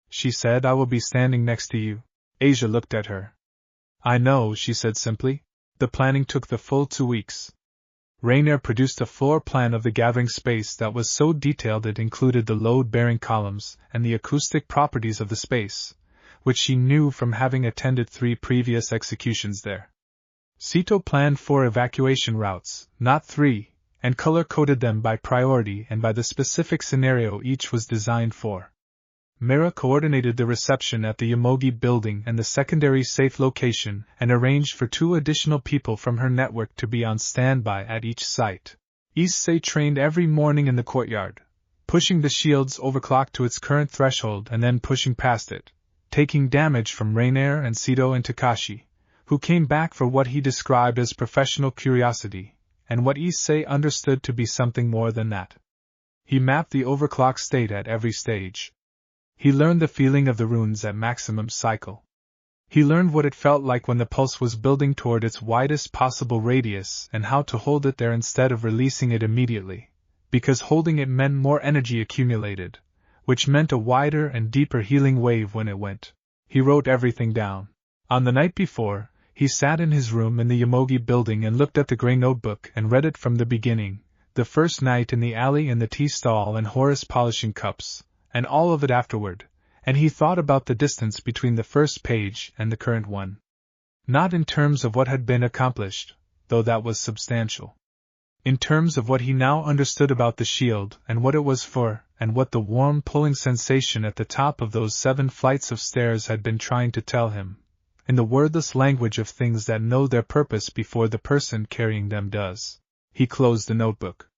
She said, I will be standing next to you. Asia looked at her. I know, she said simply. The planning took the full 2 weeks. Rainier produced a floor plan of the gathering space that was so detailed it included the load-bearing columns and the acoustic properties of the space, which she knew from having attended 3 previous executions there. Sito planned 4 evacuation routes, not 3, and color-coded them by priority and by the specific scenario each was designed for. Mira coordinated the reception at the Yomogi building and the secondary safe location and arranged for 2 additional people from her network to be on standby at each site. Issei trained every morning in the courtyard, pushing the shield's overclock to its current threshold and then pushing past it, taking damage from Rainier and Sito and Takashi, who came back for what he described as professional curiosity, and what Issei understood to be something more than that. He mapped the overclock state at every stage. He learned the feeling of the runes at maximum cycle. He learned what it felt like when the pulse was building toward its widest possible radius and how to hold it there instead of releasing it immediately, because holding it meant more energy accumulated, which meant a wider and deeper healing wave when it went. He wrote everything down. On the night before, he sat in his room in the Yomogi building and looked at the gray notebook and read it from the beginning, the first night in the alley and the tea stall and Horace polishing cups, and all of it afterward, and he thought about the distance between the first page and the current one. Not in terms of what had been accomplished, though that was substantial. In terms of what he now understood about the shield and what it was for, and what the warm pulling sensation at the top of those 7 flights of stairs had been trying to tell him, in the wordless language of things that know their purpose before the person carrying them does. He closed the notebook.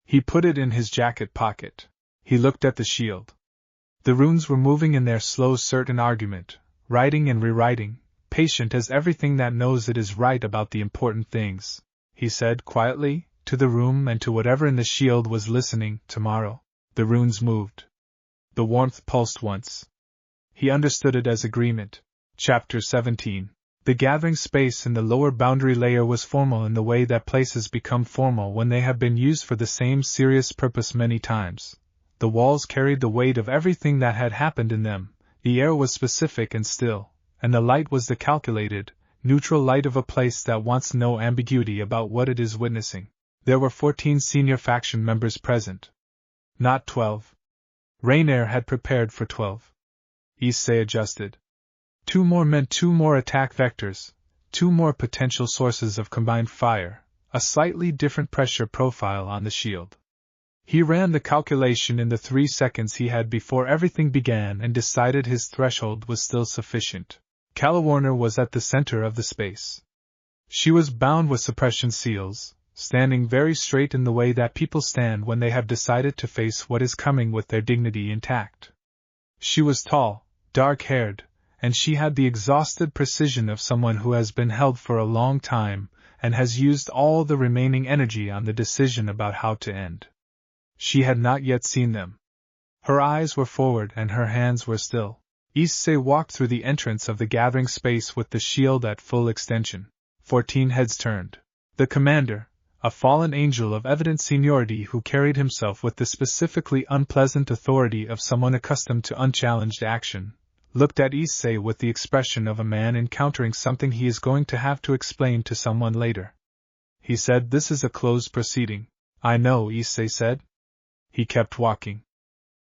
He put it in his jacket pocket. He looked at the shield. The runes were moving in their slow certain argument, writing and rewriting, patient as everything that knows it is right about the important things. He said quietly, to the room and to whatever in the shield was listening, tomorrow. The runes moved. The warmth pulsed once. He understood it as agreement. Chapter 17. The gathering space in the lower boundary layer was formal in the way that places become formal when they have been used for the same serious purpose many times. The walls carried the weight of everything that had happened in them, the air was specific and still, and the light was the calculated, neutral light of a place that wants no ambiguity about what it is witnessing. There were 14 senior faction members present. Not 12. Rainier had prepared for 12. Issei adjusted. 2 more meant 2 more attack vectors, 2 more potential sources of combined fire, a slightly different pressure profile on the shield. He ran the calculation in the 3 seconds he had before everything began and decided his threshold was still sufficient. Calawarner was at the center of the space. She was bound with suppression seals, standing very straight in the way that people stand when they have decided to face what is coming with their dignity intact. She was tall, dark-haired, and she had the exhausted precision of someone who has been held for a long time and has used all the remaining energy on the decision about how to end. She had not yet seen them. Her eyes were forward and her hands were still. Issei walked through the entrance of the gathering space with the shield at full extension. 14 heads turned. The commander, a fallen angel of evident seniority who carried himself with the specifically unpleasant authority of someone accustomed to unchallenged action, looked at Issei with the expression of a man encountering something he is going to have to explain to someone later. He said, "This is a closed proceeding." "I know," Issei said. He kept walking.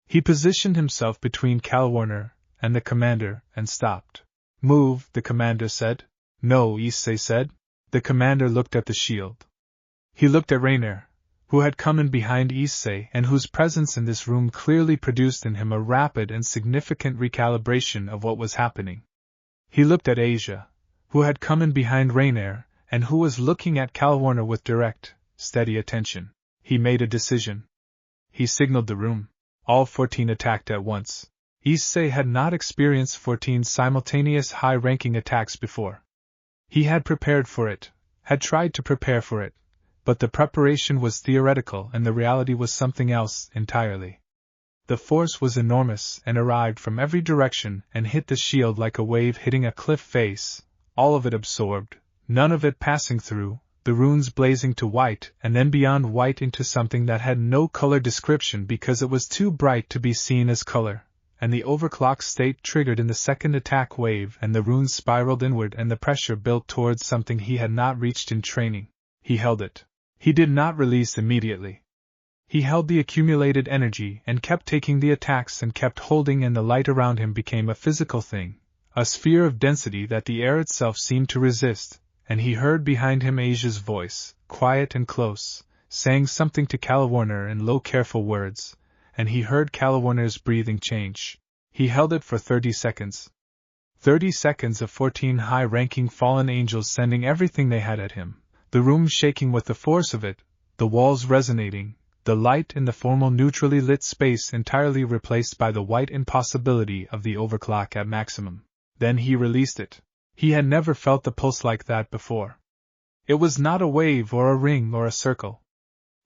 He positioned himself between Calawarner and the commander and stopped. "Move," the commander said. "No," Issei said. The commander looked at the shield. He looked at Rainier, who had come in behind Issei and whose presence in this room clearly produced in him a rapid and significant recalibration of what was happening. He looked at Asia, who had come in behind Rainier and who was looking at Calawarner with direct, steady attention. He made a decision. He signaled the room. All 14 attacked at once. Issei had not experienced 14 simultaneous high-ranking attacks before. He had prepared for it, had tried to prepare for it, but the preparation was theoretical and the reality was something else entirely. The force was enormous and arrived from every direction and hit the shield like a wave hitting a cliff face, all of it absorbed, none of it passing through, the runes blazing to white and then beyond white into something that had no color description because it was too bright to be seen as color, and the overclock state triggered in the second attack wave, and the runes spiraled inward and the pressure built towards something he had not reached in training. He held it. He did not release immediately. He held the accumulated energy and kept taking the attacks and kept holding, and the light around him became a physical thing, a sphere of density that the air itself seemed to resist, and he heard behind him Asia's voice, quiet and close, saying something to Calawarner in low careful words, and he heard Calawarner's breathing change. He held it for 30 seconds. 30 seconds of 14 high-ranking fallen angels sending everything they had at him, the room shaking with the force of it, the walls resonating, the light in the formal neutrally lit space entirely replaced by the white impossibility of the overclock at maximum. Then he released it. He had never felt the pulse like that before. It was not a wave or a ring or a circle.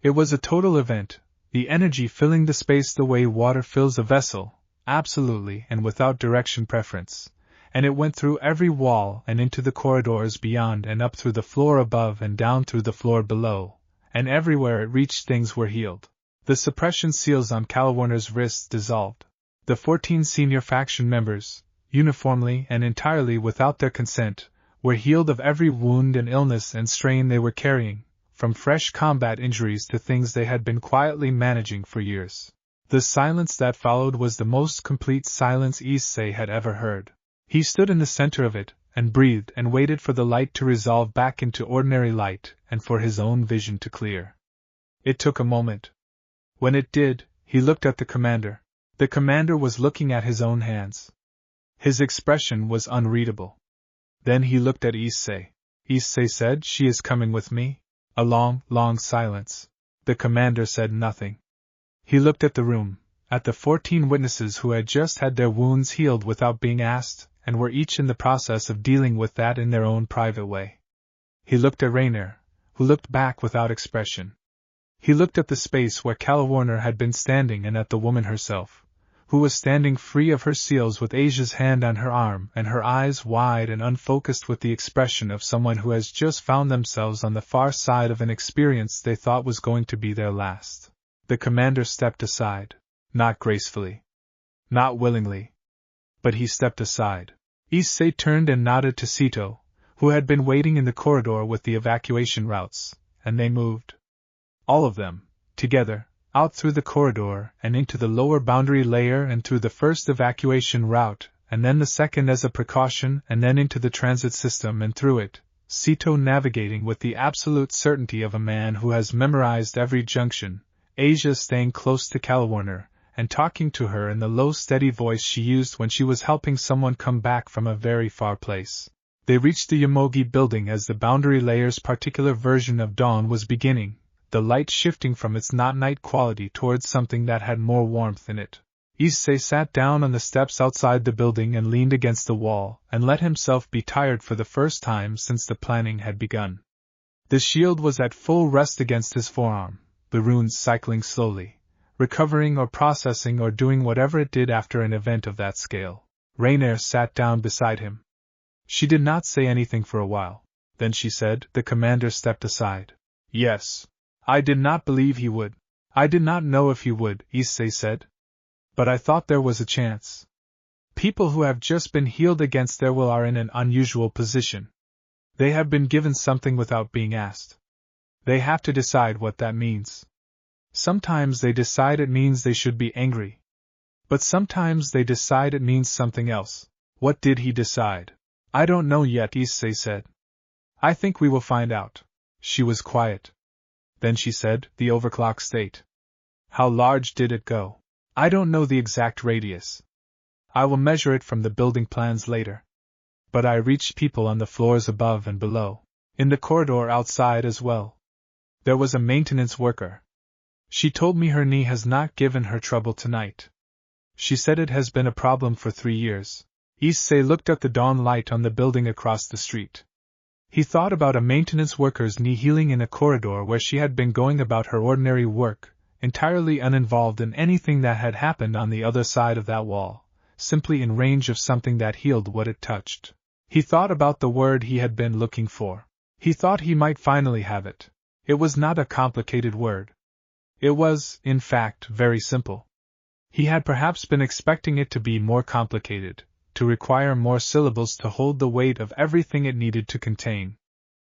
It was a total event, the energy filling the space the way water fills a vessel, absolutely and without direction preference, and it went through every wall and into the corridors beyond and up through the floor above and down through the floor below, and everywhere it reached things were healed. The suppression seals on Calawarner's wrists dissolved. The 14 senior faction members, uniformly and entirely without their consent, were healed of every wound and illness and strain they were carrying, from fresh combat injuries to things they had been quietly managing for years. The silence that followed was the most complete silence Issei had ever heard. He stood in the center of it, and breathed and waited for the light to resolve back into ordinary light, and for his own vision to clear. It took a moment. When it did, he looked at the commander. The commander was looking at his own hands. His expression was unreadable. Then he looked at Issei. Issei said, "She is coming with me?" A long, long silence. The commander said nothing. He looked at the room, at the 14 witnesses who had just had their wounds healed without being asked, and were each in the process of dealing with that in their own private way. He looked at Rainier, who looked back without expression. He looked at the space where Calawarner had been standing and at the woman herself, who was standing free of her seals with Asia's hand on her arm and her eyes wide and unfocused with the expression of someone who has just found themselves on the far side of an experience they thought was going to be their last. The commander stepped aside, not gracefully, not willingly, but he stepped aside. Issei turned and nodded to Sito, who had been waiting in the corridor with the evacuation routes, and they moved. All of them, together, out through the corridor and into the lower boundary layer and through the first evacuation route, and then the second as a precaution, and then into the transit system and through it, Sito navigating with the absolute certainty of a man who has memorized every junction, Asia staying close to Calawarner, and talking to her in the low steady voice she used when she was helping someone come back from a very far place. They reached the Yomogi building as the boundary layer's particular version of dawn was beginning, the light shifting from its not night quality towards something that had more warmth in it. Issei sat down on the steps outside the building and leaned against the wall, and let himself be tired for the first time since the planning had begun. The shield was at full rest against his forearm, the runes cycling slowly, recovering or processing or doing whatever it did after an event of that scale. Rainier sat down beside him. She did not say anything for a while. Then she said, "The commander stepped aside." "Yes. I did not believe he would. I did not know if he would," Issei said. "But I thought there was a chance. People who have just been healed against their will are in an unusual position. They have been given something without being asked. They have to decide what that means. Sometimes they decide it means they should be angry. But sometimes they decide it means something else." "What did he decide?" "I don't know yet," Issei said. "I think we will find out." She was quiet. Then she said, "The overclock state. How large did it go?" "I don't know the exact radius. I will measure it from the building plans later. But I reached people on the floors above and below. In the corridor outside as well. There was a maintenance worker. She told me her knee has not given her trouble tonight. She said it has been a problem for 3 years. Issei looked at the dawn light on the building across the street. He thought about a maintenance worker's knee healing in a corridor where she had been going about her ordinary work, entirely uninvolved in anything that had happened on the other side of that wall, simply in range of something that healed what it touched. He thought about the word he had been looking for. He thought he might finally have it. It was not a complicated word. It was, in fact, very simple. He had perhaps been expecting it to be more complicated, to require more syllables to hold the weight of everything it needed to contain.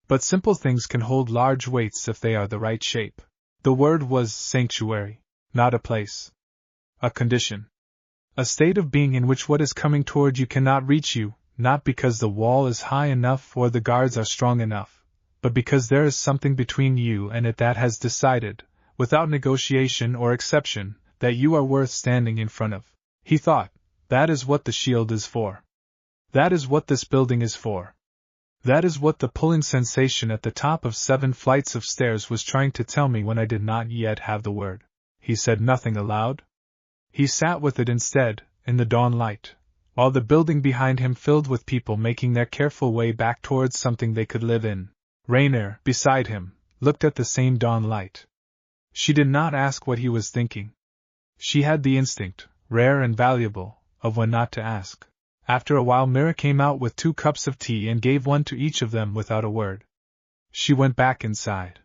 But simple things can hold large weights if they are the right shape. The word was sanctuary, not a place. A condition. A state of being in which what is coming toward you cannot reach you, not because the wall is high enough or the guards are strong enough, but because there is something between you and it that has decided, without negotiation or exception, that you are worth standing in front of. He thought, that is what the shield is for. That is what this building is for. That is what the pulling sensation at the top of 7 flights of stairs was trying to tell me when I did not yet have the word. He said nothing aloud. He sat with it instead, in the dawn light, while the building behind him filled with people making their careful way back towards something they could live in. Rainier, beside him, looked at the same dawn light. She did not ask what he was thinking. She had the instinct, rare and valuable, of when not to ask. After a while Mira came out with 2 cups of tea and gave one to each of them without a word. She went back inside.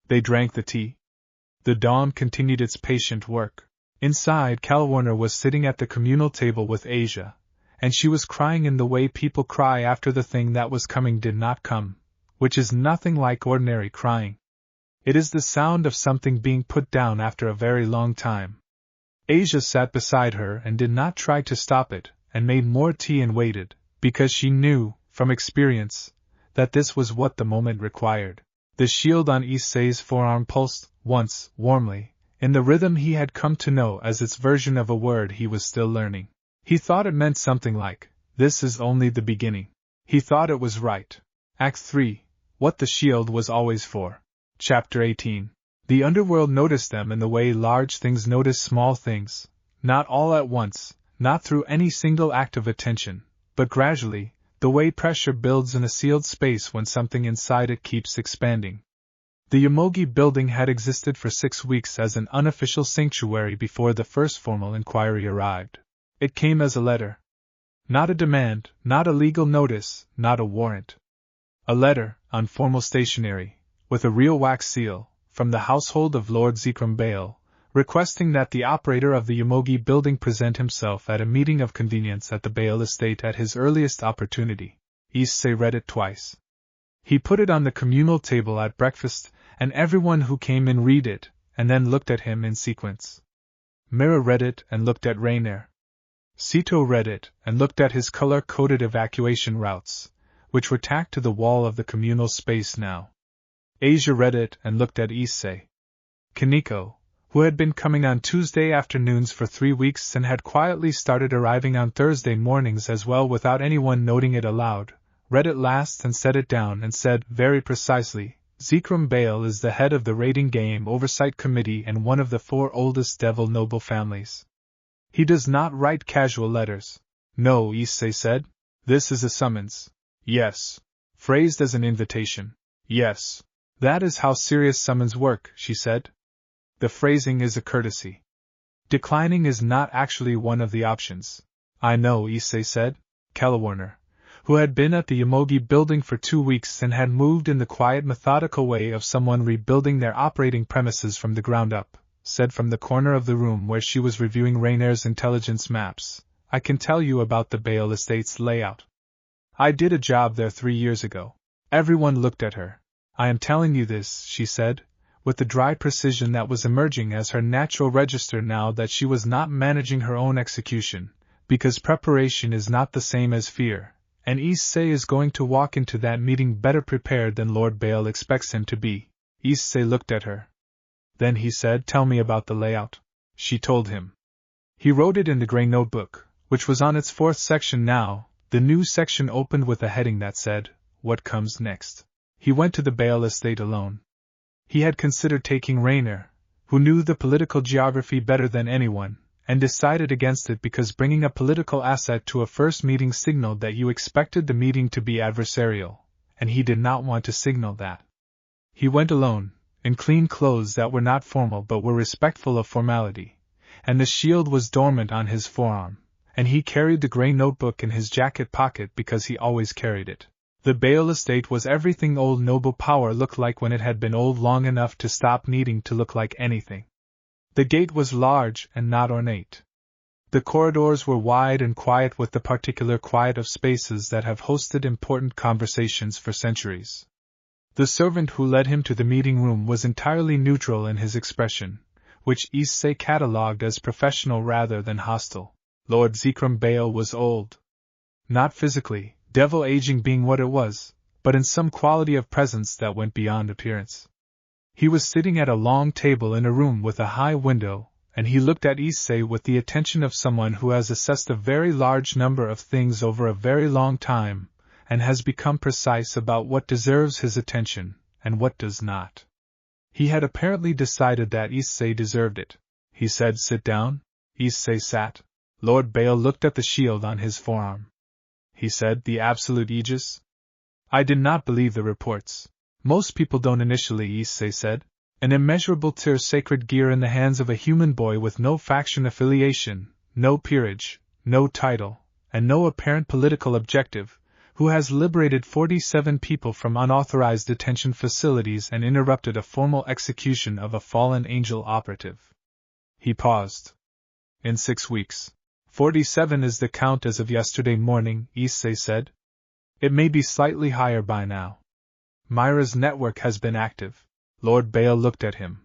They drank the tea. The dawn continued its patient work. Inside, Calwarner was sitting at the communal table with Asia, and she was crying in the way people cry after the thing that was coming did not come, which is nothing like ordinary crying. It is the sound of something being put down after a very long time. Asia sat beside her and did not try to stop it, and made more tea and waited, because she knew, from experience, that this was what the moment required. The shield on Issei's forearm pulsed, once, warmly, in the rhythm he had come to know as its version of a word he was still learning. He thought it meant something like, this is only the beginning. He thought it was right. Act 3, What the Shield Was Always For. Chapter 18. The underworld noticed them in the way large things notice small things, not all at once, not through any single act of attention, but gradually, the way pressure builds in a sealed space when something inside it keeps expanding. The Yomogi building had existed for 6 weeks as an unofficial sanctuary before the first formal inquiry arrived. It came as a letter. Not a demand, not a legal notice, not a warrant. A letter, on formal stationery, with a real wax seal, from the household of Lord Zekrom Bale, requesting that the operator of the Yomogi building present himself at a meeting of convenience at the Bale estate at his earliest opportunity. Issei read it twice. He put it on the communal table at breakfast, and everyone who came in read it, and then looked at him in sequence. Mira read it and looked at Rainier. Sito read it and looked at his color-coded evacuation routes, which were tacked to the wall of the communal space now. Asia read it and looked at Issei. Kaneko, who had been coming on Tuesday afternoons for 3 weeks and had quietly started arriving on Thursday mornings as well without anyone noting it aloud, read it last and set it down and said, very precisely, Zekrom Bale is the head of the Raiding Game Oversight Committee and one of the 4 oldest Devil noble families. He does not write casual letters. No, Issei said. This is a summons. Yes. Phrased as an invitation. Yes. That is how serious summons work, she said. The phrasing is a courtesy. Declining is not actually one of the options. I know, Issei said. Calwarner, who had been at the Yomogi building for 2 weeks and had moved in the quiet methodical way of someone rebuilding their operating premises from the ground up, said from the corner of the room where she was reviewing Rainier's intelligence maps, I can tell you about the Bale Estate's layout. I did a job there 3 years ago. Everyone looked at her. I am telling you this, she said, with the dry precision that was emerging as her natural register now that she was not managing her own execution, because preparation is not the same as fear, and Issei is going to walk into that meeting better prepared than Lord Bale expects him to be. Issei looked at her. Then he said, tell me about the layout. She told him. He wrote it in the grey notebook, which was on its 4th section now. The new section opened with a heading that said, What comes next? He went to the Bale estate alone. He had considered taking Rainier, who knew the political geography better than anyone, and decided against it because bringing a political asset to a first meeting signaled that you expected the meeting to be adversarial, and he did not want to signal that. He went alone, in clean clothes that were not formal but were respectful of formality, and the shield was dormant on his forearm, and he carried the grey notebook in his jacket pocket because he always carried it. The Bale estate was everything old noble power looked like when it had been old long enough to stop needing to look like anything. The gate was large and not ornate. The corridors were wide and quiet, with the particular quiet of spaces that have hosted important conversations for centuries. The servant who led him to the meeting room was entirely neutral in his expression, which Issei catalogued as professional rather than hostile. Lord Zekrom Baal was old. Not physically, devil aging being what it was, but in some quality of presence that went beyond appearance. He was sitting at a long table in a room with a high window, and he looked at Issei with the attention of someone who has assessed a very large number of things over a very long time, and has become precise about what deserves his attention, and what does not. He had apparently decided that Issei deserved it. He said, "Sit down." Issei sat. Lord Baal looked at the shield on his forearm. He said, "The absolute Aegis?" "I did not believe the reports. Most people don't initially," Issei said. "An immeasurable sacred gear in the hands of a human boy with no faction affiliation, no peerage, no title, and no apparent political objective, who has liberated 47 people from unauthorized detention facilities and interrupted a formal execution of a fallen angel operative." He paused. "In 6 weeks. 47 is the count as of yesterday morning," Issei said. "It may be slightly higher by now. Myra's network has been active." Lord Baal looked at him.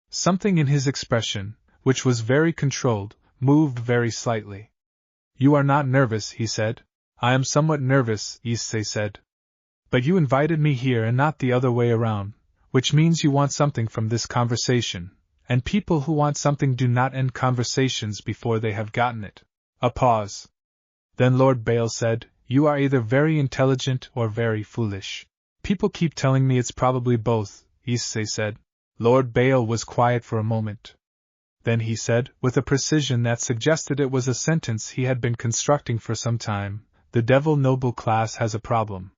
Something in his expression, which was very controlled, moved very slightly. "You are not nervous," he said. "I am somewhat nervous," Issei said. "But you invited me here and not the other way around, which means you want something from this conversation, and people who want something do not end conversations before they have gotten it." A pause. Then Lord Baal said, "You are either very intelligent or very foolish." "People keep telling me it's probably both," Issei said. Lord Baal was quiet for a moment. Then he said, with a precision that suggested it was a sentence he had been constructing for some time, "The devil noble class has a problem.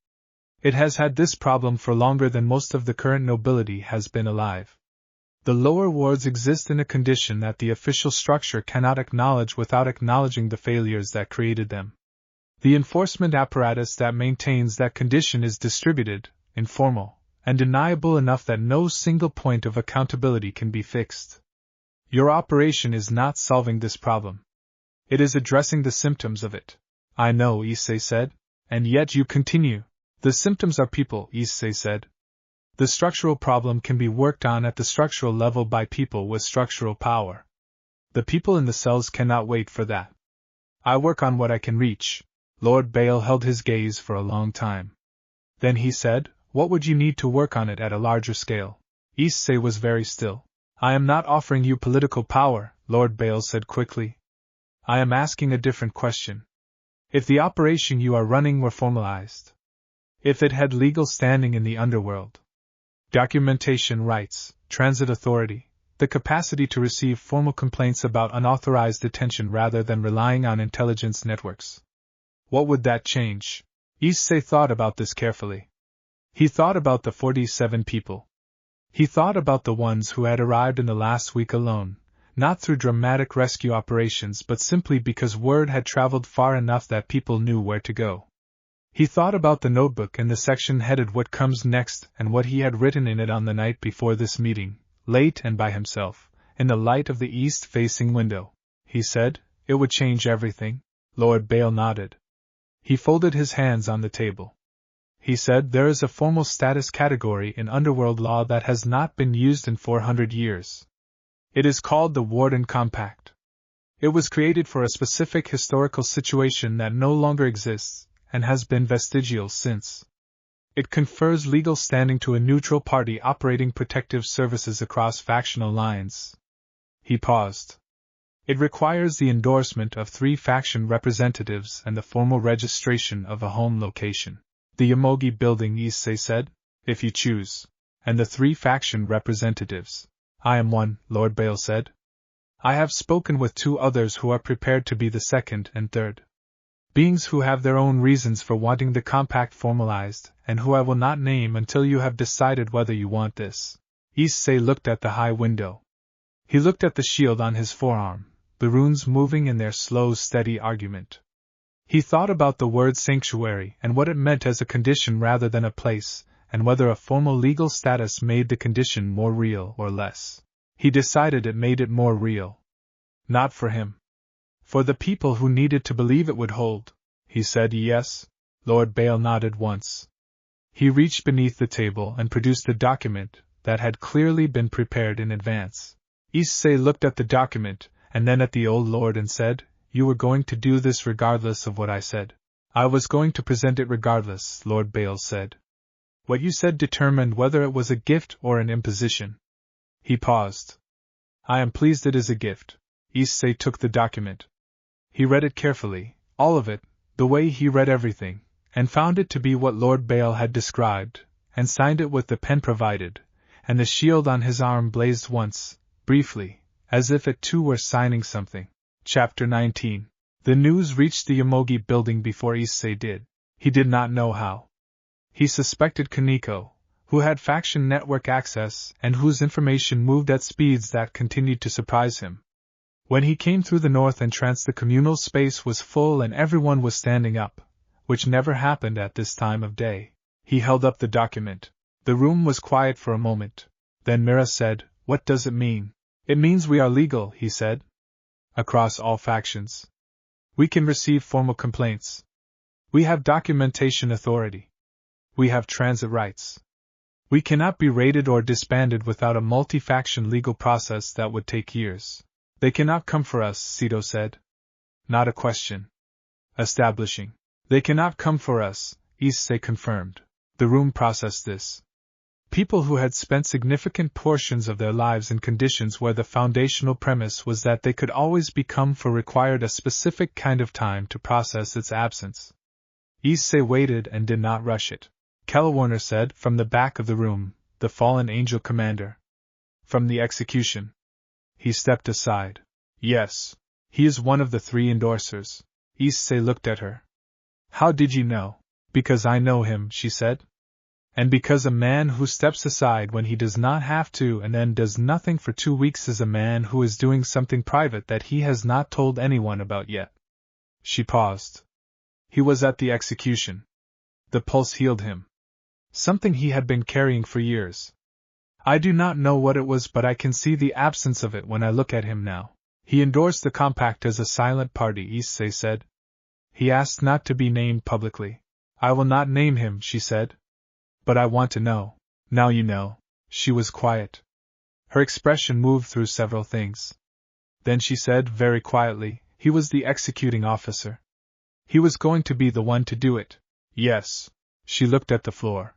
It has had this problem for longer than most of the current nobility has been alive. The lower wards exist in a condition that the official structure cannot acknowledge without acknowledging the failures that created them. The enforcement apparatus that maintains that condition is distributed, informal, and deniable enough that no single point of accountability can be fixed. Your operation is not solving this problem. It is addressing the symptoms of it." "I know," Issei said. "And yet you continue." "The symptoms are people," Issei said. "The structural problem can be worked on at the structural level by people with structural power. The people in the cells cannot wait for that. I work on what I can reach." Lord Baal held his gaze for a long time. Then he said, "What would you need to work on it at a larger scale?" Issei was very still. "I am not offering you political power," Lord Baal said quickly. "I am asking a different question. If the operation you are running were formalized, if it had legal standing in the underworld, documentation rights, transit authority, the capacity to receive formal complaints about unauthorized detention rather than relying on intelligence networks, what would that change?" Issei thought about this carefully. He thought about the 47 people. He thought about the ones who had arrived in the last week alone, not through dramatic rescue operations but simply because word had traveled far enough that people knew where to go. He thought about the notebook and the section headed "What Comes Next" and what he had written in it on the night before this meeting, late and by himself, in the light of the east-facing window. He said, "It would change everything?" Lord Baal nodded. He folded his hands on the table. He said, "There is a formal status category in underworld law that has not been used in 400 years. It is called the Warden Compact. It was created for a specific historical situation that no longer exists, and has been vestigial since. It confers legal standing to a neutral party operating protective services across factional lines." He paused. "It requires the endorsement of 3 faction representatives and the formal registration of a home location." "The Yomogi building," Issei said, "if you choose. And the 3 faction representatives." "I am one," Lord Baal said. "I have spoken with 2 others who are prepared to be the 2nd and 3rd. Beings who have their own reasons for wanting the compact formalized, and who I will not name until you have decided whether you want this." Issei looked at the high window. He looked at the shield on his forearm, the runes moving in their slow, steady argument. He thought about the word sanctuary and what it meant as a condition rather than a place, and whether a formal legal status made the condition more real or less. He decided it made it more real. Not for him. For the people who needed to believe it would hold. He said yes. Lord Bale nodded once. He reached beneath the table and produced a document that had clearly been prepared in advance. Issei looked at the document, and then at the old lord and said, "You were going to do this regardless of what I said." "I was going to present it regardless," Lord Bale said. "What you said determined whether it was a gift or an imposition." He paused. "I am pleased it is a gift." Issei took the document. He read it carefully, all of it, the way he read everything, and found it to be what Lord Bale had described, and signed it with the pen provided, and the shield on his arm blazed once, briefly, as if it too were signing something. Chapter 19. The news reached the Yomogi building before Issei did. He did not know how. He suspected Kaneko, who had faction network access and whose information moved at speeds that continued to surprise him. When he came through the north entrance, the communal space was full and everyone was standing up, which never happened at this time of day. He held up the document. The room was quiet for a moment. Then Mira said, "What does it mean?" "It means we are legal," he said. "Across all factions. We can receive formal complaints. We have documentation authority. We have transit rights. We cannot be raided or disbanded without a multi-faction legal process that would take years." "They cannot come for us," Sito said. "Not a question." "Establishing. They cannot come for us," Issei confirmed. The room processed this. People who had spent significant portions of their lives in conditions where the foundational premise was that they could always be come for required a specific kind of time to process its absence. Issei waited and did not rush it. Kellewarner said, from the back of the room, "The fallen angel commander." "From the execution." He stepped aside. "Yes. He is one of the 3 endorsers." Issei looked at her. "How did you know?" "Because I know him," she said. "And because a man who steps aside when he does not have to and then does nothing for 2 weeks is a man who is doing something private that he has not told anyone about yet." She paused. "He was at the execution. The pulse healed him. Something he had been carrying for years. I do not know what it was, but I can see the absence of it when I look at him now." "He endorsed the compact as a silent party," Issei said. "He asked not to be named publicly." "I will not name him," she said. "But I want to know." "Now you know." She was quiet. Her expression moved through several things. Then she said very quietly, "He was the executing officer. He was going to be the one to do it." "Yes." She looked at the floor.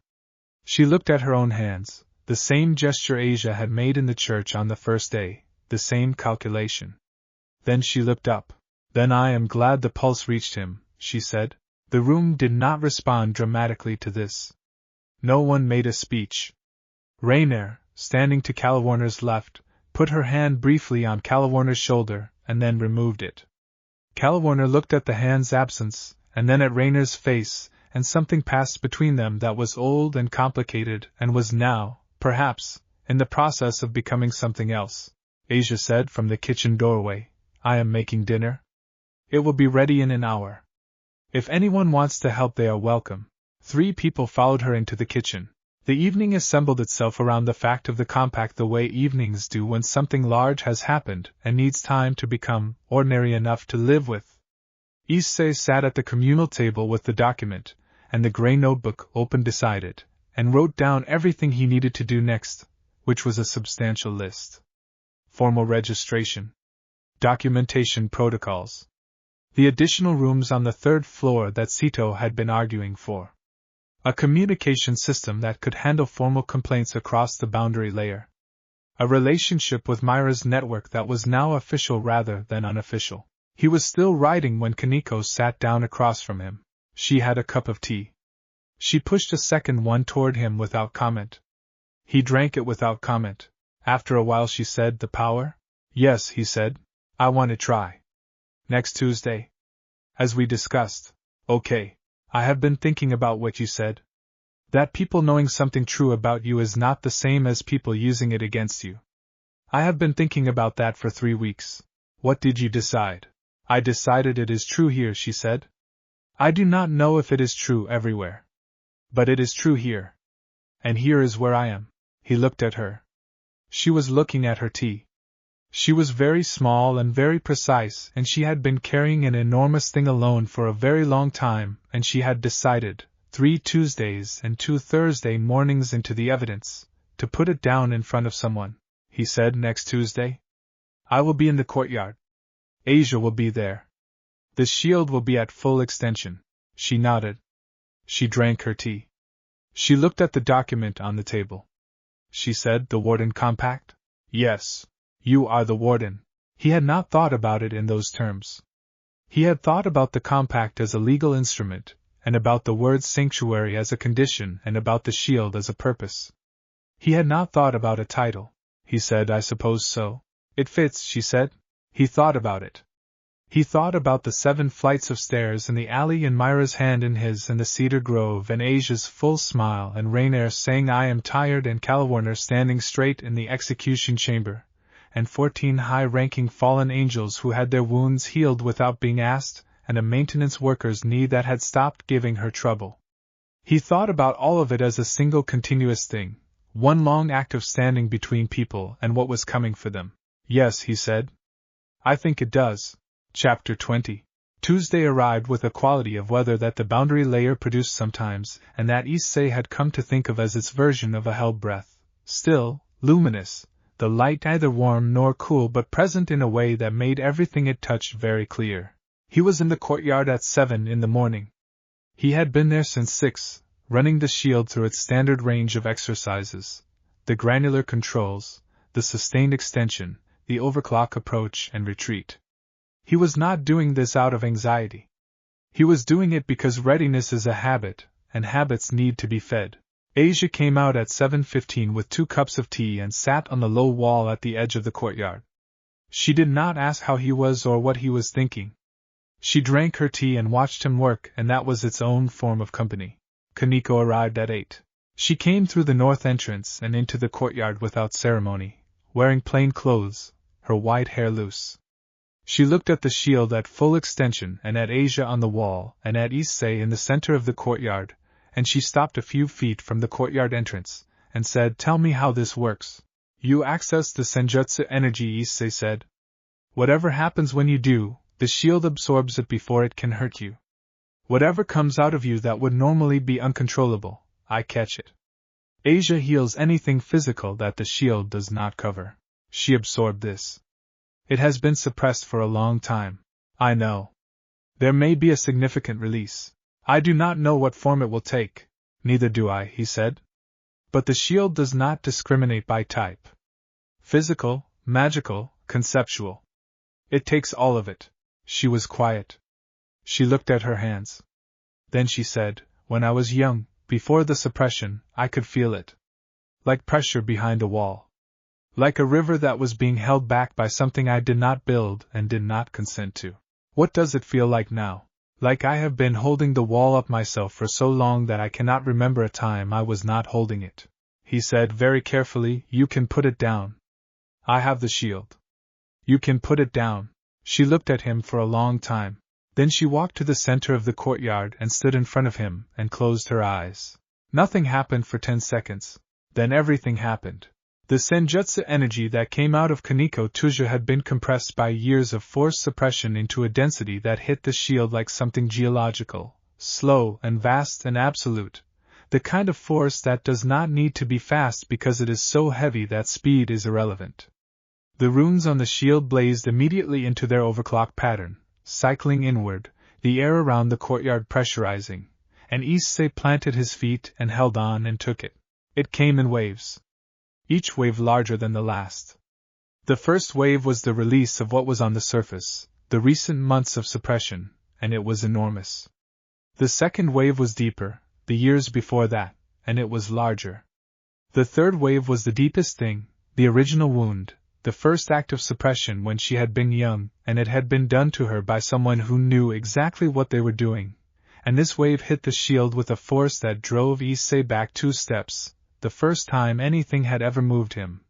She looked at her own hands, the same gesture Asia had made in the church on the first day, the same calculation. Then she looked up. "Then I am glad the pulse reached him," she said. The room did not respond dramatically to this. No one made a speech. Rainier, standing to Kellewarner's left, put her hand briefly on Kellewarner's shoulder, and then removed it. Kellewarner looked at the hand's absence, and then at Rainier's face, and something passed between them that was old and complicated and was now, perhaps, in the process of becoming something else. Asia said from the kitchen doorway, "I am making dinner. It will be ready in an hour. If anyone wants to help, they are welcome." 3 people followed her into the kitchen. The evening assembled itself around the fact of the compact the way evenings do when something large has happened and needs time to become ordinary enough to live with. Issei sat at the communal table with the document, and the gray notebook open beside it, and wrote down everything he needed to do next, which was a substantial list. Formal registration. Documentation protocols. The additional rooms on the 3rd floor that Sito had been arguing for. A communication system that could handle formal complaints across the boundary layer. A relationship with Myra's network that was now official rather than unofficial. He was still writing when Kaneko sat down across from him. She had a cup of tea. She pushed a second one toward him without comment. He drank it without comment. After a while she said, "The power?" "Yes," he said. "I want to try. Next Tuesday? As we discussed." "Okay. I have been thinking about what you said. That people knowing something true about you is not the same as people using it against you. I have been thinking about that for 3 weeks. What did you decide?" "I decided it is true here," she said. "I do not know if it is true everywhere. But it is true here. And here is where I am." He looked at her. She was looking at her tea. She was very small and very precise, and she had been carrying an enormous thing alone for a very long time, and she had decided, 3 Tuesdays and 2 Thursday mornings into the evidence, to put it down in front of someone. He said, next Tuesday. I will be in the courtyard. Asia will be there. The shield will be at full extension. She nodded. She drank her tea. She looked at the document on the table. She said, the Warden Compact? Yes. You are the Warden. He had not thought about it in those terms. He had thought about the compact as a legal instrument, and about the word sanctuary as a condition, and about the shield as a purpose. He had not thought about a title. He said, I suppose so. It fits, she said. He thought about it. He thought about the 7 flights of stairs and the alley and Myra's hand in his and the cedar grove and Asia's full smile and Rainier saying I am tired and Calawarner standing straight in the execution chamber, and 14 high-ranking fallen angels who had their wounds healed without being asked, and a maintenance worker's knee that had stopped giving her trouble. He thought about all of it as a single continuous thing, one long act of standing between people and what was coming for them. Yes, he said. I think it does. Chapter 20. Tuesday arrived with a quality of weather that the boundary layer produced sometimes, and that Issei had come to think of as its version of a hell breath. Still, luminous, the light neither warm nor cool but present in a way that made everything it touched very clear. He was in the courtyard at 7 in the morning. He had been there since 6, running the shield through its standard range of exercises, the granular controls, the sustained extension, the overclock approach and retreat. He was not doing this out of anxiety. He was doing it because readiness is a habit, and habits need to be fed. Asia came out at 7:15 with 2 cups of tea and sat on the low wall at the edge of the courtyard. She did not ask how he was or what he was thinking. She drank her tea and watched him work, and that was its own form of company. Kaneko arrived at 8. She came through the north entrance and into the courtyard without ceremony, wearing plain clothes, her white hair loose. She looked at the shield at full extension and at Asia on the wall and at Issei in the center of the courtyard, and she stopped a few feet from the courtyard entrance, and said, Tell me how this works. You access the senjutsu energy, Issei said. Whatever happens when you do, the shield absorbs it before it can hurt you. Whatever comes out of you that would normally be uncontrollable, I catch it. Asia heals anything physical that the shield does not cover. She absorbed this. It has been suppressed for a long time. I know. There may be a significant release. I do not know what form it will take. Neither do I, he said. But the shield does not discriminate by type. Physical, magical, conceptual. It takes all of it. She was quiet. She looked at her hands. Then she said, When I was young, before the suppression, I could feel it. Like pressure behind a wall. Like a river that was being held back by something I did not build and did not consent to. What does it feel like now? Like I have been holding the wall up myself for so long that I cannot remember a time I was not holding it. He said very carefully, You can put it down. I have the shield. You can put it down. She looked at him for a long time. Then she walked to the center of the courtyard and stood in front of him and closed her eyes. Nothing happened for 10 seconds. Then everything happened. The senjutsu energy that came out of Kaneko Tuja had been compressed by years of force suppression into a density that hit the shield like something geological, slow and vast and absolute, the kind of force that does not need to be fast because it is so heavy that speed is irrelevant. The runes on the shield blazed immediately into their overclock pattern, cycling inward, the air around the courtyard pressurizing, and Issei planted his feet and held on and took it. It came in waves. Each wave larger than the last. The first wave was the release of what was on the surface, the recent months of suppression, and it was enormous. The second wave was deeper, the years before that, and it was larger. The third wave was the deepest thing, the original wound, the first act of suppression when she had been young, and it had been done to her by someone who knew exactly what they were doing, and this wave hit the shield with a force that drove Issei back 2 steps. The first time anything had ever moved him,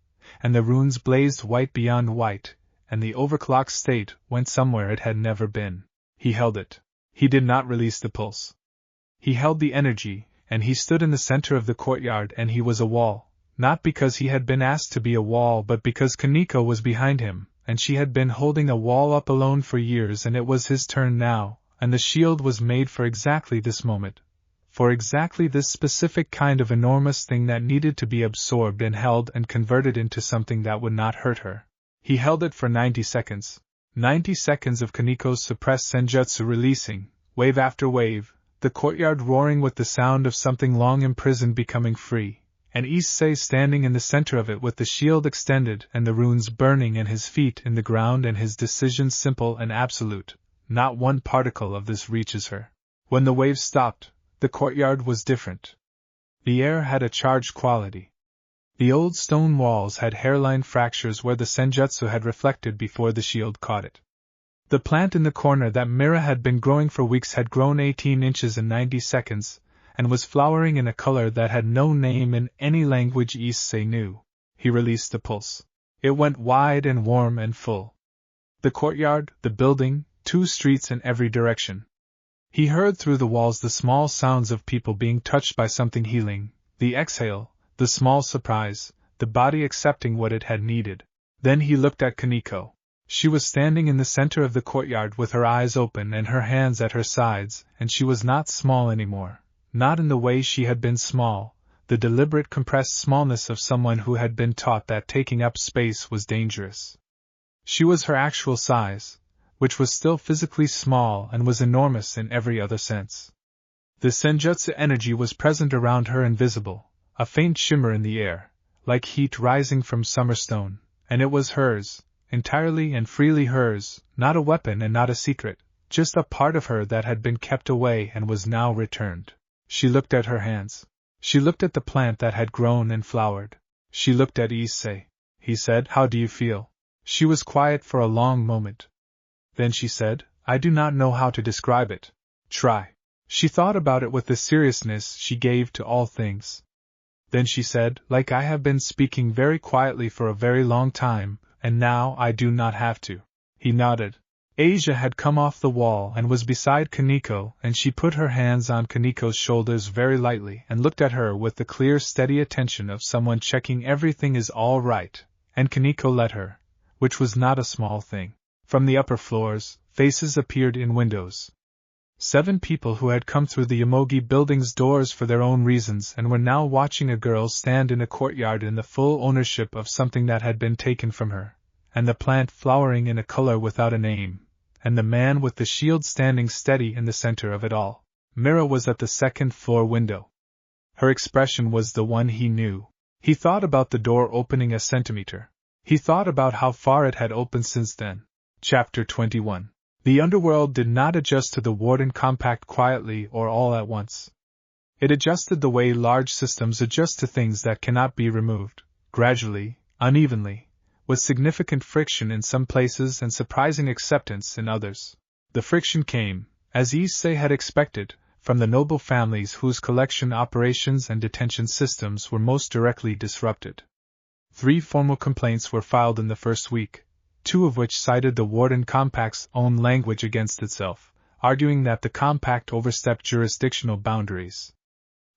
and the runes blazed white beyond white, and the overclock state went somewhere it had never been. He held it. He did not release the pulse. He held the energy, and he stood in the center of the courtyard and he was a wall, not because he had been asked to be a wall but because Kaneko was behind him, and she had been holding a wall up alone for years and it was his turn now, and the shield was made for exactly this moment. For exactly this specific kind of enormous thing that needed to be absorbed and held and converted into something that would not hurt her. He held it for 90 seconds. 90 seconds of Kaneko's suppressed senjutsu releasing, wave after wave, the courtyard roaring with the sound of something long imprisoned becoming free, and Issei standing in the center of it with the shield extended and the runes burning and his feet in the ground and his decision simple and absolute. Not one particle of this reaches her. When the wave stopped, the courtyard was different. The air had a charged quality. The old stone walls had hairline fractures where the senjutsu had reflected before the shield caught it. The plant in the corner that Mira had been growing for weeks had grown 18 inches in 90 seconds, and was flowering in a color that had no name in any language Issei knew. He released the pulse. It went wide and warm and full. The courtyard, the building, 2 streets in every direction. He heard through the walls the small sounds of people being touched by something healing, the exhale, the small surprise, the body accepting what it had needed. Then he looked at Kaneko. She was standing in the center of the courtyard with her eyes open and her hands at her sides, and she was not small anymore. Not in the way she had been small, the deliberate compressed smallness of someone who had been taught that taking up space was dangerous. She was her actual size, which was still physically small and was enormous in every other sense. The senjutsu energy was present around her, invisible, a faint shimmer in the air, like heat rising from summer stone, and it was hers, entirely and freely hers, not a weapon and not a secret, just a part of her that had been kept away and was now returned. She looked at her hands. She looked at the plant that had grown and flowered. She looked at Issei. He said, "How do you feel?" She was quiet for a long moment. Then she said, "I do not know how to describe it." "Try." She thought about it with the seriousness she gave to all things. Then she said, "Like I have been speaking very quietly for a very long time, and now I do not have to." He nodded. Asia had come off the wall and was beside Kaneko, and she put her hands on Kaneko's shoulders very lightly and looked at her with the clear, steady attention of someone checking everything is all right, and Kaneko let her, which was not a small thing. From the upper floors, faces appeared in windows. 7 people who had come through the Yomogi building's doors for their own reasons and were now watching a girl stand in a courtyard in the full ownership of something that had been taken from her, and the plant flowering in a color without a name, and the man with the shield standing steady in the center of it all. Mira was at the 2nd floor window. Her expression was the one he knew. He thought about the door opening a centimeter. He thought about how far it had opened since then. Chapter 21. The underworld did not adjust to the Warden compact quietly or all at once. It adjusted the way large systems adjust to things that cannot be removed, gradually, unevenly, with significant friction in some places and surprising acceptance in others. The friction came, as Issei had expected, from the noble families whose collection operations and detention systems were most directly disrupted. 3 formal complaints were filed in the first week, 2 of which cited the Warden Compact's own language against itself, arguing that the Compact overstepped jurisdictional boundaries.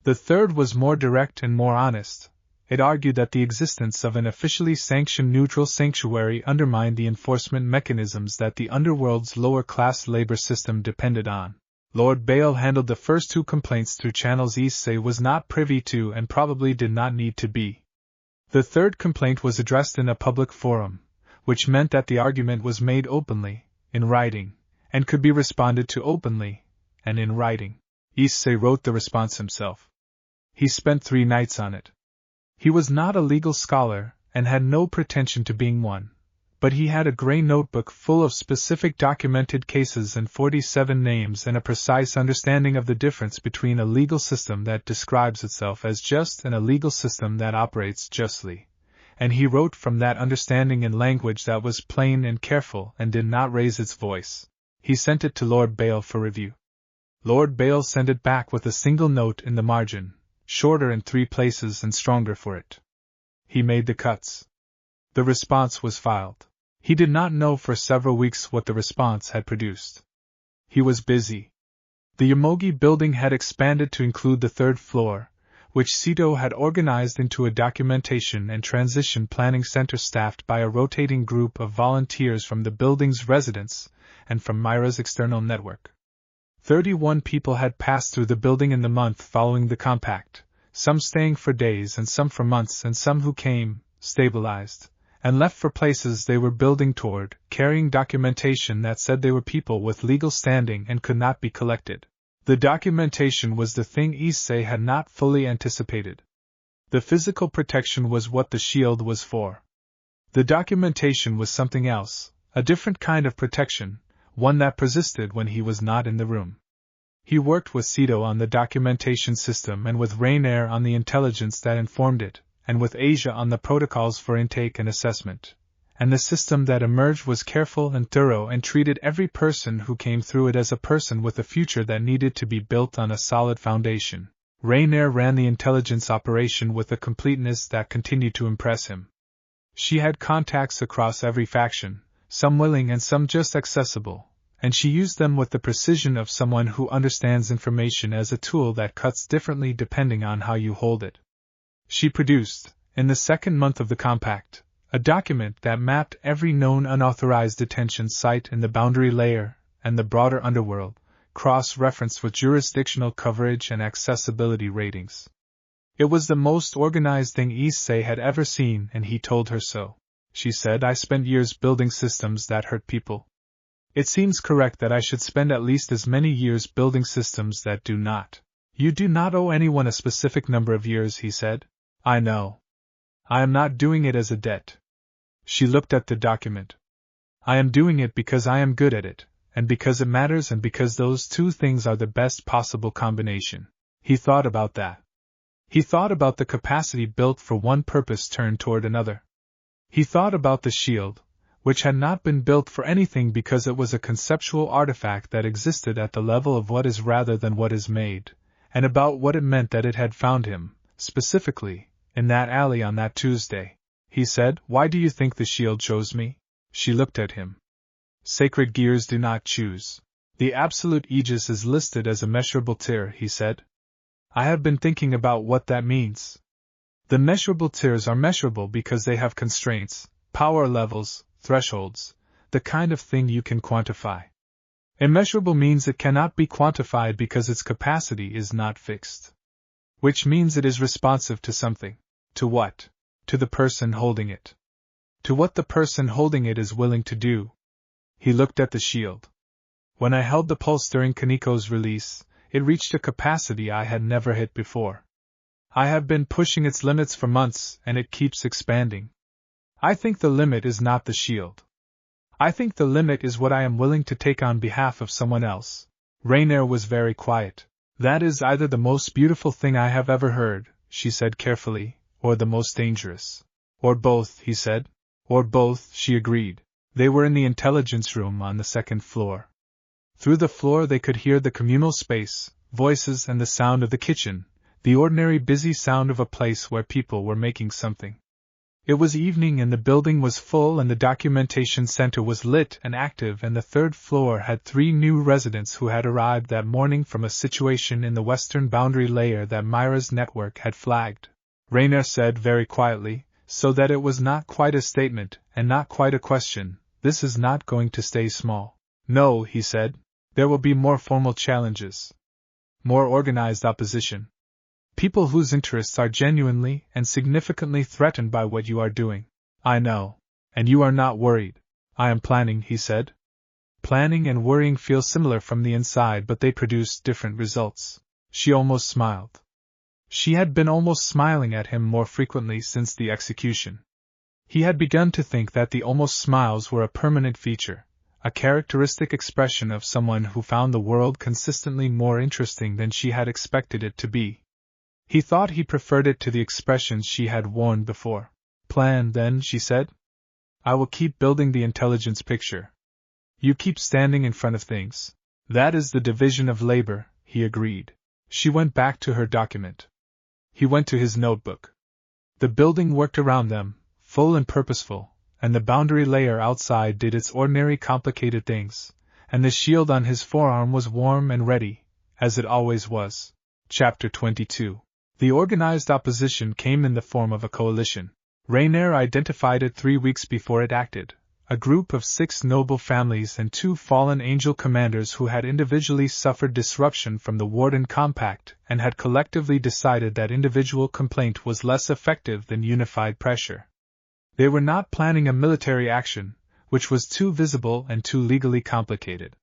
The third was more direct and more honest. It argued that the existence of an officially sanctioned neutral sanctuary undermined the enforcement mechanisms that the underworld's lower-class labor system depended on. Lord Bale handled the first 2 complaints through channels Issei was not privy to and probably did not need to be. The third complaint was addressed in a public forum, which meant that the argument was made openly, in writing, and could be responded to openly, and in writing. Issei wrote the response himself. He spent 3 nights on it. He was not a legal scholar, and had no pretension to being one, but he had a gray notebook full of specific documented cases and 47 names and a precise understanding of the difference between a legal system that describes itself as just and a legal system that operates justly. And he wrote from that understanding in language that was plain and careful and did not raise its voice. He sent it to Lord Bale for review. Lord Bale sent it back with a single note in the margin, shorter in 3 places and stronger for it. He made the cuts. The response was filed. He did not know for several weeks what the response had produced. He was busy. The Yomogi building had expanded to include the 3rd floor, which Hyoudou had organized into a documentation and transition planning center staffed by a rotating group of volunteers from the building's residents and from Myra's external network. 31 people had passed through the building in the month following the compact, some staying for days and some for months, and some who came, stabilized, and left for places they were building toward, carrying documentation that said they were people with legal standing and could not be collected. The documentation was the thing Issei had not fully anticipated. The physical protection was what the shield was for. The documentation was something else, a different kind of protection, one that persisted when he was not in the room. He worked with Hyoudou on the documentation system and with Rainier on the intelligence that informed it, and with Asia on the protocols for intake and assessment. And the system that emerged was careful and thorough and treated every person who came through it as a person with a future that needed to be built on a solid foundation. Rainier ran the intelligence operation with a completeness that continued to impress him. She had contacts across every faction, some willing and some just accessible, and she used them with the precision of someone who understands information as a tool that cuts differently depending on how you hold it. She produced, in the second month of the compact, a document that mapped every known unauthorized detention site in the boundary layer and the broader underworld, cross-referenced with jurisdictional coverage and accessibility ratings. It was the most organized thing Issei had ever seen, and he told her so. She said, "I spent years building systems that hurt people. It seems correct that I should spend at least as many years building systems that do not." "You do not owe anyone a specific number of years," he said. "I know. I am not doing it as a debt." She looked at the document. "I am doing it because I am good at it, and because it matters, and because those two things are the best possible combination." He thought about that. He thought about the capacity built for one purpose turned toward another. He thought about the shield, which had not been built for anything because it was a conceptual artifact that existed at the level of what is rather than what is made, and about what it meant that it had found him, specifically, in that alley on that Tuesday. He said, "Why do you think the shield chose me?" She looked at him. "Sacred gears do not choose. The absolute Aegis is listed as a measurable tier," he said. "I have been thinking about what that means. The measurable tiers are measurable because they have constraints, power levels, thresholds, the kind of thing you can quantify. Immeasurable means it cannot be quantified because its capacity is not fixed. Which means it is responsive to something. To what? To the person holding it. To what the person holding it is willing to do." He looked at the shield. "When I held the pulse during Kaniko's release, it reached a capacity I had never hit before. I have been pushing its limits for months, and it keeps expanding. I think the limit is not the shield. I think the limit is what I am willing to take on behalf of someone else." Rainier was very quiet. "That is either the most beautiful thing I have ever heard," she said carefully, "or the most dangerous." "Or both," he said. "Or both," she agreed. They were in the intelligence room on the second floor. Through the floor they could hear the communal space, voices, and the sound of the kitchen, the ordinary busy sound of a place where people were making something. It was evening and the building was full and the documentation center was lit and active, and the third floor had 3 new residents who had arrived that morning from a situation in the western boundary layer that Myra's network had flagged. Rainier said very quietly, so that it was not quite a statement and not quite a question, "This is not going to stay small." "No," he said. "There will be more formal challenges. More organized opposition. People whose interests are genuinely and significantly threatened by what you are doing." "I know. And you are not worried." "I am planning," he said. Planning and worrying feel similar from the inside, but they produce different results. She almost smiled. She had been almost smiling at him more frequently since the execution. He had begun to think that the almost smiles were a permanent feature, a characteristic expression of someone who found the world consistently more interesting than she had expected it to be. He thought he preferred it to the expressions she had worn before. "Plan, then," she said. "I will keep building the intelligence picture. You keep standing in front of things." "That is the division of labor," he agreed. She went back to her document. He went to his notebook. The building worked around them, full and purposeful, and the boundary layer outside did its ordinary complicated things, and the shield on his forearm was warm and ready, as it always was. Chapter 22. The organized opposition came in the form of a coalition. Rainier identified it 3 weeks before it acted. A group of 6 noble families and 2 fallen angel commanders who had individually suffered disruption from the Warden Compact and had collectively decided that individual complaint was less effective than unified pressure. They were not planning a military action, which was too visible and too legally complicated.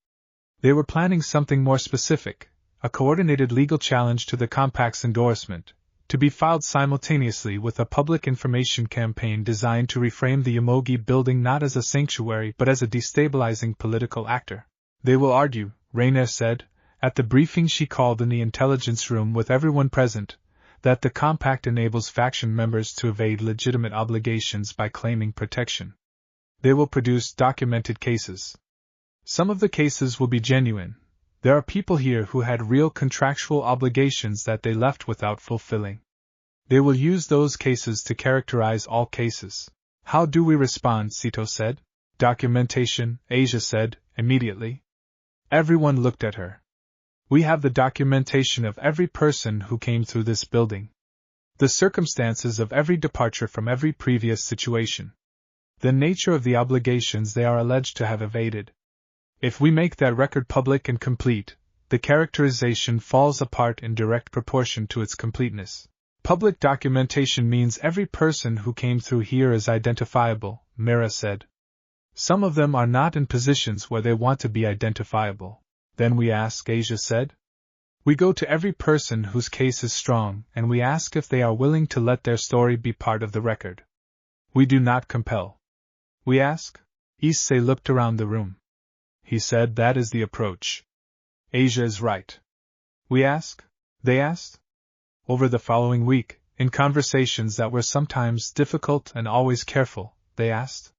They were planning something more specific, a coordinated legal challenge to the Compact's endorsement, to be filed simultaneously with a public information campaign designed to reframe the Yomogi building not as a sanctuary but as a destabilizing political actor. They will argue, Rainier said, at the briefing she called in the intelligence room with everyone present, that the Compact enables faction members to evade legitimate obligations by claiming protection. They will produce documented cases. Some of the cases will be genuine. There are people here who had real contractual obligations that they left without fulfilling. They will use those cases to characterize all cases. How do we respond? Sito said. Documentation, Asia said, immediately. Everyone looked at her. We have the documentation of every person who came through this building. The circumstances of every departure from every previous situation. The nature of the obligations they are alleged to have evaded. If we make that record public and complete, the characterization falls apart in direct proportion to its completeness. Public documentation means every person who came through here is identifiable, Mira said. Some of them are not in positions where they want to be identifiable. Then we ask, Asia said. We go to every person whose case is strong and we ask if they are willing to let their story be part of the record. We do not compel. We ask? Issei looked around the room. He said that is the approach. Asia is right. We ask? They asked? Over the following week, in conversations that were sometimes difficult and always careful, they asked.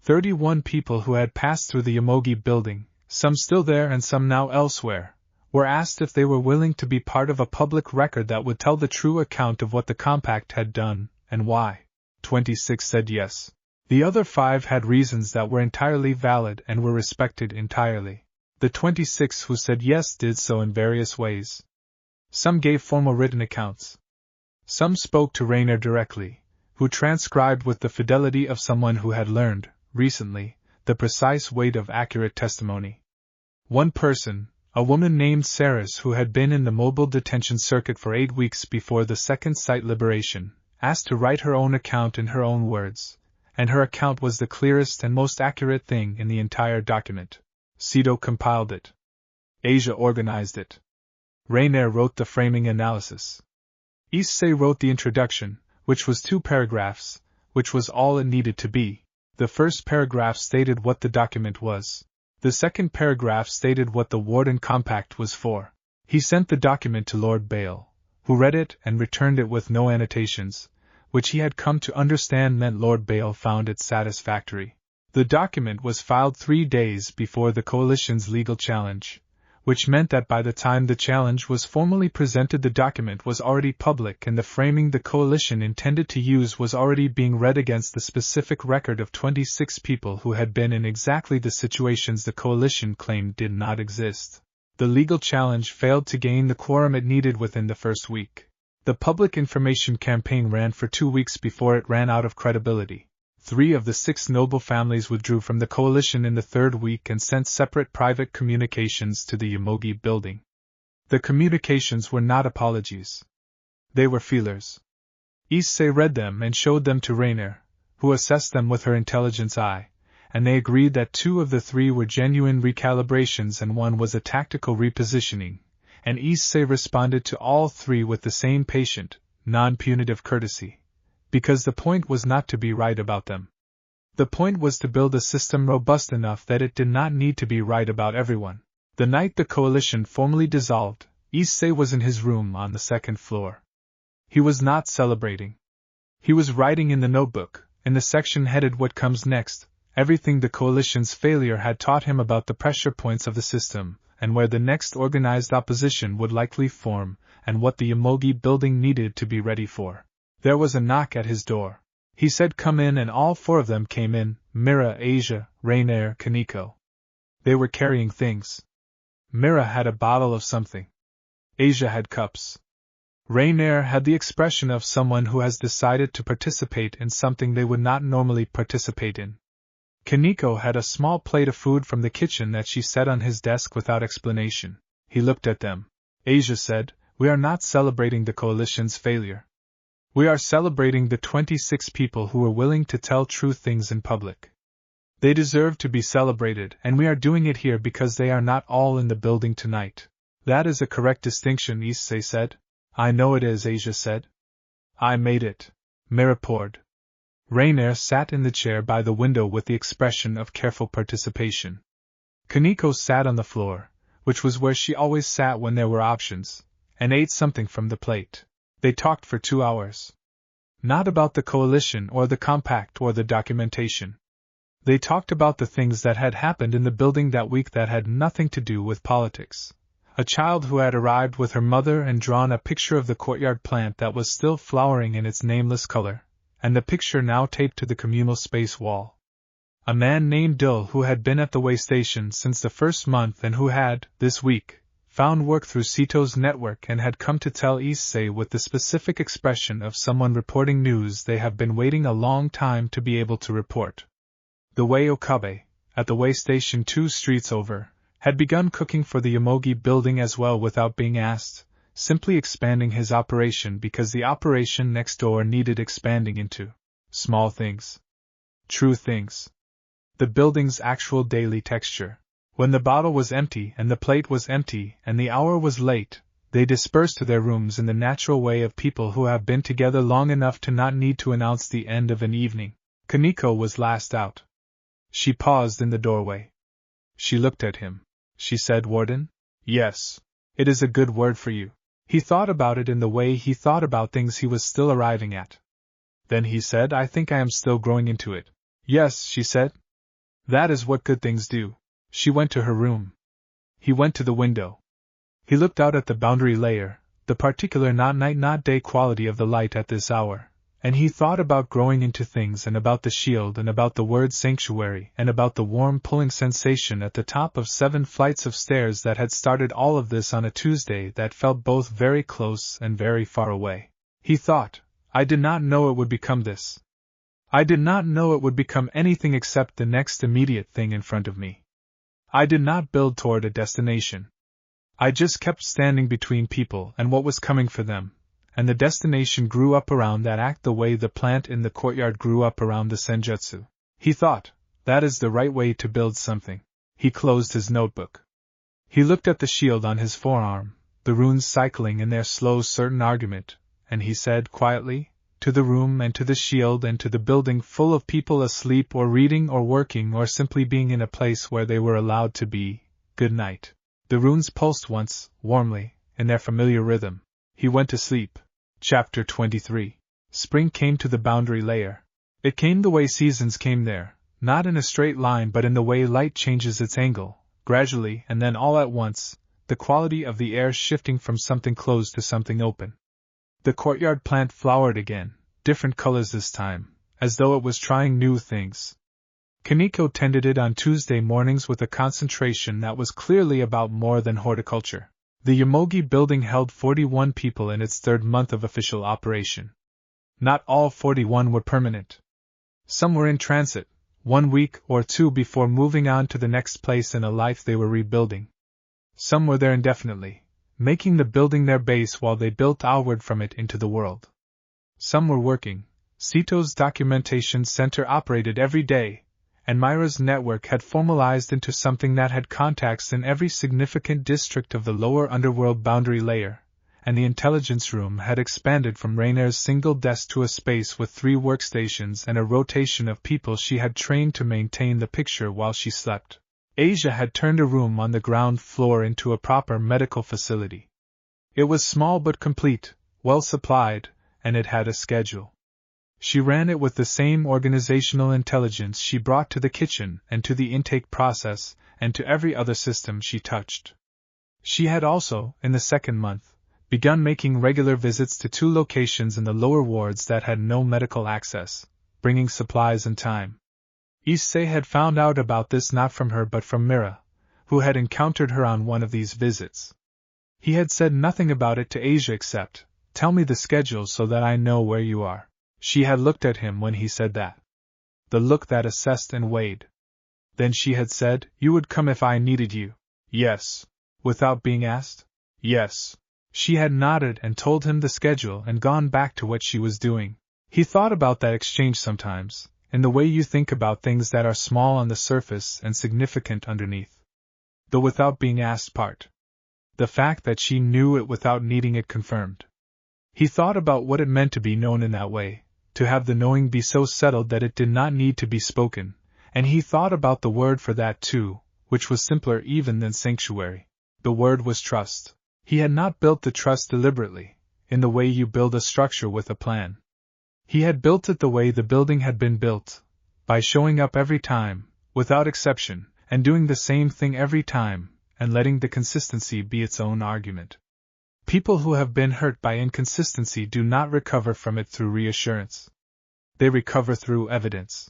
31 people who had passed through the Yomogi building, some still there and some now elsewhere, were asked if they were willing to be part of a public record that would tell the true account of what the Compact had done, and why. 26 said yes. The other 5 had reasons that were entirely valid and were respected entirely. The 26 who said yes did so in various ways. Some gave formal written accounts. Some spoke to Rainier directly, who transcribed with the fidelity of someone who had learned, recently, the precise weight of accurate testimony. One person, a woman named Saris who had been in the mobile detention circuit for 8 weeks before the second site liberation, asked to write her own account in her own words. And her account was the clearest and most accurate thing in the entire document. Sito compiled it. Asia organized it. Rainier wrote the framing analysis. Issei wrote the introduction, which was 2 paragraphs, which was all it needed to be. The first paragraph stated what the document was. The second paragraph stated what the Warden Compact was for. He sent the document to Lord Bale, who read it and returned it with no annotations, which he had come to understand meant Lord Bale found it satisfactory. The document was filed 3 days before the coalition's legal challenge, which meant that by the time the challenge was formally presented the document was already public and the framing the coalition intended to use was already being read against the specific record of 26 people who had been in exactly the situations the coalition claimed did not exist. The legal challenge failed to gain the quorum it needed within the first week. The public information campaign ran for 2 weeks before it ran out of credibility. 3 of the 6 noble families withdrew from the coalition in the 3rd week and sent separate private communications to the Yomogi building. The communications were not apologies. They were feelers. Issei read them and showed them to Rainier, who assessed them with her intelligence eye, and they agreed that 2 of the 3 were genuine recalibrations and 1 was a tactical repositioning. And Issei responded to all 3 with the same patient, non-punitive courtesy, because the point was not to be right about them. The point was to build a system robust enough that it did not need to be right about everyone. The night the coalition formally dissolved, Issei was in his room on the 2nd floor. He was not celebrating. He was writing in the notebook, in the section headed What Comes Next, everything the coalition's failure had taught him about the pressure points of the system, and where the next organized opposition would likely form, and what the Yomogi building needed to be ready for. There was a knock at his door. He said come in and all 4 of them came in, Mira, Asia, Rainier, Kaneko. They were carrying things. Mira had a bottle of something. Asia had cups. Rainier had the expression of someone who has decided to participate in something they would not normally participate in. Kaneko had a small plate of food from the kitchen that she set on his desk without explanation. He looked at them. Asia said, "We are not celebrating the coalition's failure. We are celebrating the 26 people who were willing to tell true things in public. They deserve to be celebrated, and we are doing it here because they are not all in the building tonight." "That is a correct distinction," Issei said. "I know it is," Asia said. "I made it," Mira poured. Rainier sat in the chair by the window with the expression of careful participation. Kaneko sat on the floor, which was where she always sat when there were options, and ate something from the plate. They talked for 2 hours. Not about the coalition or the compact or the documentation. They talked about the things that had happened in the building that week that had nothing to do with politics. A child who had arrived with her mother and drawn a picture of the courtyard plant that was still flowering in its nameless color, and the picture now taped to the communal space wall. A man named Dill who had been at the way station since the first month and who had, this week, found work through Sito's network and had come to tell Issei with the specific expression of someone reporting news they have been waiting a long time to be able to report. The Way Okabe, at the way station 2 streets over, had begun cooking for the Yomogi building as well without being asked, simply expanding his operation because the operation next door needed expanding into small things. True things. The building's actual daily texture. When the bottle was empty and the plate was empty and the hour was late, they dispersed to their rooms in the natural way of people who have been together long enough to not need to announce the end of an evening. Kaneko was last out. She paused in the doorway. She looked at him. She said, "Warden?" "Yes. It is a good word for you." He thought about it in the way he thought about things he was still arriving at. Then he said, "I think I am still growing into it." "Yes," she said. "That is what good things do." She went to her room. He went to the window. He looked out at the boundary layer, the particular not night not day quality of the light at this hour, and he thought about growing into things and about the shield and about the word sanctuary and about the warm pulling sensation at the top of 7 flights of stairs that had started all of this on a Tuesday that felt both very close and very far away. He thought, "I did not know it would become this. I did not know it would become anything except the next immediate thing in front of me. I did not build toward a destination. I just kept standing between people and what was coming for them. And the destination grew up around that act the way the plant in the courtyard grew up around the senjutsu." He thought, that is the right way to build something. He closed his notebook. He looked at the shield on his forearm, the runes cycling in their slow certain argument, and he said quietly, "To the room and to the shield and to the building full of people asleep or reading or working or simply being in a place where they were allowed to be, good night." The runes pulsed once, warmly, in their familiar rhythm. He went to sleep. Chapter 23. Spring came to the boundary layer. It came the way seasons came there, not in a straight line but in the way light changes its angle, gradually and then all at once, the quality of the air shifting from something closed to something open. The courtyard plant flowered again, different colors this time, as though it was trying new things. Kaneko tended it on Tuesday mornings with a concentration that was clearly about more than horticulture. The Yomogi building held 41 people in its 3rd month of official operation. Not all 41 were permanent. Some were in transit, 1 week or 2 before moving on to the next place in a life they were rebuilding. Some were there indefinitely, making the building their base while they built outward from it into the world. Some were working. Sito's documentation center operated every day, and Myra's network had formalized into something that had contacts in every significant district of the lower underworld boundary layer, and the intelligence room had expanded from Rainier's single desk to a space with 3 workstations and a rotation of people she had trained to maintain the picture while she slept. Asia had turned a room on the ground floor into a proper medical facility. It was small but complete, well supplied, and it had a schedule. She ran it with the same organizational intelligence she brought to the kitchen and to the intake process and to every other system she touched. She had also, in the 2nd month, begun making regular visits to 2 locations in the lower wards that had no medical access, bringing supplies and time. Issei had found out about this not from her but from Mira, who had encountered her on one of these visits. He had said nothing about it to Asia except, Tell me the schedule so that I know where you are. She had looked at him when he said that. The look that assessed and weighed. Then she had said, you would come if I needed you. Yes. Without being asked? Yes. She had nodded and told him the schedule and gone back to what she was doing. He thought about that exchange sometimes, in the way you think about things that are small on the surface and significant underneath. The without being asked part. The fact that she knew it without needing it confirmed. He thought about what it meant to be known in that way, to have the knowing be so settled that it did not need to be spoken, and he thought about the word for that too, which was simpler even than sanctuary. The word was trust. He had not built the trust deliberately, in the way you build a structure with a plan. He had built it the way the building had been built, by showing up every time, without exception, and doing the same thing every time, and letting the consistency be its own argument. People who have been hurt by inconsistency do not recover from it through reassurance. They recover through evidence.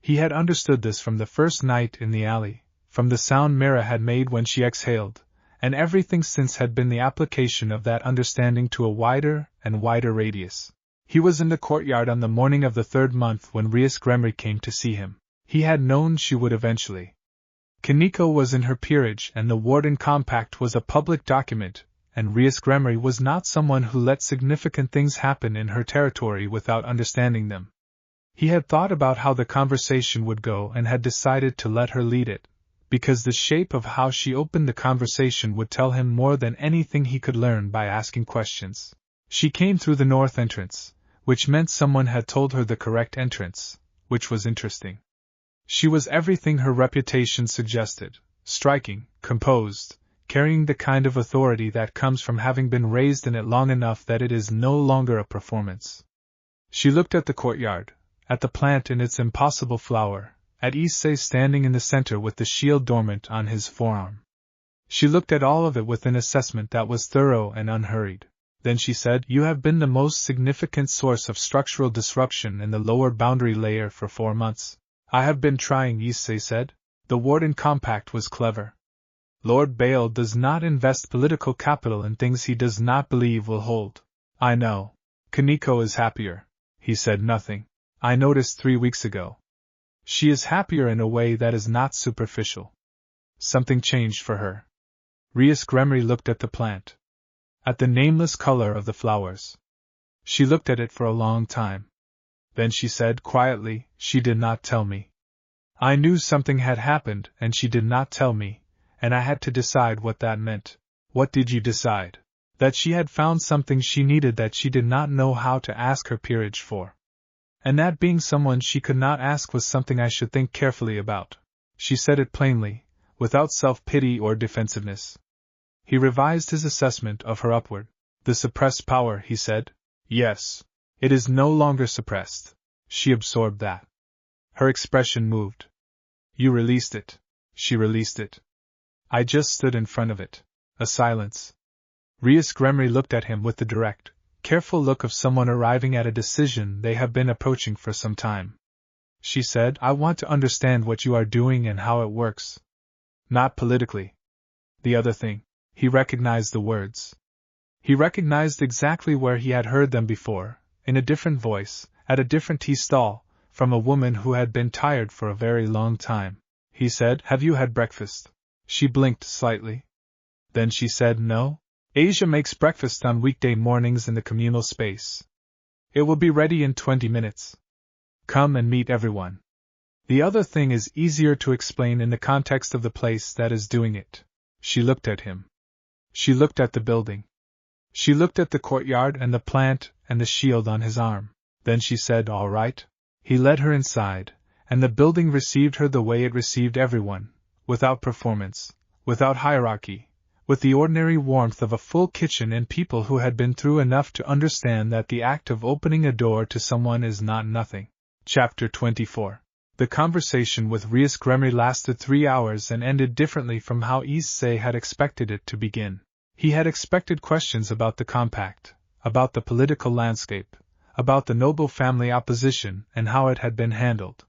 He had understood this from the first night in the alley, from the sound Mira had made when she exhaled, and everything since had been the application of that understanding to a wider and wider radius. He was in the courtyard on the morning of the 3rd month when Rias came to see him. He had known she would eventually. Kaneko was in her peerage and the Warden Compact was a public document, and Rias was not someone who let significant things happen in her territory without understanding them. He had thought about how the conversation would go and had decided to let her lead it, because the shape of how she opened the conversation would tell him more than anything he could learn by asking questions. She came through the north entrance, which meant someone had told her the correct entrance, which was interesting. She was everything her reputation suggested, striking, composed, carrying the kind of authority that comes from having been raised in it long enough that it is no longer a performance. She looked at the courtyard, at the plant in its impossible flower, at Issei standing in the center with the shield dormant on his forearm. She looked at all of it with an assessment that was thorough and unhurried. Then she said, you have been the most significant source of structural disruption in the lower boundary layer for 4 months. I have been trying, Issei said. The Warden Compact was clever. Lord Bale does not invest political capital in things he does not believe will hold. I know. Kaneko is happier. He said nothing. I noticed 3 weeks ago. She is happier in a way that is not superficial. Something changed for her. Rias looked at the plant. At the nameless color of the flowers. She looked at it for a long time. Then she said quietly, she did not tell me. I knew something had happened and she did not tell me, and I had to decide what that meant. What did you decide? That she had found something she needed that she did not know how to ask her peerage for. And that being someone she could not ask was something I should think carefully about. She said it plainly, without self-pity or defensiveness. He revised his assessment of her upward. The suppressed power, he said. Yes. It is no longer suppressed. She absorbed that. Her expression moved. You released it. She released it. I just stood in front of it. A silence. Rias looked at him with the direct, careful look of someone arriving at a decision they have been approaching for some time. She said, I want to understand what you are doing and how it works. Not politically. The other thing. He recognized the words. He recognized exactly where he had heard them before, in a different voice, at a different tea stall, from a woman who had been tired for a very long time. He said, have you had breakfast? She blinked slightly. Then she said no. Asia makes breakfast on weekday mornings in the communal space. It will be ready in 20 minutes. Come and meet everyone. The other thing is easier to explain in the context of the place that is doing it. She looked at him. She looked at the building. She looked at the courtyard and the plant and the shield on his arm. Then she said, all right. He led her inside, and the building received her the way it received everyone, without performance, without hierarchy, with the ordinary warmth of a full kitchen and people who had been through enough to understand that the act of opening a door to someone is not nothing. Chapter 24. The conversation with Rias lasted 3 hours and ended differently from how Issei had expected it to begin. He had expected questions about the compact, about the political landscape, about the noble family opposition and how it had been handled.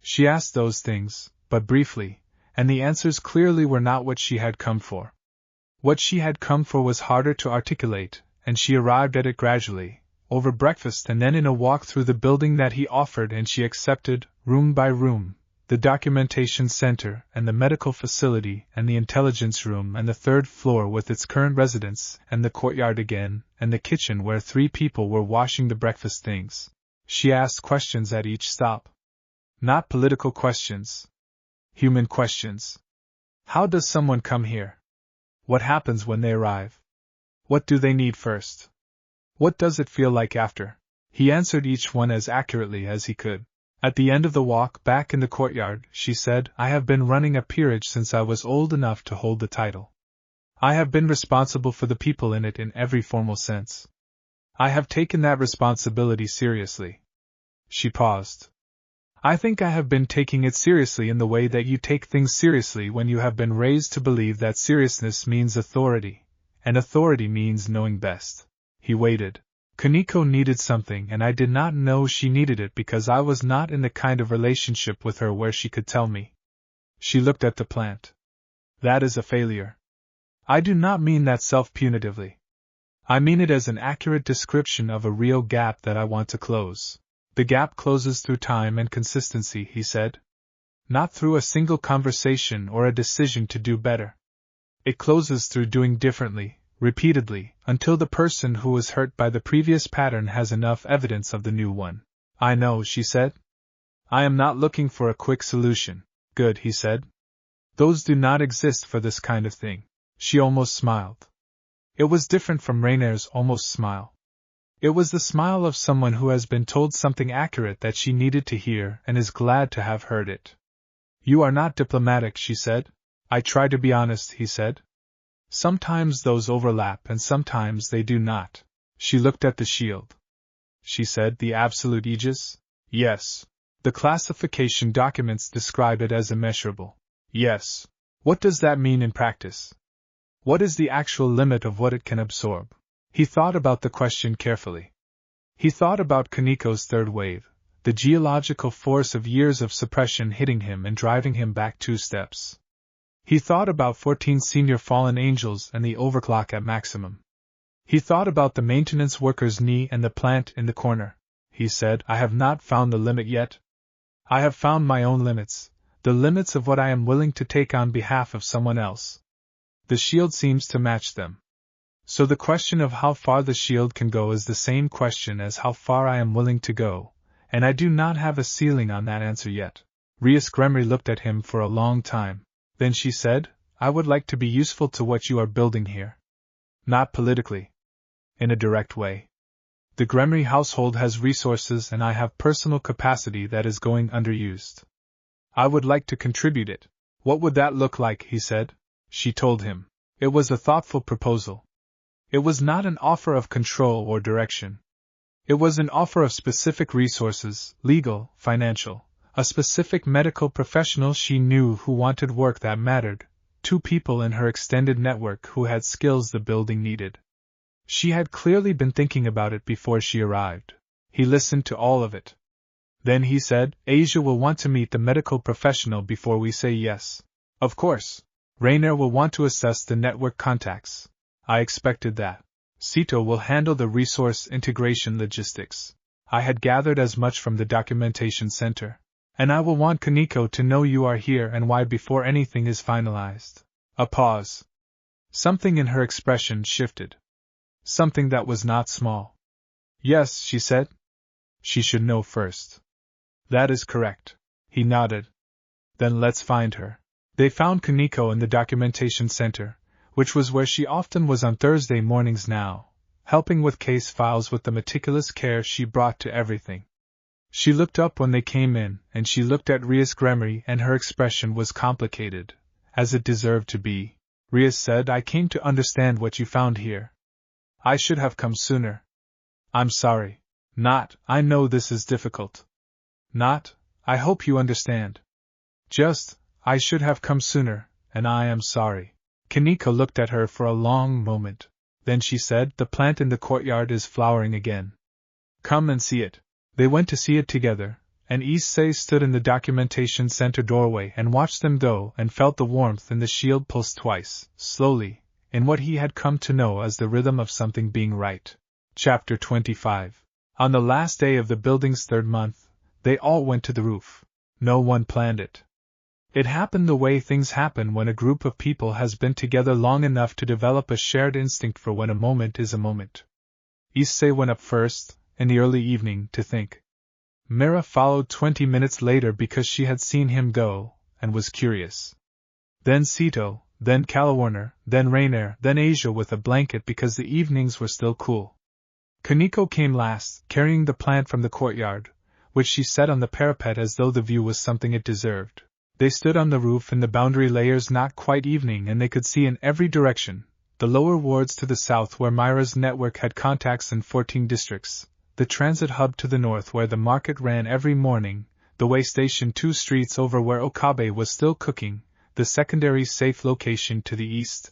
She asked those things, but briefly, and the answers clearly were not what she had come for. What she had come for was harder to articulate, and she arrived at it gradually, over breakfast and then in a walk through the building that he offered, and she accepted, room by room, the documentation center and the medical facility and the intelligence room and the third floor with its current residents and the courtyard again and the kitchen where 3 people were washing the breakfast things. She asked questions at each stop. Not political questions. Human questions. How does someone come here? What happens when they arrive? What do they need first? What does it feel like after? He answered each one as accurately as he could. At the end of the walk back in the courtyard, she said, I have been running a peerage since I was old enough to hold the title. I have been responsible for the people in it in every formal sense. I have taken that responsibility seriously. She paused. I think I have been taking it seriously in the way that you take things seriously when you have been raised to believe that seriousness means authority, and authority means knowing best. He waited. Kaneko needed something, and I did not know she needed it because I was not in the kind of relationship with her where she could tell me. She looked at the plant. That is a failure. I do not mean that self-punitively. I mean it as an accurate description of a real gap that I want to close. The gap closes through time and consistency, he said. Not through a single conversation or a decision to do better. It closes through doing differently, repeatedly, until the person who was hurt by the previous pattern has enough evidence of the new one. I know, she said. I am not looking for a quick solution. Good, he said. Those do not exist for this kind of thing. She almost smiled. It was different from Rainer's almost smile. It was the smile of someone who has been told something accurate that she needed to hear and is glad to have heard it. You are not diplomatic, she said. I try to be honest, he said. Sometimes those overlap and sometimes they do not. She looked at the shield. She said, the absolute Aegis? Yes. The classification documents describe it as immeasurable. Yes. What does that mean in practice? What is the actual limit of what it can absorb? He thought about the question carefully. He thought about Kaneko's third wave, the geological force of years of suppression hitting him and driving him back 2 steps. He thought about 14 senior fallen angels and the overclock at maximum. He thought about the maintenance worker's knee and the plant in the corner. He said, I have not found the limit yet. I have found my own limits, the limits of what I am willing to take on behalf of someone else. The shield seems to match them. So the question of how far the shield can go is the same question as how far I am willing to go, and I do not have a ceiling on that answer yet. Rias Gremory looked at him for a long time. Then she said, I would like to be useful to what you are building here. Not politically. In a direct way. The Gremory household has resources and I have personal capacity that is going underused. I would like to contribute it. What would that look like, he said. She told him. It was a thoughtful proposal. It was not an offer of control or direction. It was an offer of specific resources, legal, financial. A specific medical professional she knew who wanted work that mattered, 2 people in her extended network who had skills the building needed. She had clearly been thinking about it before she arrived. He listened to all of it. Then he said, Asia will want to meet the medical professional before we say yes. Of course. Rainer will want to assess the network contacts. I expected that. Sito will handle the resource integration logistics. I had gathered as much from the documentation center. And I will want Kaneko to know you are here and why before anything is finalized. A pause. Something in her expression shifted. Something that was not small. Yes, she said. She should know first. That is correct. He nodded. Then let's find her. They found Kaneko in the documentation center, which was where she often was on Thursday mornings now, helping with case files with the meticulous care she brought to everything. She looked up when they came in, and she looked at Rias Gremory, and her expression was complicated, as it deserved to be. Rias said, I came to understand what you found here. I should have come sooner. I'm sorry. Not, I know this is difficult. Not, I hope you understand. Just, I should have come sooner, and I am sorry. Kaneko looked at her for a long moment. Then she said, the plant in the courtyard is flowering again. Come and see it. They went to see it together, and Issei stood in the documentation center doorway and watched them go and felt the warmth in the shield pulse twice, slowly, in what he had come to know as the rhythm of something being right. Chapter 25. On the last day of the building's third month, they all went to the roof. No one planned it. It happened the way things happen when a group of people has been together long enough to develop a shared instinct for when a moment is a moment. Issei went up first, in the early evening, to think. Mira followed 20 minutes later because she had seen him go, and was curious. Then Sito, then Calawarner, then Rainier, then Asia with a blanket because the evenings were still cool. Kaneko came last, carrying the plant from the courtyard, which she set on the parapet as though the view was something it deserved. They stood on the roof in the boundary layers not quite evening and they could see in every direction, the lower wards to the south where Myra's network had contacts in 14 districts, the transit hub to the north where the market ran every morning, the way station 2 streets over where Okabe was still cooking, the secondary safe location to the east.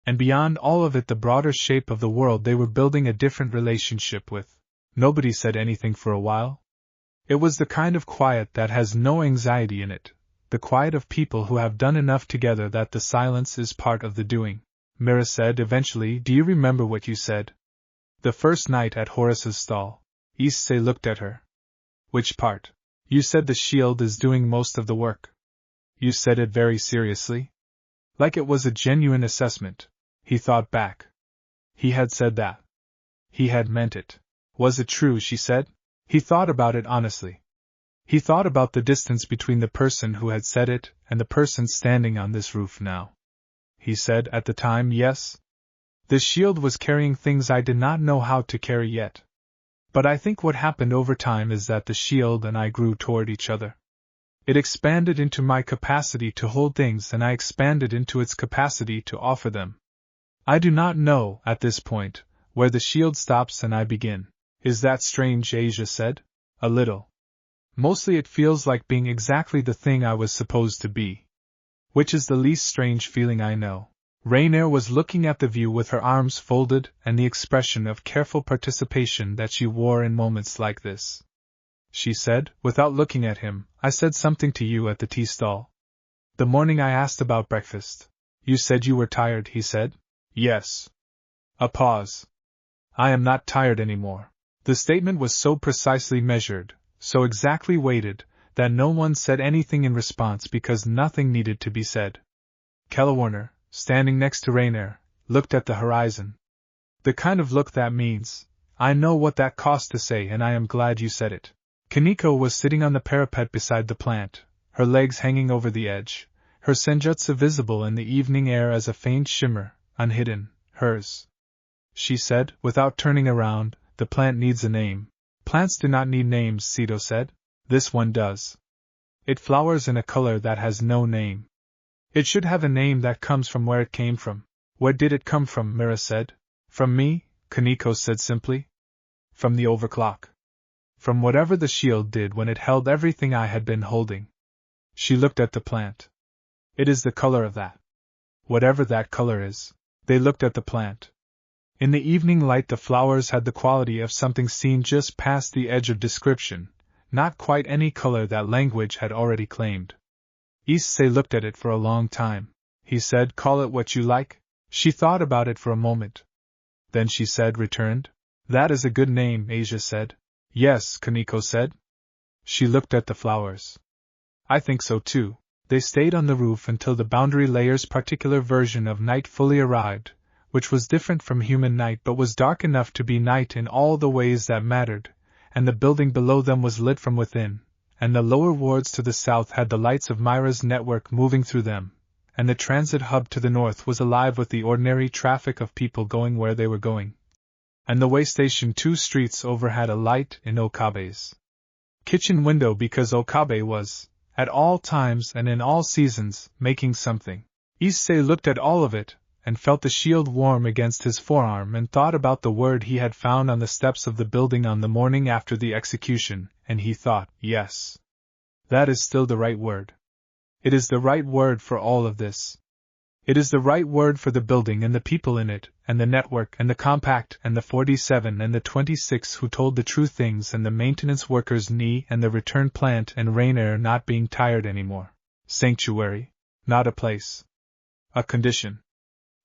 And beyond all of it the broader shape of the world they were building a different relationship with. Nobody said anything for a while. It was the kind of quiet that has no anxiety in it, the quiet of people who have done enough together that the silence is part of the doing. Mira said eventually, "Do you remember what you said? The first night at Horace's stall." Issei looked at her. "Which part?" "You said the shield is doing most of the work." "You said it very seriously?" Like it was a genuine assessment. He thought back. He had said that. He had meant it. Was it true, she said? He thought about it honestly. He thought about the distance between the person who had said it and the person standing on this roof now. He said, "At the time, yes. The shield was carrying things I did not know how to carry yet. But I think what happened over time is that the shield and I grew toward each other. It expanded into my capacity to hold things and I expanded into its capacity to offer them. I do not know, at this point, where the shield stops and I begin." "Is that strange?" Asia said. "A little. Mostly it feels like being exactly the thing I was supposed to be. Which is the least strange feeling I know." Rainier was looking at the view with her arms folded and the expression of careful participation that she wore in moments like this. She said, without looking at him, "I said something to you at the tea stall. The morning I asked about breakfast. You said you were tired," he said. "Yes." A pause. "I am not tired anymore." The statement was so precisely measured, so exactly weighted, that no one said anything in response because nothing needed to be said. Calawarner, standing next to Rainier, looked at the horizon. The kind of look that means, "I know what that cost to say and I am glad you said it." Kaneko was sitting on the parapet beside the plant, her legs hanging over the edge, her senjutsu visible in the evening air as a faint shimmer, unhidden, hers. She said, without turning around, "The plant needs a name." "Plants do not need names," Sito said. "This one does. It flowers in a color that has no name. It should have a name that comes from where it came from." "Where did it come from?" Mira said. "From me," Kaneko said simply. "From the overclock. From whatever the shield did when it held everything I had been holding." She looked at the plant. "It is the color of that. Whatever that color is." They looked at the plant. In the evening light the flowers had the quality of something seen just past the edge of description, not quite any color that language had already claimed. Issei looked at it for a long time. He said, "Call it what you like." She thought about it for a moment. Then she said, returned. "That is a good name," Asia said. "Yes," Kaneko said. She looked at the flowers. "I think so too." They stayed on the roof until the boundary layer's particular version of night fully arrived, which was different from human night but was dark enough to be night in all the ways that mattered, and the building below them was lit from within, and the lower wards to the south had the lights of Myra's network moving through them, and the transit hub to the north was alive with the ordinary traffic of people going where they were going. And the way station 2 streets over had a light in Okabe's kitchen window because Okabe was, at all times and in all seasons, making something. Issei looked at all of it, and felt the shield warm against his forearm and thought about the word he had found on the steps of the building on the morning after the execution, and he thought, yes. That is still the right word. It is the right word for all of this. It is the right word for the building and the people in it, and the network and the compact and the 47 and the 26 who told the true things and the maintenance workers' knee and the return plant and Rainier not being tired anymore. Sanctuary. Not a place. A condition.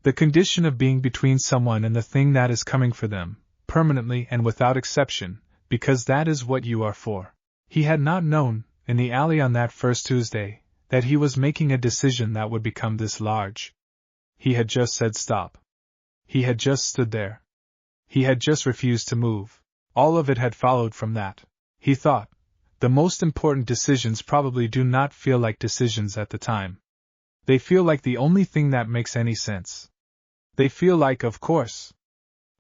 The condition of being between someone and the thing that is coming for them, permanently and without exception, because that is what you are for. He had not known, in the alley on that first Tuesday, that he was making a decision that would become this large. He had just said stop. He had just stood there. He had just refused to move. All of it had followed from that. He thought, the most important decisions probably do not feel like decisions at the time. They feel like the only thing that makes any sense. They feel like, of course.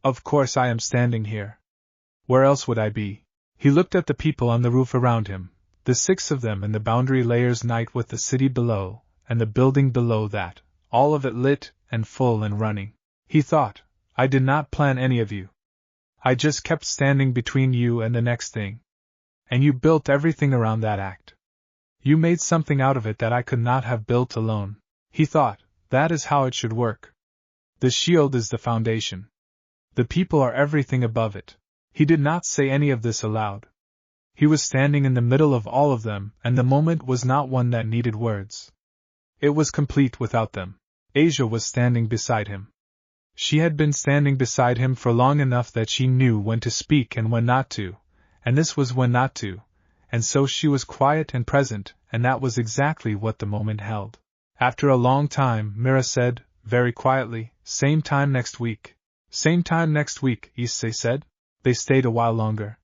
Of course I am standing here. Where else would I be? He looked at the people on the roof around him, the 6 of them in the boundary layers night with the city below, and the building below that, all of it lit, and full and running. He thought, I did not plan any of you. I just kept standing between you and the next thing. And you built everything around that act. You made something out of it that I could not have built alone. He thought, that is how it should work. The shield is the foundation. The people are everything above it. He did not say any of this aloud. He was standing in the middle of all of them, and the moment was not one that needed words. It was complete without them. Asia was standing beside him. She had been standing beside him for long enough that she knew when to speak and when not to, and this was when not to, and so she was quiet and present, and that was exactly what the moment held. After a long time, Mira said, very quietly, same time next week. Same time next week, Issei said. They stayed a while longer.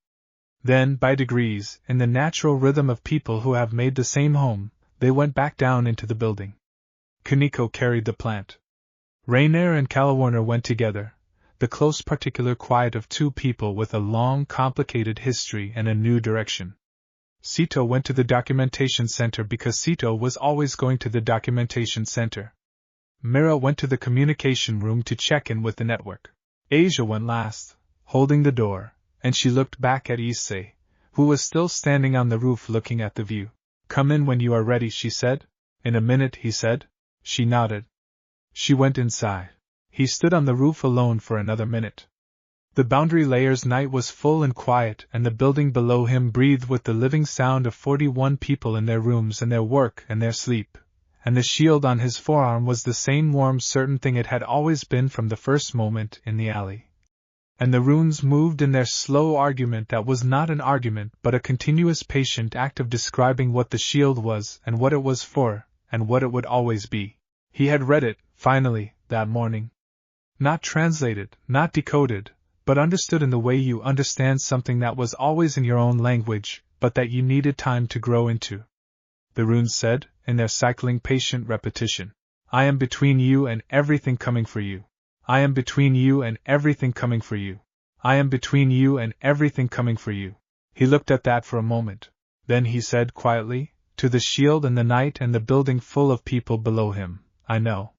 Then, by degrees, in the natural rhythm of people who have made the same home, they went back down into the building. Kaneko carried the plant. Rainier and Calawarner went together, the close particular quiet of 2 people with a long, complicated history and a new direction. Sito went to the documentation center because Sito was always going to the documentation center. Mira went to the communication room to check in with the network. Asia went last, holding the door, and she looked back at Issei, who was still standing on the roof looking at the view. Come in when you are ready, she said. In a minute, he said. She nodded. She went inside. He stood on the roof alone for another minute. The boundary layer's night was full and quiet, and the building below him breathed with the living sound of 41 people in their rooms and their work and their sleep, and the shield on his forearm was the same warm certain thing it had always been from the first moment in the alley. And the runes moved in their slow argument that was not an argument but a continuous patient act of describing what the shield was and what it was for, and what it would always be. He had read it, finally, that morning. Not translated, not decoded, but understood in the way you understand something that was always in your own language, but that you needed time to grow into. The runes said, in their cycling patient repetition, I am between you and everything coming for you. I am between you and everything coming for you. I am between you and everything coming for you. He looked at that for a moment. Then he said quietly, to the shield and the night and the building full of people below him, I know.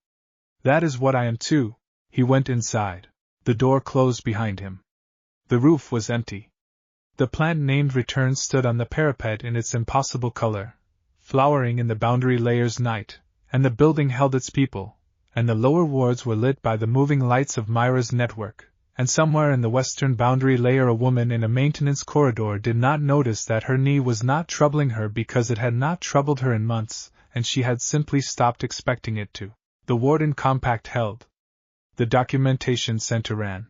That is what I am too. He went inside. The door closed behind him. The roof was empty. The plant named Return stood on the parapet in its impossible color, flowering in the boundary layer's night, and the building held its people, and the lower wards were lit by the moving lights of Myra's network, and somewhere in the western boundary layer a woman in a maintenance corridor did not notice that her knee was not troubling her because it had not troubled her in months, and she had simply stopped expecting it to. The Warden compact held. The documentation center ran.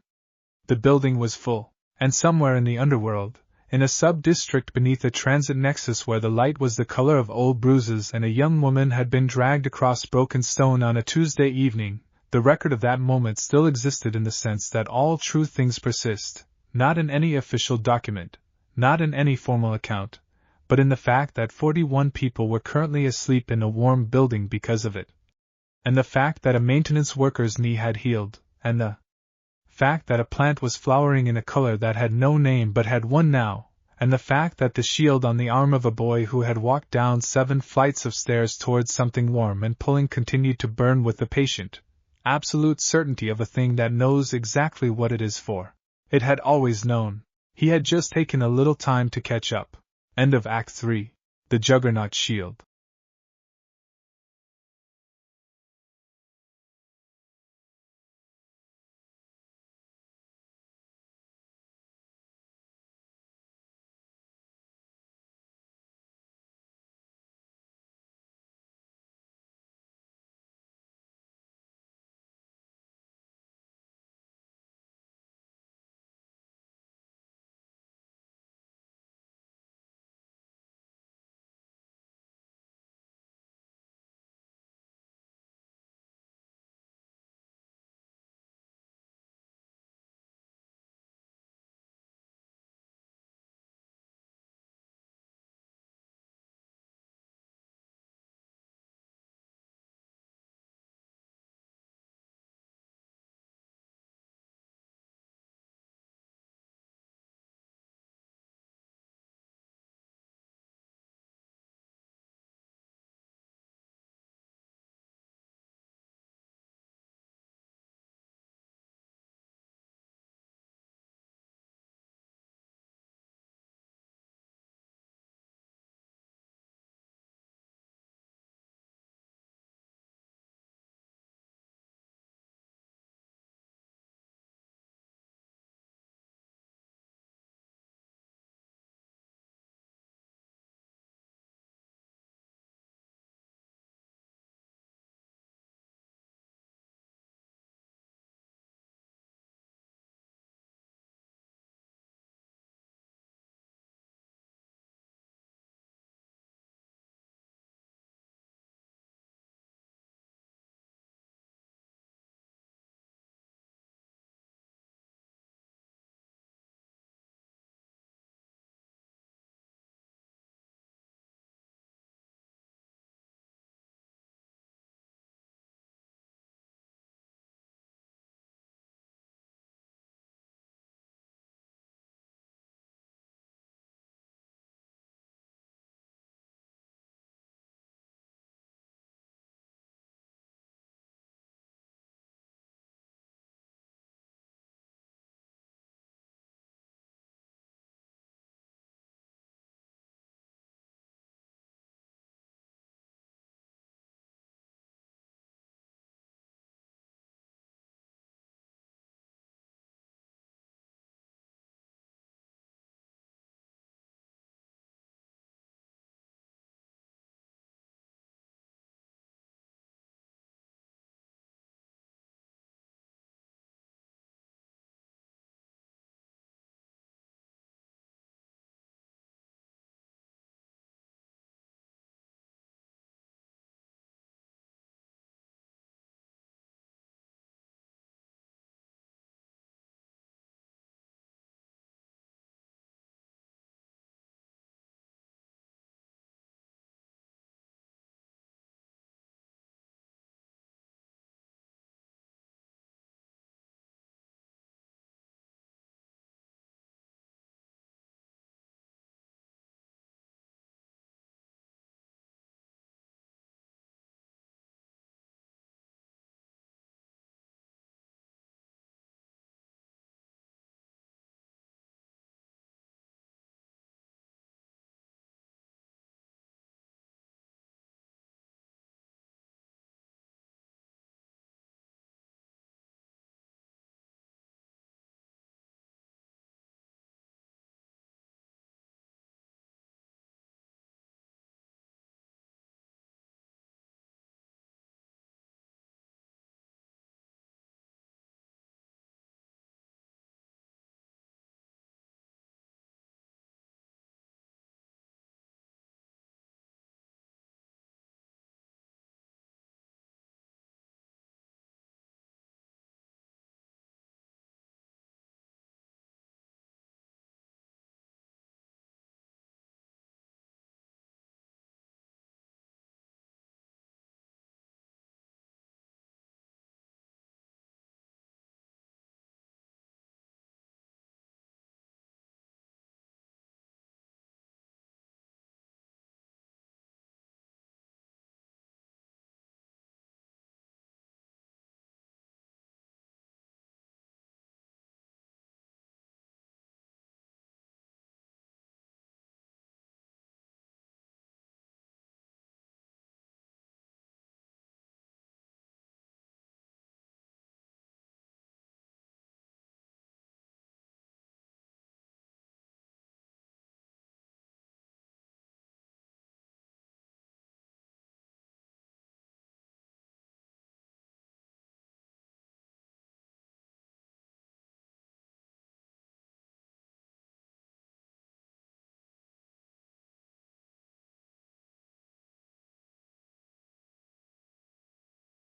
The building was full, and somewhere in the underworld, in a sub-district beneath a transit nexus where the light was the color of old bruises and a young woman had been dragged across broken stone on a Tuesday evening, the record of that moment still existed in the sense that all true things persist, not in any official document, not in any formal account, but in the fact that 41 people were currently asleep in a warm building because of it. And the fact that a maintenance worker's knee had healed, and the fact that a plant was flowering in a color that had no name but had one now, and the fact that the shield on the arm of a boy who had walked down 7 flights of stairs towards something warm and pulling continued to burn with the patient, absolute certainty of a thing that knows exactly what it is for. It had always known. He had just taken a little time to catch up. End of Act 3. The Juggernaut Shield.